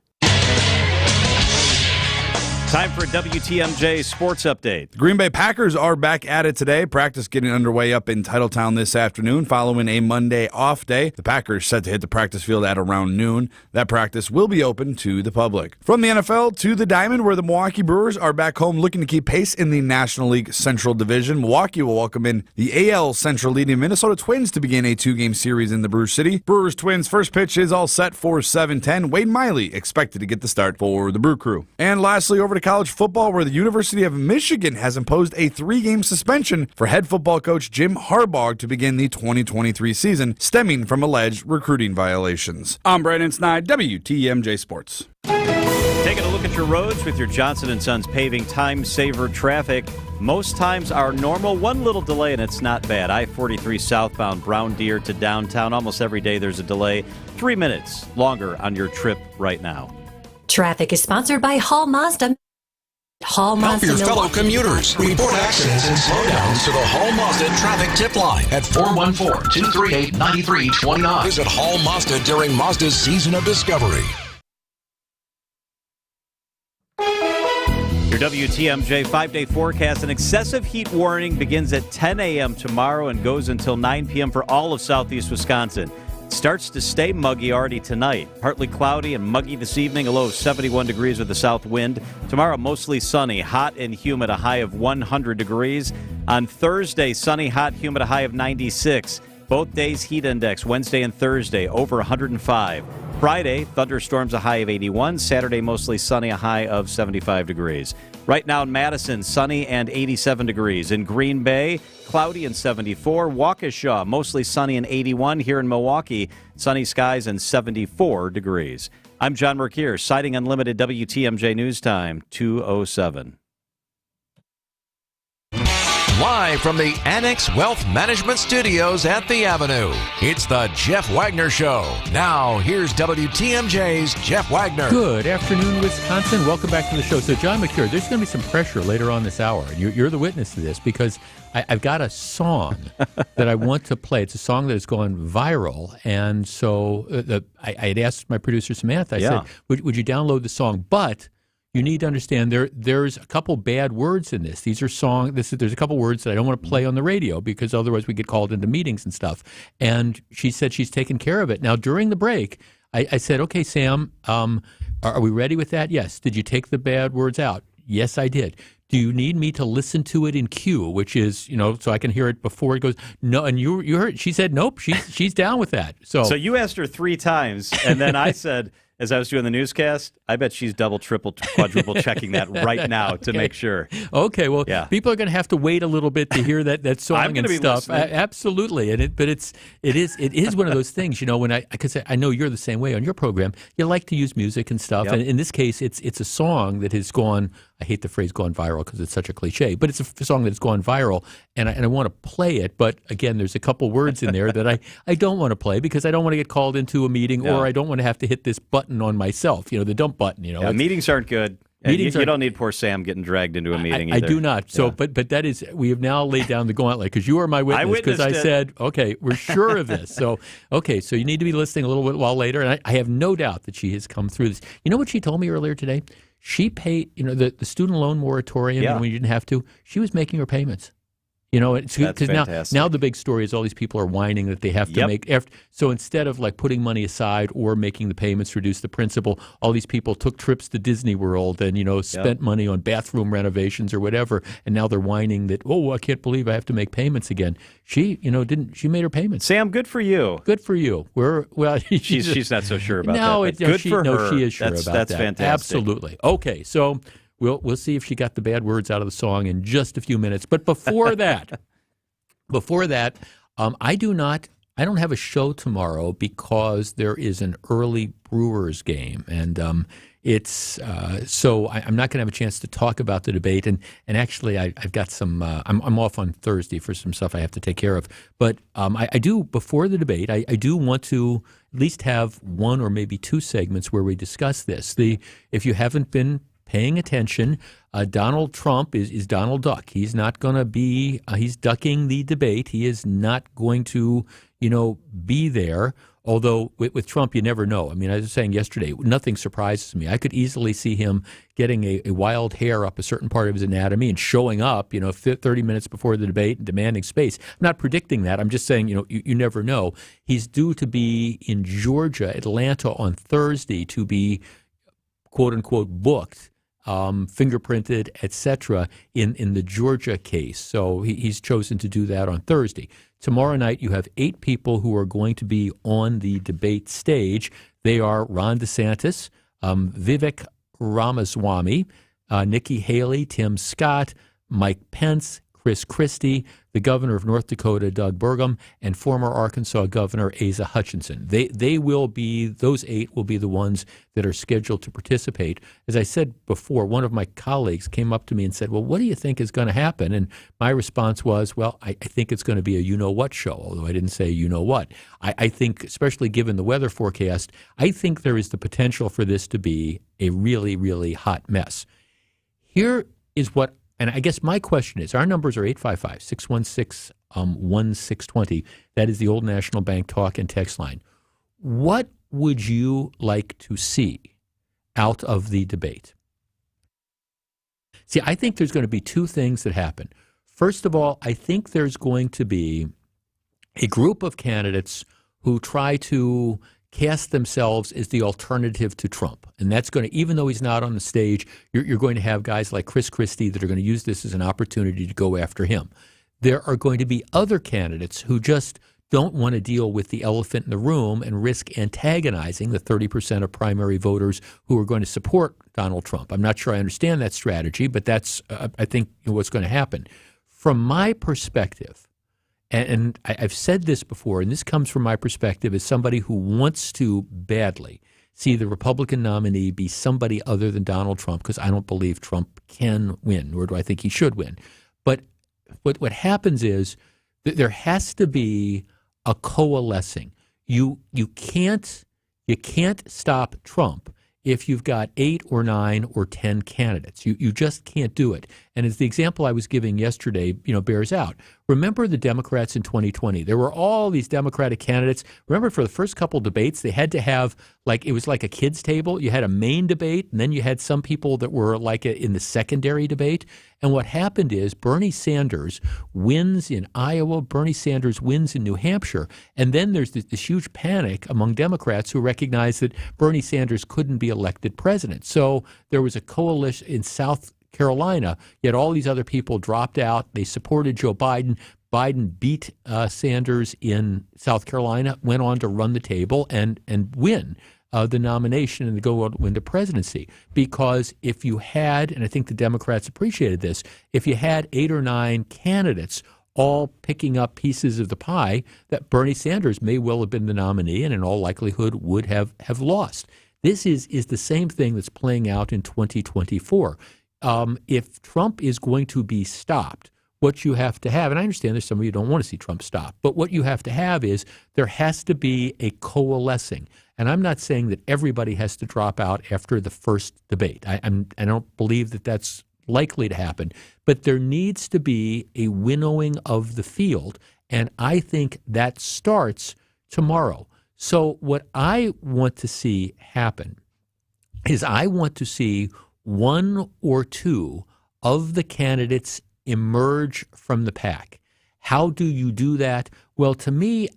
S16: Time for a WTMJ Sports Update.
S8: The Green Bay Packers are back at it today. Practice getting underway up in Titletown this afternoon following a Monday off day. The Packers set to hit the practice field at around noon. That practice will be open to the public. From the NFL to the Diamond, where the Milwaukee Brewers are back home looking to keep pace in the National League Central Division. Milwaukee will welcome in the AL Central leading Minnesota Twins to begin a 2-game series in the Brew City. Brewers-Twins first pitch is all set for 7:10. Wade Miley expected to get the start for the Brew Crew. And lastly, over to college football, where the University of Michigan has imposed a 3-game suspension for head football coach Jim Harbaugh to begin the 2023 season, stemming from alleged recruiting violations. I'm Brandon Snide, WTMJ Sports.
S16: Taking a look at your roads with your Johnson & Sons Paving Time Saver traffic. Most times are normal. One little delay, and it's not bad. I-43 southbound Brown Deer to downtown. Almost every day there's a delay. 3 minutes longer on your trip right now.
S10: Traffic is sponsored by Hall Mazda. Hall Mazda.
S1: Help your fellow commuters. Report accidents and slowdowns to the Hall Mazda traffic tip line at 414-238-9329. Visit Hall Mazda during Mazda's season of discovery.
S16: Your WTMJ 5-day forecast. An excessive heat warning begins at 10 a.m. tomorrow and goes until 9 p.m. for all of southeast Wisconsin. Starts to stay muggy already tonight. Partly cloudy and muggy this evening, a low of 71 degrees with a south wind. Tomorrow, mostly sunny, hot and humid, a high of 100 degrees. On Thursday, sunny, hot, humid, a high of 96. Both days, heat index, Wednesday and Thursday, over 105. Friday, thunderstorms, a high of 81. Saturday, mostly sunny, a high of 75 degrees. Right now in Madison, sunny and 87 degrees. In Green Bay, cloudy and 74. Waukesha, mostly sunny and 81. Here in Milwaukee, sunny skies and 74 degrees. I'm John Mercier, Siding Unlimited WTMJ News Time, 2:07.
S1: Live from the Annex Wealth Management Studios at the Avenue, it's the Jeff Wagner Show. Now, here's WTMJ's Jeff Wagner.
S11: Good afternoon, Wisconsin. Welcome back to the show. So, John McCure, there's going to be some pressure later on this hour. And you're the witness to this because I've got a song that I want to play. It's a song that has gone viral. And so I had asked my producer, Samantha, I said, would you download the song? But you need to understand there's a couple bad words in this. These are there's a couple words that I don't want to play on the radio because otherwise we get called into meetings and stuff. And she said she's taken care of it. Now, during the break, I said, okay, Sam, are we ready with that? Yes. Did you take the bad words out? Yes, I did. Do you need me to listen to it in cue, which is, so I can hear it before it goes? No, and you heard, she said, nope, she's down with that. So
S16: you asked her 3 times, and then I said, as I was doing the newscast, I bet she's double, triple, quadruple checking that right now to make sure.
S11: Okay, well, people are going to have to wait a little bit to hear that song
S16: I'm
S11: and
S16: be
S11: stuff.
S16: Listening.
S11: Absolutely, but it is one of those things, because I know you're the same way on your program. You like to use music and stuff, and in this case, it's a song that has gone. I hate the phrase "gone viral" because it's such a cliche, but it's a song that's gone viral, and I want to play it. But again, there's a couple words in there that I don't want to play because I don't want to get called into a meeting or I don't want to have to hit this button on myself, the dump button.
S16: Meetings aren't good. You don't need poor Sam getting dragged into a meeting either.
S11: I do not. So, but that is, we have now laid down the gauntlet because you are my witness because I said, okay, we're sure of this. So you need to be listening a little bit while later, and I have no doubt that she has come through this. You know what she told me earlier today? She paid, the student loan moratorium when you didn't have to. She was making her payments. Because now the big story is all these people are whining that they have to make. So instead of like putting money aside or making the payments reduce the principal, all these people took trips to Disney World and spent money on bathroom renovations or whatever, and now they're whining that I can't believe I have to make payments again. She she made her payments.
S16: Sam, good for you.
S11: Good for you.
S16: She's not so sure about that.
S11: Good
S16: for her.
S11: No, she is sure about that.
S16: That's fantastic.
S11: Absolutely. Okay, so. We'll see if she got the bad words out of the song in just a few minutes. But before that, I don't have a show tomorrow because there is an early Brewers game, and it's so I'm not going to have a chance to talk about the debate. And actually, I've got some. I'm off on Thursday for some stuff I have to take care of. But I do before the debate. I do want to at least have one or maybe 2 segments where we discuss this. If you haven't been paying attention, Donald Trump is Donald Duck. He's not going to be, he's ducking the debate. He is not going to, be there. Although with Trump, you never know. I mean, I was saying yesterday, nothing surprises me. I could easily see him getting a wild hair up a certain part of his anatomy and showing up, 30 minutes before the debate and demanding space. I'm not predicting that. I'm just saying, you never know. He's due to be in Georgia, Atlanta on Thursday to be, quote unquote, booked. Fingerprinted, etc., in the Georgia case. So he's chosen to do that on Thursday. Tomorrow night, you have 8 people who are going to be on the debate stage. They are Ron DeSantis, Vivek Ramaswamy, Nikki Haley, Tim Scott, Mike Pence, Chris Christie, the governor of North Dakota, Doug Burgum, and former Arkansas Governor Asa Hutchinson. They will be, those 8 will be the ones that are scheduled to participate. As I said before, one of my colleagues came up to me and said, well, what do you think is going to happen? And my response was, well, I think it's going to be a you-know-what show, although I didn't say you-know-what. I think, especially given the weather forecast, I think there is the potential for this to be a really, really hot mess. Here is what and I guess my question is, our numbers are 855-616-1620. That is the Old National Bank talk and text line. What would you like to see out of the debate? See, I think there's going to be 2 things that happen. First of all, I think there's going to be a group of candidates who try to cast themselves as the alternative to Trump. And that's going to, even though he's not on the stage, you're going to have guys like Chris Christie that are going to use this as an opportunity to go after him. There are going to be other candidates who just don't want to deal with the elephant in the room and risk antagonizing the 30% of primary voters who are going to support Donald Trump. I'm not sure I understand that strategy, but that's, I think, what's going to happen. From my perspective, and I've said this before, and this comes from my perspective as somebody who wants to badly see the Republican nominee be somebody other than Donald Trump, because I don't believe Trump can win, nor do I think he should win. But what happens is that there has to be a coalescing. You can't stop Trump if you've got 8 or 9 or 10 candidates. You just can't do it. And as the example I was giving yesterday, bears out. Remember the Democrats in 2020. There were all these Democratic candidates. Remember for the first couple debates, they had to have it was like a kids' table. You had a main debate, and then you had some people that were in the secondary debate. And what happened is Bernie Sanders wins in Iowa. Bernie Sanders wins in New Hampshire. And then there's this huge panic among Democrats who recognize that Bernie Sanders couldn't be elected president. So there was a coalition in South Carolina, yet all these other people dropped out. They supported Joe Biden. Biden beat Sanders in South Carolina, went on to run the table and win the nomination and to go on to win the presidency. Because if you had, and I think the Democrats appreciated this, if you had 8 or 9 candidates all picking up pieces of the pie, that Bernie Sanders may well have been the nominee and in all likelihood would have lost. This is the same thing that's playing out in 2024. If Trump is going to be stopped, what you have to have, and I understand there's some of you who don't want to see Trump stop, but what you have to have is there has to be a coalescing. And I'm not saying that everybody has to drop out after the first debate. I don't believe that that's likely to happen. But there needs to be a winnowing of the field, and I think that starts tomorrow. So what I want to see happen is I want to see 1 or 2 of the candidates emerge from the pack. How do you do that? Well, to me,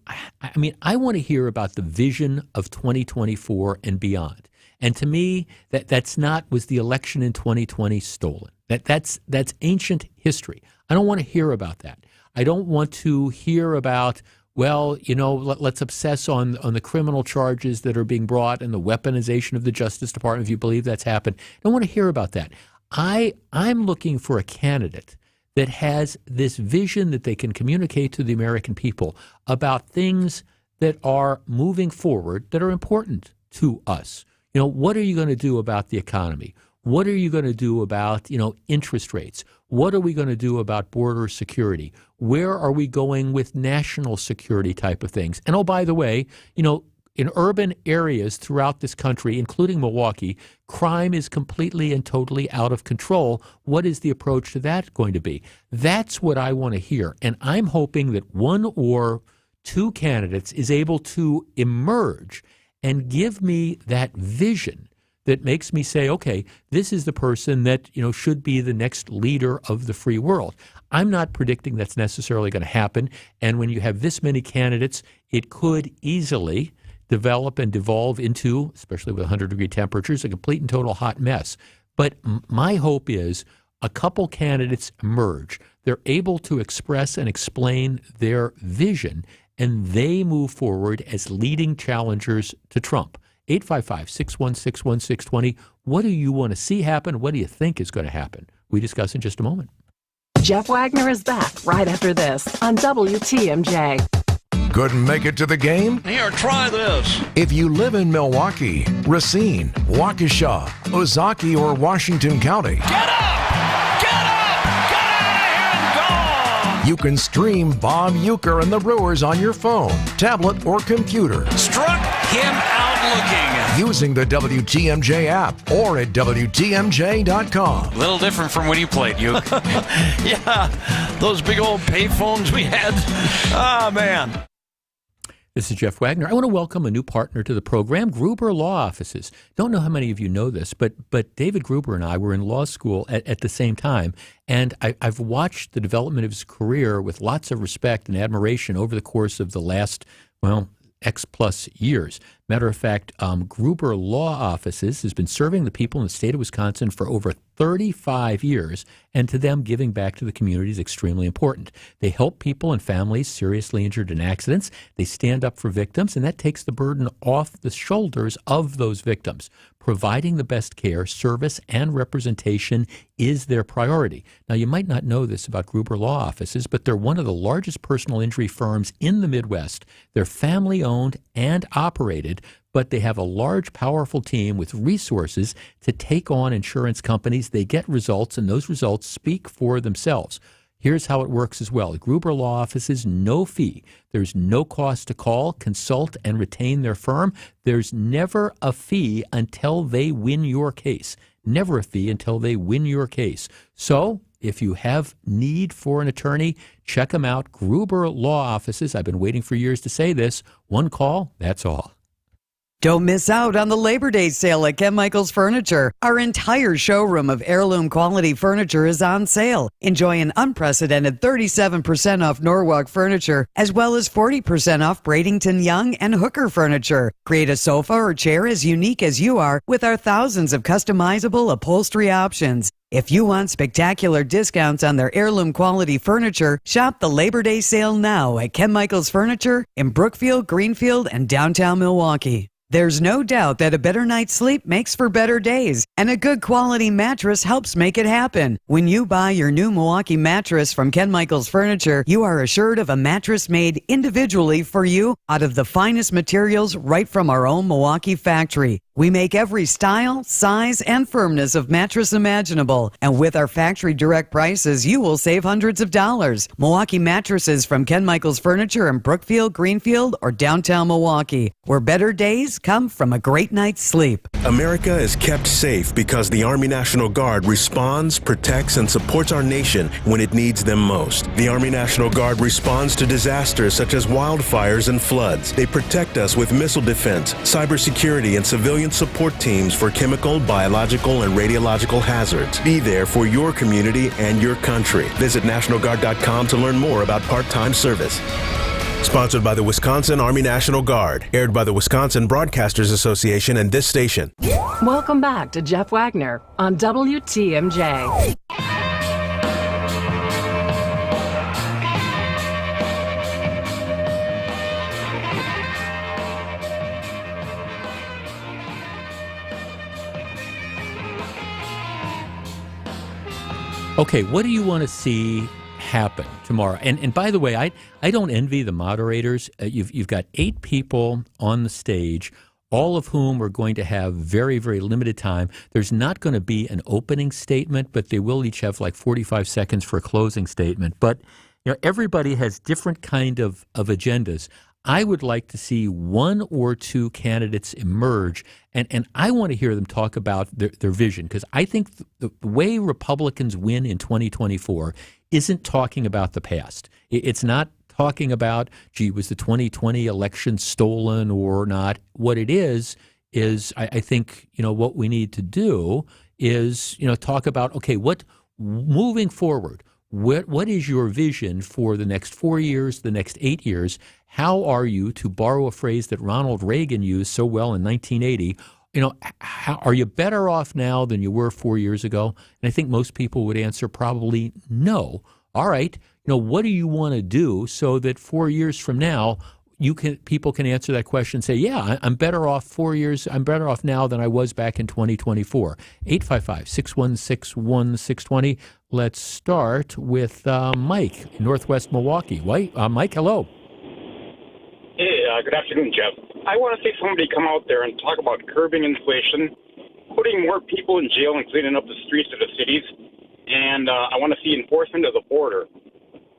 S11: I want to hear about the vision of 2024 and beyond. And to me, was the election in 2020 stolen? That's ancient history. I don't want to hear about that. I don't want to hear about, let's obsess on the criminal charges that are being brought and the weaponization of the Justice Department, if you believe that's happened. I don't want to hear about that. I'm looking for a candidate that has this vision that they can communicate to the American people about things that are moving forward that are important to us. What are you going to do about the economy? What are you going to do about, interest rates? What are we going to do about border security? Where are we going with national security type of things? And oh, by the way, in urban areas throughout this country, including Milwaukee, crime is completely and totally out of control. What is the approach to that going to be? That's what I want to hear. And I'm hoping that 1 or 2 candidates is able to emerge and give me that vision that makes me say, okay, this is the person that, should be the next leader of the free world. I'm not predicting that's necessarily going to happen. And when you have this many candidates, it could easily develop and devolve into, especially with 100-degree temperatures, a complete and total hot mess. But my hope is a couple candidates emerge. They're able to express and explain their vision, and they move forward as leading challengers to Trump. 855-616-1620. What do you want to see happen? What do you think is going to happen? We discuss in just a moment.
S9: Jeff Wagner is back right after this on WTMJ.
S1: Couldn't make it to the game?
S12: Here, try this.
S1: If you live in Milwaukee, Racine, Waukesha, Ozaukee, or Washington County,
S12: Get out of here and gone!
S1: You can stream Bob Uecker and the Brewers on your phone, tablet, or computer.
S12: Struck him out looking.
S1: Using the WTMJ app or at WTMJ.com.
S12: A little different from when you played, Uke. Yeah, those big old payphones we had. Ah, man.
S11: This is Jeff Wagner. I want to welcome a new partner to the program, Gruber Law Offices. Don't know how many of you know this, but David Gruber and I were in law school at the same time, and I've watched the development of his career with lots of respect and admiration over the course of the last, X plus years. Matter of fact, Gruber Law Offices has been serving the people in the state of Wisconsin for over 35 years, and to them, giving back to the community is extremely important. They help people and families seriously injured in accidents. They stand up for victims, and that takes the burden off the shoulders of those victims. Providing the best care, service, and representation is their priority. Now, you might not know this about Gruber Law Offices, but they're one of the largest personal injury firms in the Midwest. They're family-owned and operated, but they have a large, powerful team with resources to take on insurance companies. They get results, and those results speak for themselves. Here's how it works as well. Gruber Law Offices, no fee. There's no cost to call, consult, and retain their firm. There's never a fee until they win your case. Never a fee until they win your case. So if you have need for an attorney, check them out. Gruber Law Offices. I've been waiting for years to say this. One call, that's all.
S13: Don't miss out on the Labor Day sale at Ken Michaels Furniture. Our entire showroom of heirloom quality furniture is on sale. Enjoy an unprecedented 37% off Norwalk furniture, as well as 40% off Bradenton Young and Hooker furniture. Create a sofa or chair as unique as you are with our thousands of customizable upholstery options. If you want spectacular discounts on their heirloom quality furniture, shop the Labor Day sale now at Ken Michaels Furniture in Brookfield, Greenfield, and downtown Milwaukee. There's no doubt that a better night's sleep makes for better days, and a good quality mattress helps make it happen. When you buy your new Milwaukee mattress from Ken Michaels Furniture, you are assured of a mattress made individually for you out of the finest materials right from our own Milwaukee factory. We make every style, size, and firmness of mattress imaginable. And with our factory direct prices, you will save hundreds of dollars. Milwaukee mattresses from Ken Michaels Furniture in Brookfield, Greenfield, or downtown Milwaukee, where better days come from a great night's sleep.
S14: America is kept safe because the Army National Guard responds, protects, and supports our nation when it needs them most. The Army National Guard responds to disasters such as wildfires and floods. They protect us with missile defense, cybersecurity, and civilian support teams for chemical, biological, and radiological hazards. Be there for your community and your country. Visit NationalGuard.com to learn more about part-time service. Sponsored by the Wisconsin Army National Guard. Aired by the Wisconsin Broadcasters Association and this station.
S9: Welcome back to Jeff Wagner on WTMJ.
S11: Okay, what do you want to see happen tomorrow? And by the way, I don't envy the moderators. You've got 8 people on the stage, all of whom are going to have very, very limited time. There's not going to be an opening statement, but they will each have like 45 seconds for a closing statement. But everybody has different kind of agendas. I would like to see 1 or 2 candidates emerge, and I want to hear them talk about their vision, because I think the way Republicans win in 2024 isn't talking about the past. It's not talking about, gee, was the 2020 election stolen or not? What it is I think, what we need to do is, talk about, okay, what moving forward, what is your vision for the next 4 years, the next 8 years? How are you, to borrow a phrase that Ronald Reagan used so well in 1980, how, are you better off now than you were 4 years ago? And I think most people would answer probably no. All right, what do you want to do so that 4 years from now, people can answer that question and say, yeah, I'm better off 4 years. I'm better off now than I was back in 2024. 855-616-1620. Let's start with Mike in Northwest Milwaukee. Mike, hello.
S15: Hey, good afternoon, Jeff. I want to see somebody come out there and talk about curbing inflation, putting more people in jail and cleaning up the streets of the cities, and I want to see enforcement of the border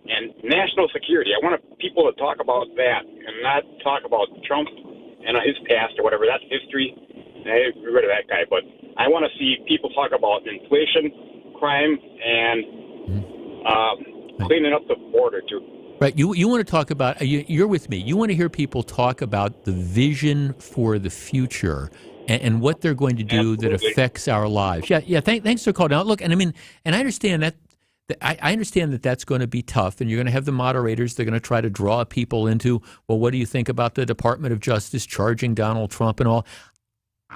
S15: and national security. I want people to talk about that and not talk about Trump and his past or whatever. That's history. I get rid of that guy. But I want to see people talk about inflation, crime, and cleaning up the border, too.
S11: Right. You want to talk about, you're with me, you want to hear people talk about the vision for the future and what they're going to do Absolutely. That affects our lives. Yeah. Thanks for calling. Now, look, and I understand that. I understand that that's going to be tough, and you're going to have the moderators. They're going to try to draw people into, well, what do you think about the Department of Justice charging Donald Trump and all?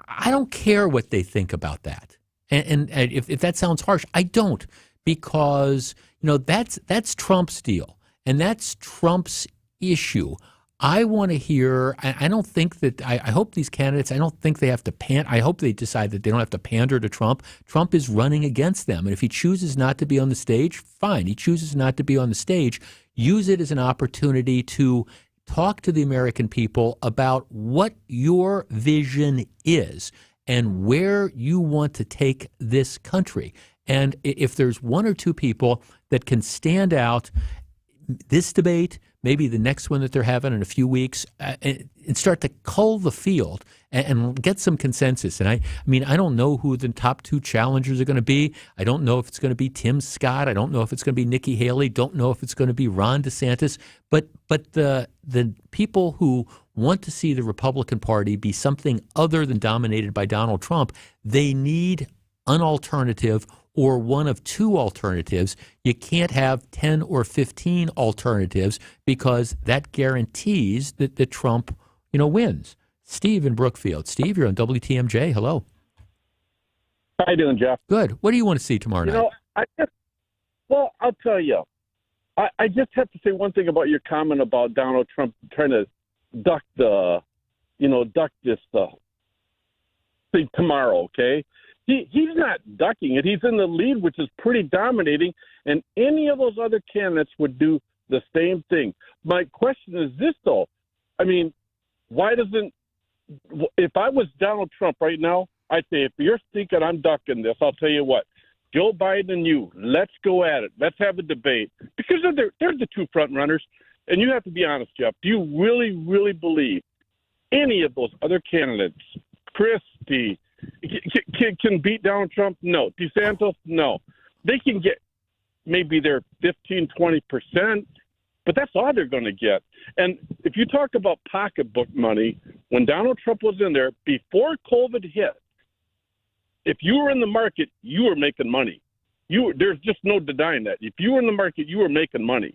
S11: I don't care what they think about that. And if that sounds harsh, I don't, because that's Trump's deal and that's Trump's issue. I want to hear. I don't think that. I hope these candidates. I don't think they have to I hope they decide that they don't have to pander to Trump. Trump is running against them, and if he chooses not to be on the stage, fine. He chooses not to be on the stage. Use it as an opportunity to talk to the American people about what your vision is and where you want to take this country. And if there's one or two people that can stand out, this debate, maybe the next one that they're having in a few weeks, and start to cull the field and get some consensus. And I mean, I don't know who the top two challengers are going to be. I don't know if it's going to be Tim Scott. I don't know if it's going to be Nikki Haley. Don't know if it's going to be Ron DeSantis. But the people who want to see the Republican Party be something other than dominated by Donald Trump, they need an alternative or one of two alternatives. You can't have 10 or 15 alternatives because that guarantees that Trump, wins. Steve in Brookfield. Steve, you're on WTMJ. Hello.
S18: How you doing, Jeff?
S11: Good. What do you want to see tomorrow night?
S18: I'll tell you. I just have to say one thing about your comment about Donald Trump trying to duck this thing tomorrow, okay? He's not ducking it. He's in the lead, which is pretty dominating, and any of those other candidates would do the same thing. My question is this, though. I mean, why doesn't – if I was Donald Trump right now, I'd say, if you're thinking I'm ducking this, I'll tell you what. Joe Biden and you, let's go at it. Let's have a debate. Because they're the two front runners. And you have to be honest, Jeff. Do you really, really believe any of those other candidates, Christie, can beat Donald Trump? No. DeSantis? No. They can get maybe their 15, 20%, but that's all they're going to get. And if you talk about pocketbook money, when Donald Trump was in there, before COVID hit, if you were in the market, you were making money. There's just no denying that. If you were in the market, you were making money.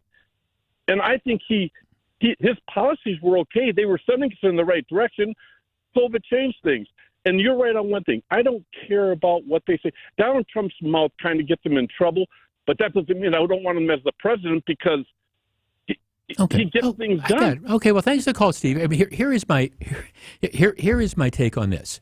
S18: And I think his policies were okay. They were sending us in the right direction. COVID changed things. And you're right on one thing. I don't care about what they say. Donald Trump's mouth kind of gets him in trouble, but that doesn't mean I don't want him as the president because he gets things done.
S11: Okay, well, thanks for the call, Steve. I mean, here is my take on this.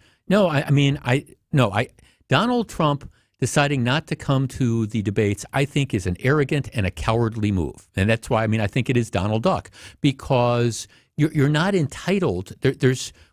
S11: Donald Trump deciding not to come to the debates, I think, is an arrogant and a cowardly move. And that's why, I think it is Donald Duck, because you're not entitled.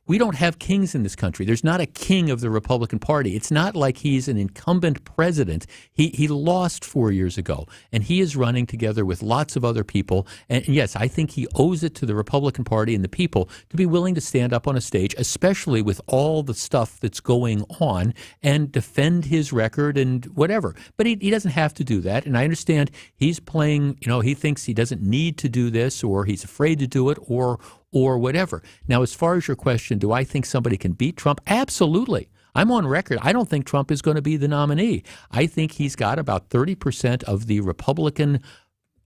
S11: We don't have kings in this country. There's not a king of the Republican Party. It's not like he's an incumbent president. He lost 4 years ago, and he is running together with lots of other people. And yes, I think he owes it to the Republican Party and the people to be willing to stand up on a stage, especially with all the stuff that's going on, and defend his record and whatever. But he doesn't have to do that. And I understand he's playing, he thinks he doesn't need to do this, or he's afraid to do it, or whatever. Now, as far as your question, do I think somebody can beat Trump? Absolutely. I'm on record. I don't think Trump is going to be the nominee. I think he's got about 30% of the Republican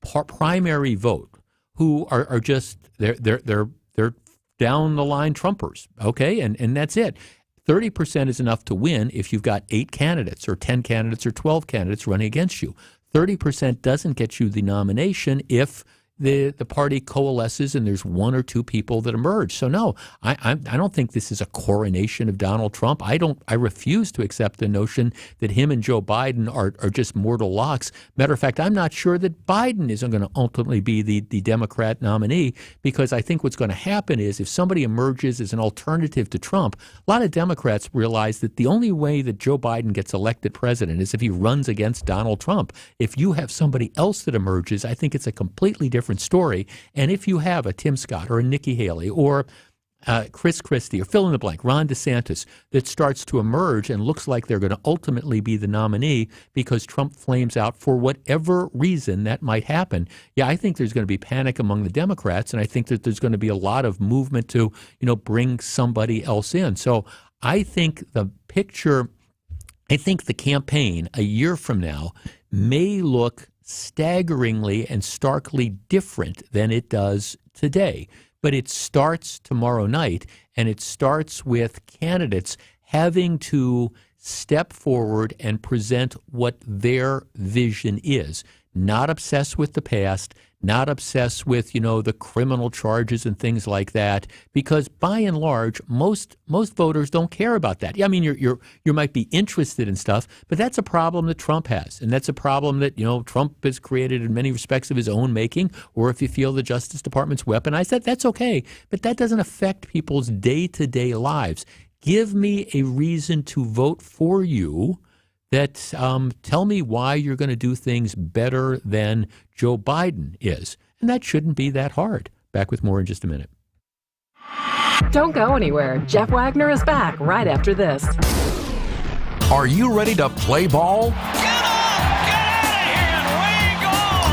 S11: primary vote who are just they're down the line Trumpers. Okay, and that's it. 30% is enough to win if you've got 8 candidates or 10 candidates or 12 candidates running against you. 30% doesn't get you the nomination if the party coalesces and there's one or two people that emerge. So no, I don't think this is a coronation of Donald Trump. I refuse to accept the notion that him and Joe Biden are just mortal locks. Matter of fact, I'm not sure that Biden isn't going to ultimately be the Democrat nominee, because I think what's going to happen is if somebody emerges as an alternative to Trump, a lot of Democrats realize that the only way that Joe Biden gets elected president is if he runs against Donald Trump. If you have somebody else that emerges, I think it's a completely different story. And if you have a Tim Scott or a Nikki Haley or Chris Christie or fill in the blank, Ron DeSantis, that starts to emerge and looks like they're going to ultimately be the nominee because Trump flames out for whatever reason that might happen, yeah, I think there's going to be panic among the Democrats, and I think that there's going to be a lot of movement to, bring somebody else in. So I think the campaign a year from now may look staggeringly and starkly different than it does today. But it starts tomorrow night, and it starts with candidates having to step forward and present what their vision is. Not obsessed with the past, not obsessed with, the criminal charges and things like that, because by and large, most voters don't care about that. I mean, you might be interested in stuff, but that's a problem that Trump has, and that's a problem that, Trump has created in many respects of his own making, or if you feel the Justice Department's weaponized, that's okay, but that doesn't affect people's day-to-day lives. Give me a reason to vote for you that tell me why you're going to do things better than Joe Biden is. And that shouldn't be that hard. Back with more in just a minute.
S9: Don't go anywhere. Jeff Wagner is back right after this.
S1: Are you ready to play ball?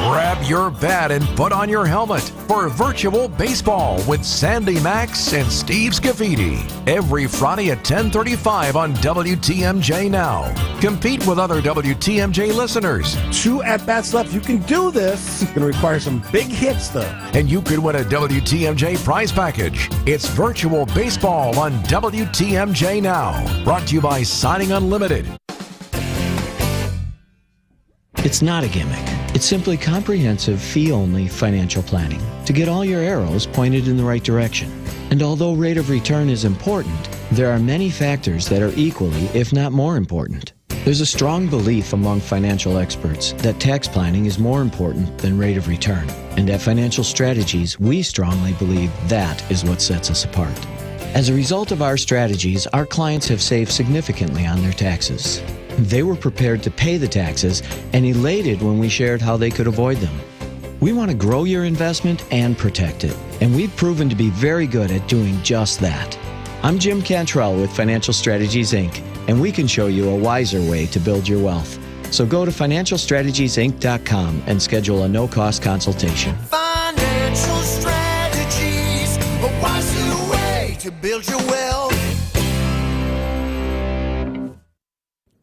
S1: Grab your bat and put on your helmet for virtual baseball with Sandy Max and Steve Scafidi every Friday at 10:35 on WTMJ Now. Compete with other WTMJ listeners.
S2: 2 at-bats left. You can do this. It's going to require some big hits, though.
S1: And you could win a WTMJ prize package. It's virtual baseball on WTMJ Now. Brought to you by Signing Unlimited.
S19: It's not a gimmick. It's simply comprehensive, fee-only financial planning to get all your arrows pointed in the right direction. And although rate of return is important, there are many factors that are equally, if not more important. There's a strong belief among financial experts that tax planning is more important than rate of return. And at Financial Strategies, we strongly believe that is what sets us apart. As a result of our strategies, our clients have saved significantly on their taxes. They were prepared to pay the taxes and elated when we shared how they could avoid them. We want to grow your investment and protect it, and we've proven to be very good at doing just that. I'm Jim Cantrell with Financial Strategies, Inc., and we can show you a wiser way to build your wealth. So go to financialstrategiesinc.com and schedule a no-cost consultation.
S5: Financial strategies, a wiser way to build your wealth.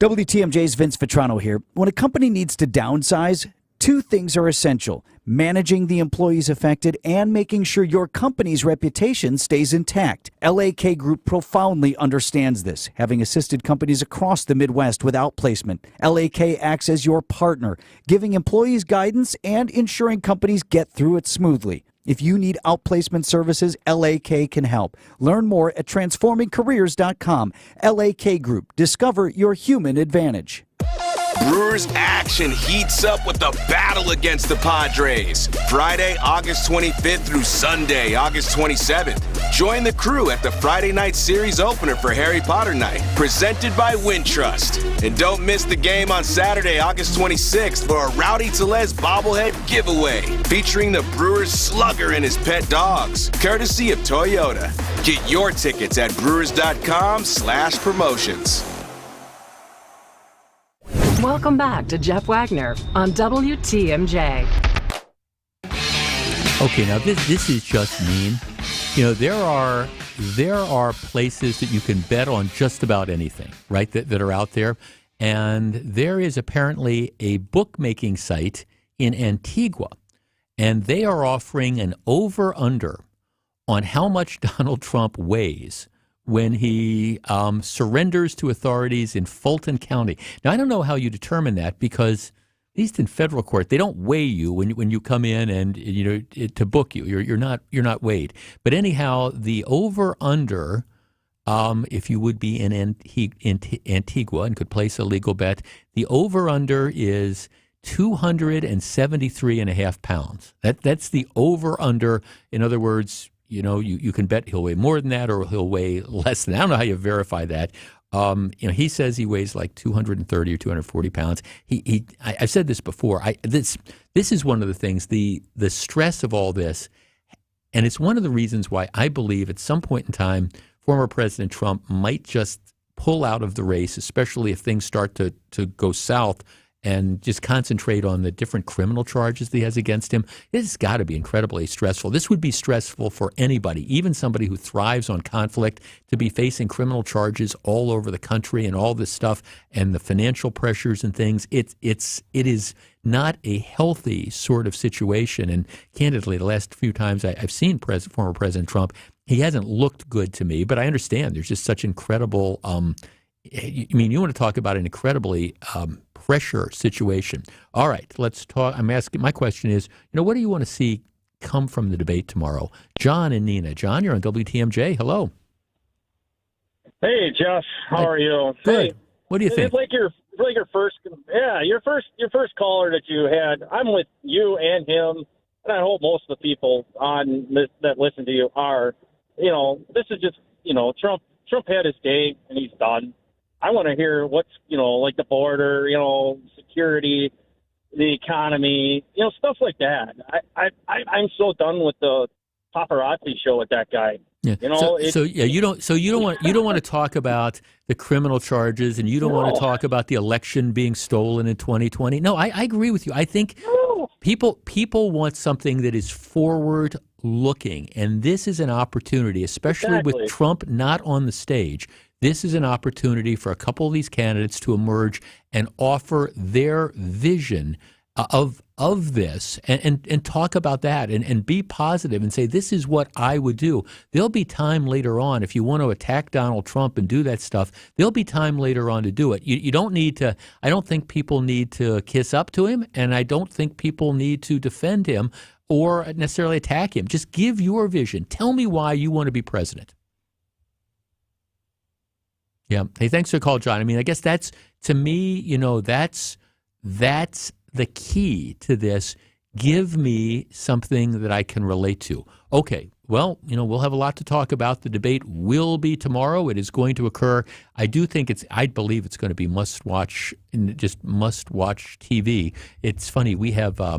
S20: WTMJ's Vince Vitrano here. When a company needs to downsize, 2 things are essential: managing the employees affected and making sure your company's reputation stays intact. LAK Group profoundly understands this, having assisted companies across the Midwest with outplacement. LAK acts as your partner, giving employees guidance and ensuring companies get through it smoothly. If you need outplacement services, LAK can help. Learn more at transformingcareers.com. LAK Group. Discover your human advantage.
S21: Brewers action heats up with the battle against the Padres. Friday, August 25th through Sunday, August 27th. Join the crew at the Friday night series opener for Harry Potter Night, presented by Wintrust. And don't miss the game on Saturday, August 26th for a Rowdy Tellez bobblehead giveaway featuring the Brewers slugger and his pet dogs, courtesy of Toyota. Get your tickets at brewers.com/promotions.
S9: Welcome back to Jeff Wagner on WTMJ.
S11: Okay, now this is just mean. There are places that you can bet on just about anything, right, that are out there. And there is apparently a bookmaking site in Antigua, and they are offering an over-under on how much Donald Trump weighs when he surrenders to authorities in Fulton County. Now, I don't know how you determine that, because at least in federal court, they don't weigh you when you come in and to book you. You're not weighed. But anyhow, the over/under, if you would be in Antigua and could place a legal bet, the over/under is 273.5 pounds. That's the over/under. In other words, you can bet he'll weigh more than that or he'll weigh less than that. I don't know how you verify that. He says he weighs like 230 or 240 pounds. I've said this before. This is one of the things, the stress of all this, and it's one of the reasons why I believe at some point in time, former President Trump might just pull out of the race, especially if things start to go south, and just concentrate on the different criminal charges that he has against him. This has got to be incredibly stressful. This would be stressful for anybody, even somebody who thrives on conflict, to be facing criminal charges all over the country and all this stuff and the financial pressures and things. It is not a healthy sort of situation. And candidly, the last few times I've seen former President Trump, he hasn't looked good to me, but I understand there's just such incredible I mean, you want to talk about an incredibly pressure situation. All right, let's talk. My question is, what do you want to see come from the debate tomorrow? John and Nina. John, you're on WTMJ. Hello.
S3: Hey, Jeff. How are you?
S11: Good.
S3: Hey,
S11: what do you think?
S3: It's like your first caller that you had. I'm with you and him, and I hope most of the people on this, that listen to you are. This is just Trump had his day and he's done. I want to hear what's like the border, security, the economy, stuff like that. I'm so done with the paparazzi show with that guy.
S11: Yeah. You don't want to talk about the criminal charges, and you don't want to talk about the election being stolen in 2020. No, I agree with you. I think people want something that is forward looking, and this is an opportunity, especially with Trump not on the stage. This is an opportunity for a couple of these candidates to emerge and offer their vision of this and talk about that and be positive and say, this is what I would do. There'll be time later on, if you want to attack Donald Trump and do that stuff, there'll be time later on to do it. You don't need to, I don't think people need to kiss up to him, and I don't think people need to defend him or necessarily attack him. Just give your vision. Tell me why you want to be president. Yeah. Hey, thanks for the call, John. I mean, I guess that's, to me, that's the key to this. Give me something that I can relate to. Okay, well, we'll have a lot to talk about. The debate will be tomorrow. It is going to occur. I believe it's going to be must-watch TV. It's funny, we have, I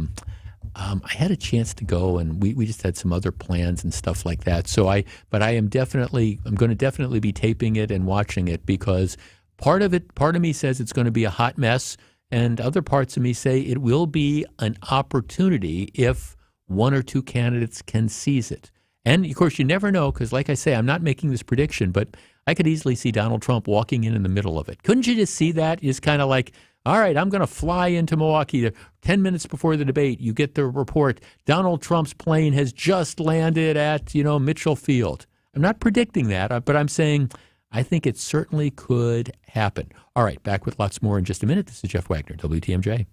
S11: had a chance to go, and we just had some other plans and stuff like that. I'm going to definitely be taping it and watching it, because part of me says it's going to be a hot mess, and other parts of me say it will be an opportunity if one or two candidates can seize it. And, of course, you never know, because, like I say, I'm not making this prediction, but I could easily see Donald Trump walking in the middle of it. Couldn't you just see that? It's kind of like, all right, I'm going to fly into Milwaukee. 10 minutes before the debate, you get the report, Donald Trump's plane has just landed at, Mitchell Field. I'm not predicting that, but I'm saying I think it certainly could happen. All right, back with lots more in just a minute. This is Jeff Wagner, WTMJ.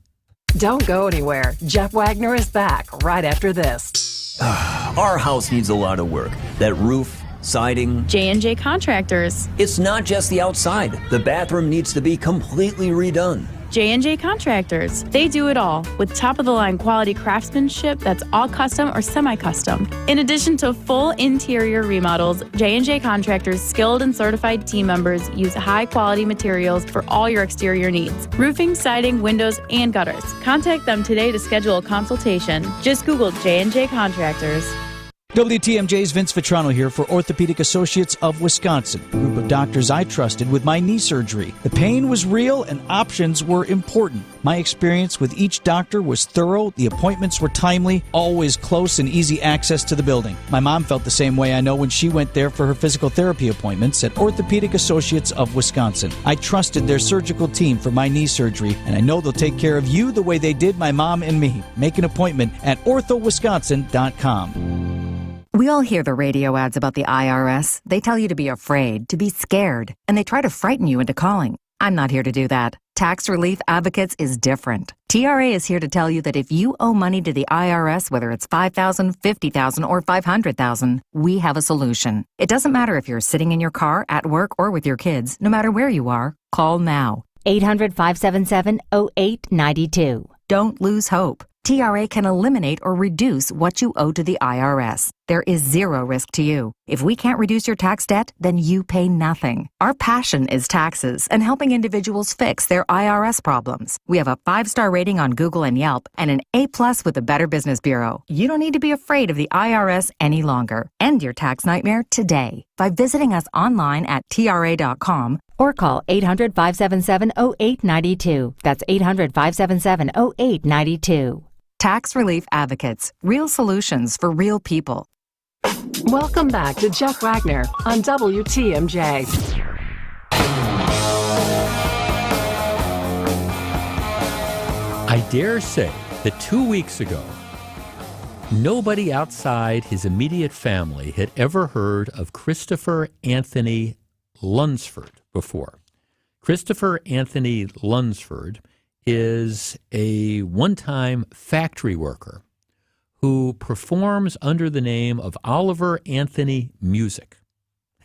S9: Don't go anywhere. Jeff Wagner is back right after this.
S6: Our house needs a lot of work. That roof, siding.
S17: J&J Contractors.
S6: It's not just the outside. The bathroom needs to be completely redone.
S17: J&J Contractors. They do it all with top-of-the-line quality craftsmanship that's all custom or semi-custom. In addition to full interior remodels, J&J Contractors' skilled and certified team members use high-quality materials for all your exterior needs. Roofing, siding, windows, and gutters. Contact them today to schedule a consultation. Just Google J&J Contractors.
S20: WTMJ's Vince Vitrano here for Orthopedic Associates of Wisconsin, a group of doctors I trusted with my knee surgery. The pain was real and options were important. My experience with each doctor was thorough, the appointments were timely, always close and easy access to the building. My mom felt the same way, I know, when she went there for her physical therapy appointments at Orthopedic Associates of Wisconsin. I trusted their surgical team for my knee surgery, and I know they'll take care of you the way they did my mom and me. Make an appointment at orthowisconsin.com.
S22: We all hear the radio ads about the IRS. They tell you to be afraid, to be scared, and they try to frighten you into calling. I'm not here to do that. Tax Relief Advocates is different. TRA is here to tell you that if you owe money to the IRS, whether it's $5,000, $50,000, or $500,000, we have a solution. It doesn't matter if you're sitting in your car, at work, or with your kids. No matter where you are, call now.
S17: 800-577-0892.
S22: Don't lose hope. TRA can eliminate or reduce what you owe to the IRS. There is zero risk to you. If we can't reduce your tax debt, then you pay nothing. Our passion is taxes and helping individuals fix their IRS problems. We have a 5-star rating on Google and Yelp and an A+ with the Better Business Bureau. You don't need to be afraid of the IRS any longer. End your tax nightmare today by visiting us online at TRA.com
S17: or call 800-577-0892. That's 800-577-0892.
S22: Tax Relief Advocates. Real solutions for real people.
S9: Welcome back to Jeff Wagner on WTMJ.
S11: I dare say that 2 weeks ago, nobody outside his immediate family had ever heard of Christopher Anthony Lunsford before. Christopher Anthony Lunsford is a one-time factory worker who performs under the name of Oliver Anthony Music.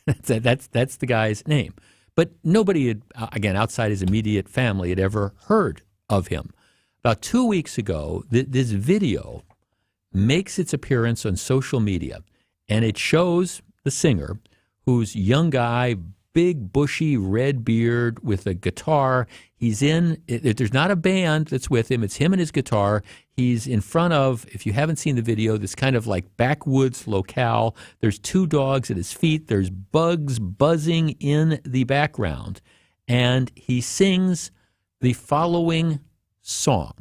S11: That's the guy's name. But nobody had, again, outside his immediate family, had ever heard of him. About 2 weeks ago, this video makes its appearance on social media, and it shows the singer, who's young guy, big bushy red beard with a guitar. There's not a band that's with him. It's him and his guitar. He's in front of, if you haven't seen the video, this kind of like backwoods locale. There's 2 dogs at his feet. There's bugs buzzing in the background. And he sings the following song.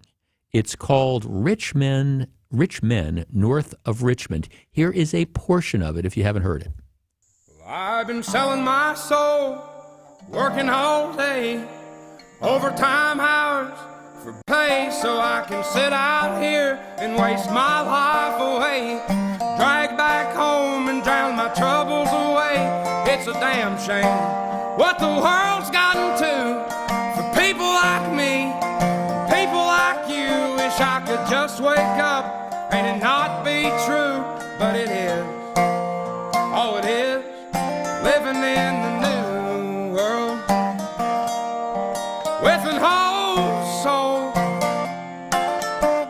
S11: It's called Rich Men North of Richmond. Here is a portion of it if you haven't heard it.
S4: I've been selling my soul, working all day, overtime hours for pay, so I can sit out here and waste my life away, drag back home and drown my troubles away. It's a damn shame what the world's gotten to for people like me, people like you. Wish I could just wake up and it not be true, but it is. Oh, it is. Living in the new world with an whole soul.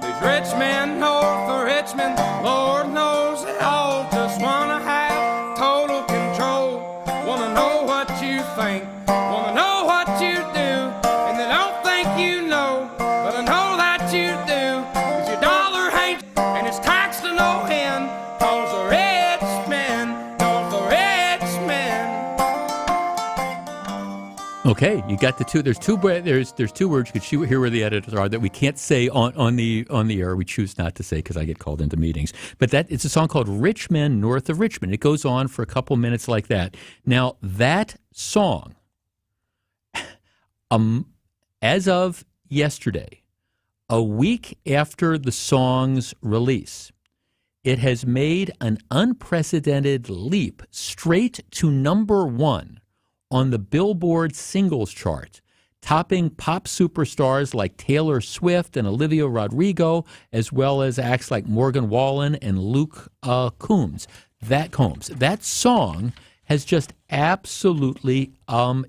S4: These rich men north of Richmond, Lord knows they all just wanna have total control. Wanna know what you think, wanna know what you do, and they don't think you know, but I know that you do. 'Cause your dollar ain't, and it's taxed to no end, 'cause the rich men north of Richmond.
S11: Okay, you got the two. There's two words you could hear where the editors are that we can't say on the air. We choose not to say because I get called into meetings. But it's a song called "Rich Men North of Richmond." It goes on for a couple minutes like that. Now that song, as of yesterday, a week after the song's release, it has made an unprecedented leap straight to number 1 on the Billboard singles chart, topping pop superstars like Taylor Swift and Olivia Rodrigo, as well as acts like Morgan Wallen and Luke Combs. That song has just absolutely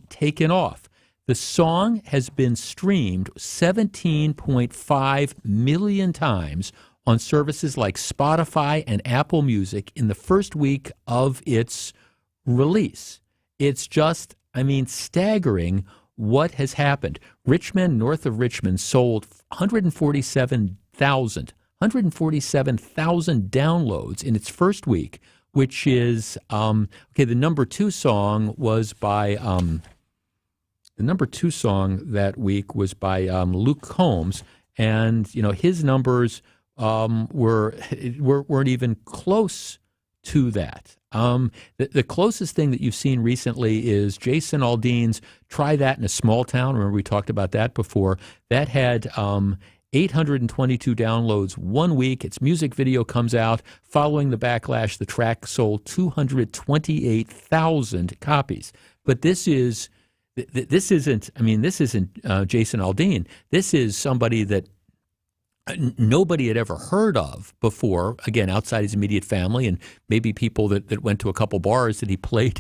S11: taken off. The song has been streamed 17.5 million times on services like Spotify and Apple Music in the first week of its release. It's just, staggering what has happened. Rich Men North of Richmond sold 147,000 downloads in its first week, which is, the number 2 song was by, the number 2 song that week was by Luke Combs, and, his numbers weren't even close to that. The closest thing that you've seen recently is Jason Aldean's Try That in a Small Town. Remember, we talked about that before. That had 822 downloads 1 week. Its music video comes out. Following the backlash, the track sold 228,000 copies. But this isn't Jason Aldean. This is somebody that nobody had ever heard of before, again, outside his immediate family and maybe people that went to a couple bars that he played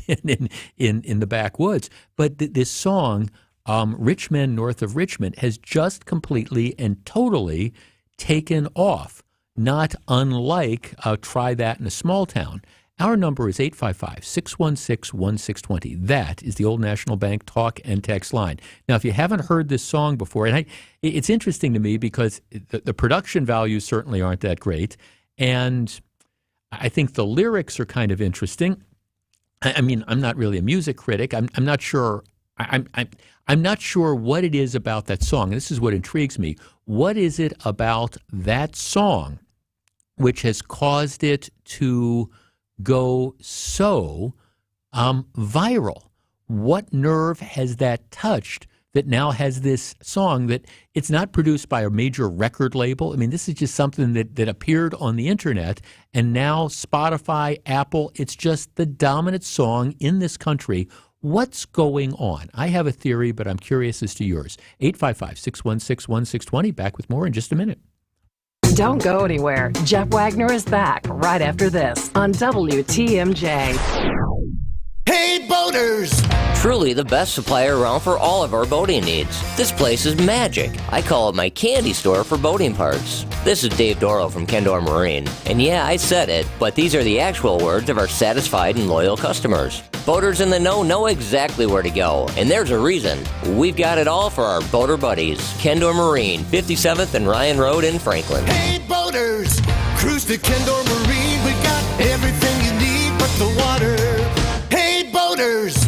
S11: in the backwoods. But this song, Rich Men North of Richmond, has just completely and totally taken off, not unlike Try That in a Small Town. Our number is 855-616-1620. That is the Old National Bank talk and text line. Now, if you haven't heard this song before, and it's interesting to me because the production values certainly aren't that great, and I think the lyrics are kind of interesting. I'm not really a music critic. I'm not sure. I'm not sure what it is about that song. And this is what intrigues me. What is it about that song which has caused it to go so viral? What nerve has that touched that now has this song that it's not produced by a major record label? This is just something that appeared on the internet, and now Spotify, Apple, it's just the dominant song in this country. What's going on? I have a theory, but I'm curious as to yours. 855-616-1620. Back with more in just a minute.
S9: Don't go anywhere. Jeff Wagner is back right after this on WTMJ.
S5: Hey, boaters!
S7: Truly the best supplier around for all of our boating needs. This place is magic. I call it my candy store for boating parts. This is Dave Doro from Kendor Marine. And yeah, I said it, but these are the actual words of our satisfied and loyal customers. Boaters in the know exactly where to go, and there's a reason. We've got it all for our boater buddies. Kendor Marine, 57th and Ryan Road in Franklin.
S5: Hey, boaters! Cruise to Kendor Marine. We got everything you need but the water. Hey, boaters!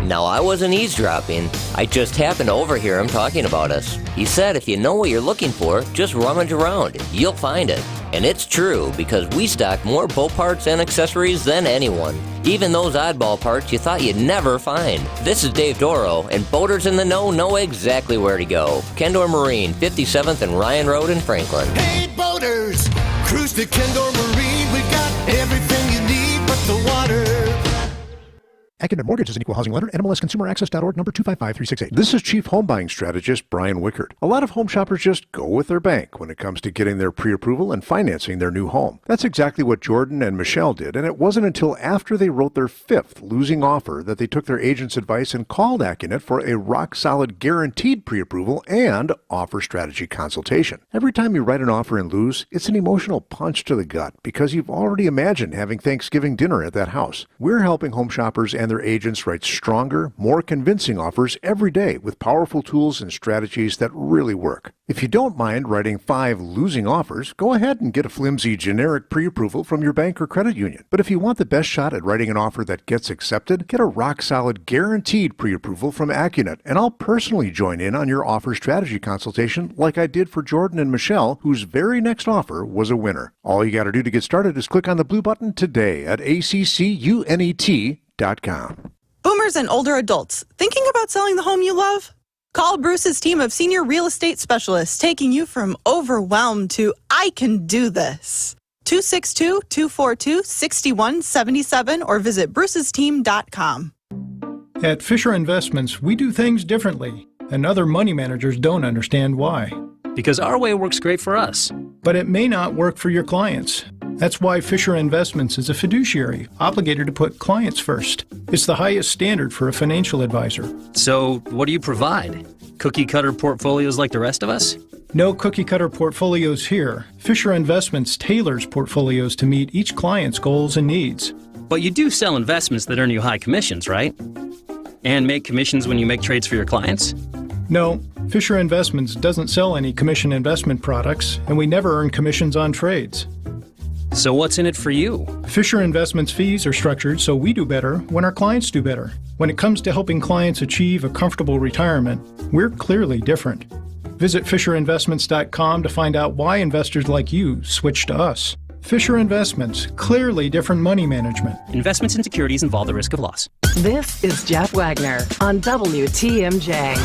S7: Now, I wasn't eavesdropping. I just happened to overhear him talking about us. He said if you know what you're looking for, just rummage around. You'll find it. And it's true, because we stock more boat parts and accessories than anyone. Even those oddball parts you thought you'd never find. This is Dave Doro, and boaters in the know exactly where to go. Kendor Marine, 57th and Ryan Road in Franklin.
S5: Hey, boaters! Cruise to Kendor Marine. We got everything you need but the water.
S8: Academic Mortgage is an equal housing lender. NMLSConsumerAccess.org, number 255368. This is Chief Home Buying Strategist Brian Wickard. A lot of home shoppers just go with their bank when it comes to getting their pre-approval and financing their new home. That's exactly what Jordan and Michelle did, and it wasn't until after they wrote their 5th losing offer that they took their agent's advice and called Accunet for a rock-solid guaranteed pre-approval and offer strategy consultation. Every time you write an offer and lose, it's an emotional punch to the gut because you've already imagined having Thanksgiving dinner at that house. We're helping home shoppers and their agents write stronger, more convincing offers every day with powerful tools and strategies that really work. If you don't mind writing 5 losing offers, go ahead and get a flimsy generic pre-approval from your bank or credit union. But if you want the best shot at writing an offer that gets accepted, get a rock-solid guaranteed pre-approval from Accunet, and I'll personally join in on your offer strategy consultation like I did for Jordan and Michelle, whose very next offer was a winner. All you got to do to get started is click on the blue button today at accunet.com.
S23: Boomers and older adults, thinking about selling the home you love? Call Bruce's team of senior real estate specialists, taking you from overwhelmed to I can do this. 262-242-6177 or visit brucesteam.com.
S24: At Fisher Investments, we do things differently, and other money managers don't understand why.
S25: Because our way works great for us.
S24: But it may not work for your clients. That's why Fisher Investments is a fiduciary, obligated to put clients first. It's the highest standard for a financial advisor.
S25: So, what do you provide? Cookie-cutter portfolios like the rest of us?
S24: No cookie-cutter portfolios here. Fisher Investments tailors portfolios to meet each client's goals and needs.
S25: But you do sell investments that earn you high commissions, right? And make commissions when you make trades for your clients?
S24: No, Fisher Investments doesn't sell any commission investment products, and we never earn commissions on trades.
S25: So what's in it for you?
S24: Fisher Investments fees are structured so we do better when our clients do better. When it comes to helping clients achieve a comfortable retirement, we're clearly different. Visit FisherInvestments.com to find out why investors like you switch to us. Fisher Investments, clearly different money management.
S25: Investments in securities involve the risk of loss.
S9: This is Jeff Wagner on WTMJ.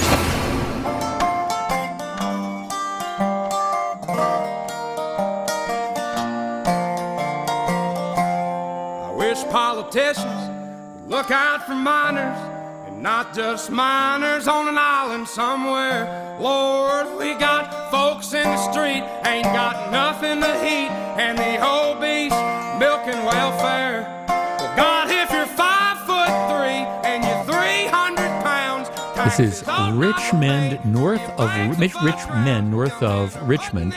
S4: Politicians look out for miners, and not just miners on an island somewhere. Lord, we got folks in the street, ain't got nothing to eat, and the obese milking welfare. Well, God, if you're 5'3" and you're 300 pounds.
S11: This is Richmond, north of Richmond.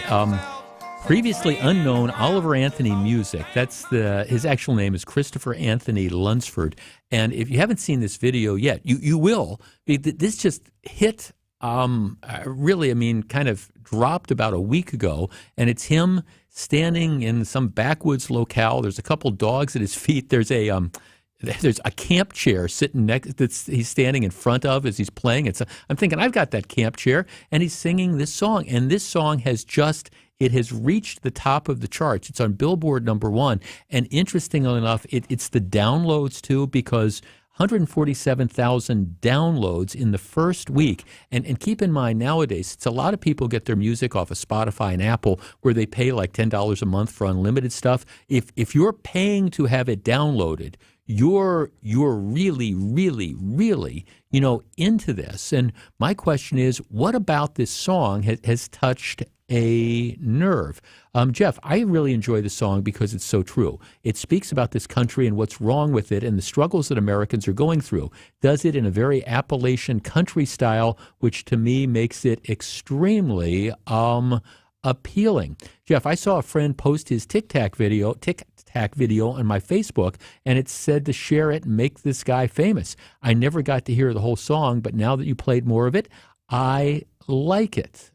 S11: Previously unknown Oliver Anthony Music. That's his actual name is Christopher Anthony Lunsford. And if you haven't seen this video yet, you will. This just hit, really, I mean, kind of dropped about a week ago. And it's him standing in some backwoods locale. There's a couple dogs at his feet. There's a camp chair sitting next that he's standing in front of as he's playing. I'm thinking, I've got that camp chair. And he's singing this song. And this song has it has reached the top of the charts. It's on Billboard #1. And interestingly enough, it's the downloads, too, because 147,000 downloads in the first week. And keep in mind, nowadays, it's a lot of people get their music off of Spotify and Apple where they pay like $10 a month for unlimited stuff. If you're paying to have it downloaded, you're really, really, really, into this. And my question is, what about this song has touched a nerve? Jeff, I really enjoy the song because it's so true. It speaks about this country and what's wrong with it and the struggles that Americans are going through. Does it in a very Appalachian country style, which to me makes it extremely appealing. Jeff, I saw a friend post his Tic Tac video on my Facebook, and it said to share it and make this guy famous. I never got to hear the whole song, but now that you played more of it, I like it.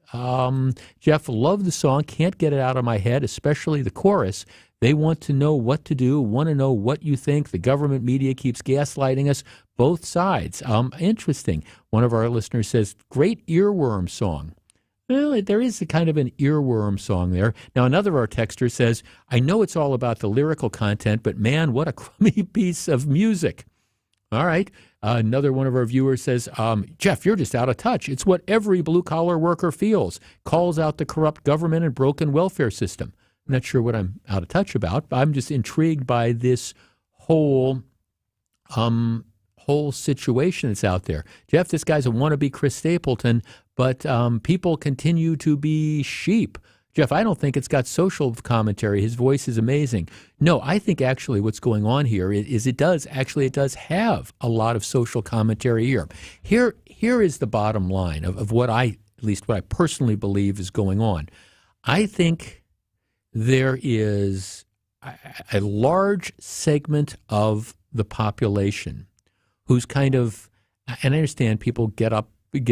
S11: Jeff, love the song, can't get it out of my head, especially the chorus. They want to know what to do, want to know what you think. The government media keeps gaslighting us, both sides. Interesting. One of our listeners says, great earworm song. Well, there is a kind of an earworm song there. Now, another of our texters says, I know it's all about the lyrical content, but man, what a crummy piece of music. All right. Another one of our viewers says, Jeff, you're just out of touch. It's what every blue-collar worker feels, calls out the corrupt government and broken welfare system. I'm not sure what I'm out of touch about, but I'm just intrigued by this whole situation that's out there. Jeff, this guy's a wannabe Chris Stapleton, but people continue to be sheep. Jeff, I don't think it's got social commentary. His voice is amazing. No, I think actually what's going on here is it does have a lot of social commentary here. Here is the bottom line of what I personally believe is going on. I think there is a large segment of the population who's kind of, and I understand people get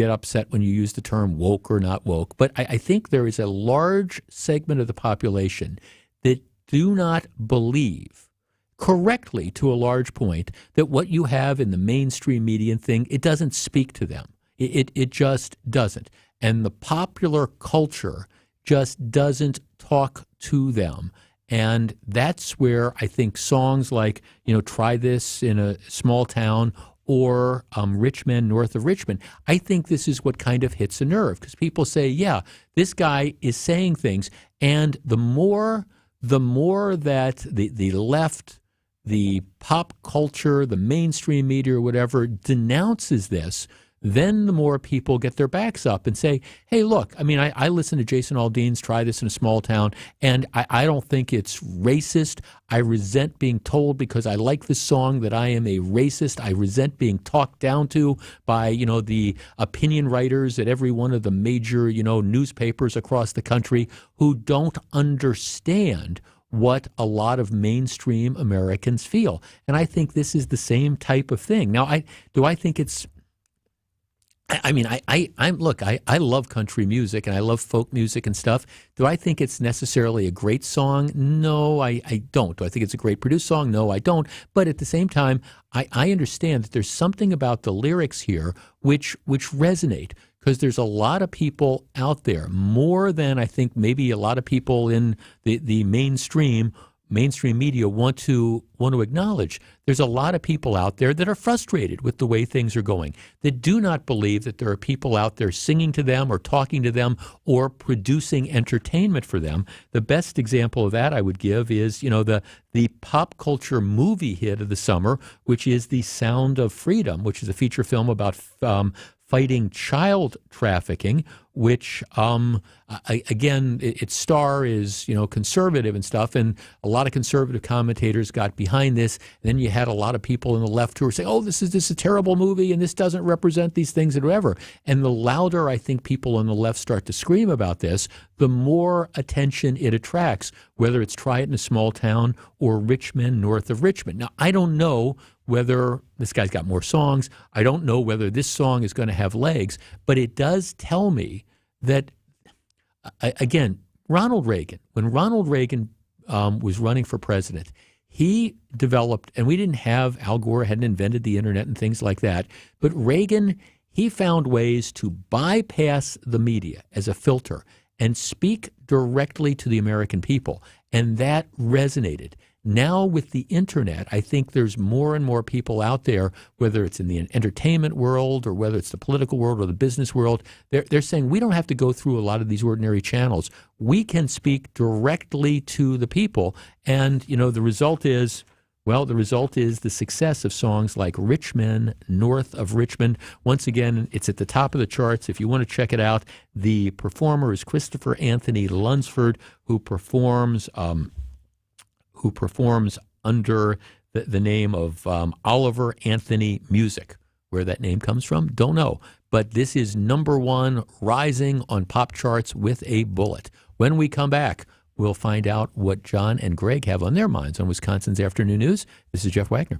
S11: upset when you use the term woke or not woke, but I think there is a large segment of the population that do not believe, correctly to a large point, that what you have in the mainstream media thing, it doesn't speak to them. It just doesn't. And the popular culture just doesn't talk to them. And that's where I think songs like, Try This in a Small Town or Rich Men North of Richmond, I think this is what kind of hits a nerve, because people say, yeah, this guy is saying things, and the more that the left, the pop culture, the mainstream media or whatever denounces this, then the more people get their backs up and say, hey, look, I listen to Jason Aldean's Try This in a Small Town, and I don't think it's racist. I resent being told because I like this song that I am a racist. I resent being talked down to by, the opinion writers at every one of the major, newspapers across the country who don't understand what a lot of mainstream Americans feel. And I think this is the same type of thing. Now, I think it's, I love country music and I love folk music and stuff. Do I think it's necessarily a great song? No, I don't. Do I think it's a great produced song? No, I don't. But at the same time, I understand that there's something about the lyrics here which resonate, because there's a lot of people out there, more than I think maybe a lot of people in the mainstream media want to acknowledge. There's a lot of people out there that are frustrated with the way things are going, that do not believe that there are people out there singing to them or talking to them or producing entertainment for them. The best example of that I would give is, the pop culture movie hit of the summer, which is The Sound of Freedom, which is a feature film about fighting child trafficking, which, again, its star is, conservative and stuff, and a lot of conservative commentators got behind this. And then you had a lot of people on the left who were saying, oh, this is a terrible movie, and this doesn't represent these things and whatever. And the louder I think people on the left start to scream about this, the more attention it attracts, whether it's Try It in a Small Town or Rich Men North of Richmond. Now, I don't know whether this guy's got more songs. I don't know whether this song is going to have legs, but it does tell me that, again, Ronald Reagan, when Ronald Reagan was running for president, he developed, and we didn't have, Al Gore hadn't invented the internet and things like that, but Reagan, he found ways to bypass the media as a filter and speak directly to the American people, and that resonated. Now with the internet, I think there's more and more people out there, whether it's in the entertainment world or whether it's the political world or the business world, they're saying we don't have to go through a lot of these ordinary channels. We can speak directly to the people. And, the result is Well, the result is the success of songs like Rich Men, North of Richmond. Once again, it's at the top of the charts. If you want to check it out, the performer is Christopher Anthony Lunsford, who performs under the name of Oliver Anthony Music. Where that name comes from, don't know. But this is number one, rising on pop charts with a bullet. When we come back, we'll find out what John and Greg have on their minds on Wisconsin's Afternoon News. This is Jeff Wagner.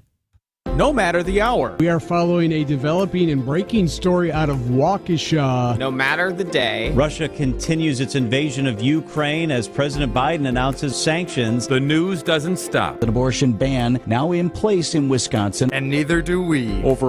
S10: No matter the hour. We are following a developing and breaking story out of Waukesha.
S12: No matter the day.
S13: Russia continues its invasion of Ukraine as President Biden announces sanctions.
S14: The news doesn't stop.
S20: An abortion ban now in place in Wisconsin.
S14: And neither do we.
S20: Over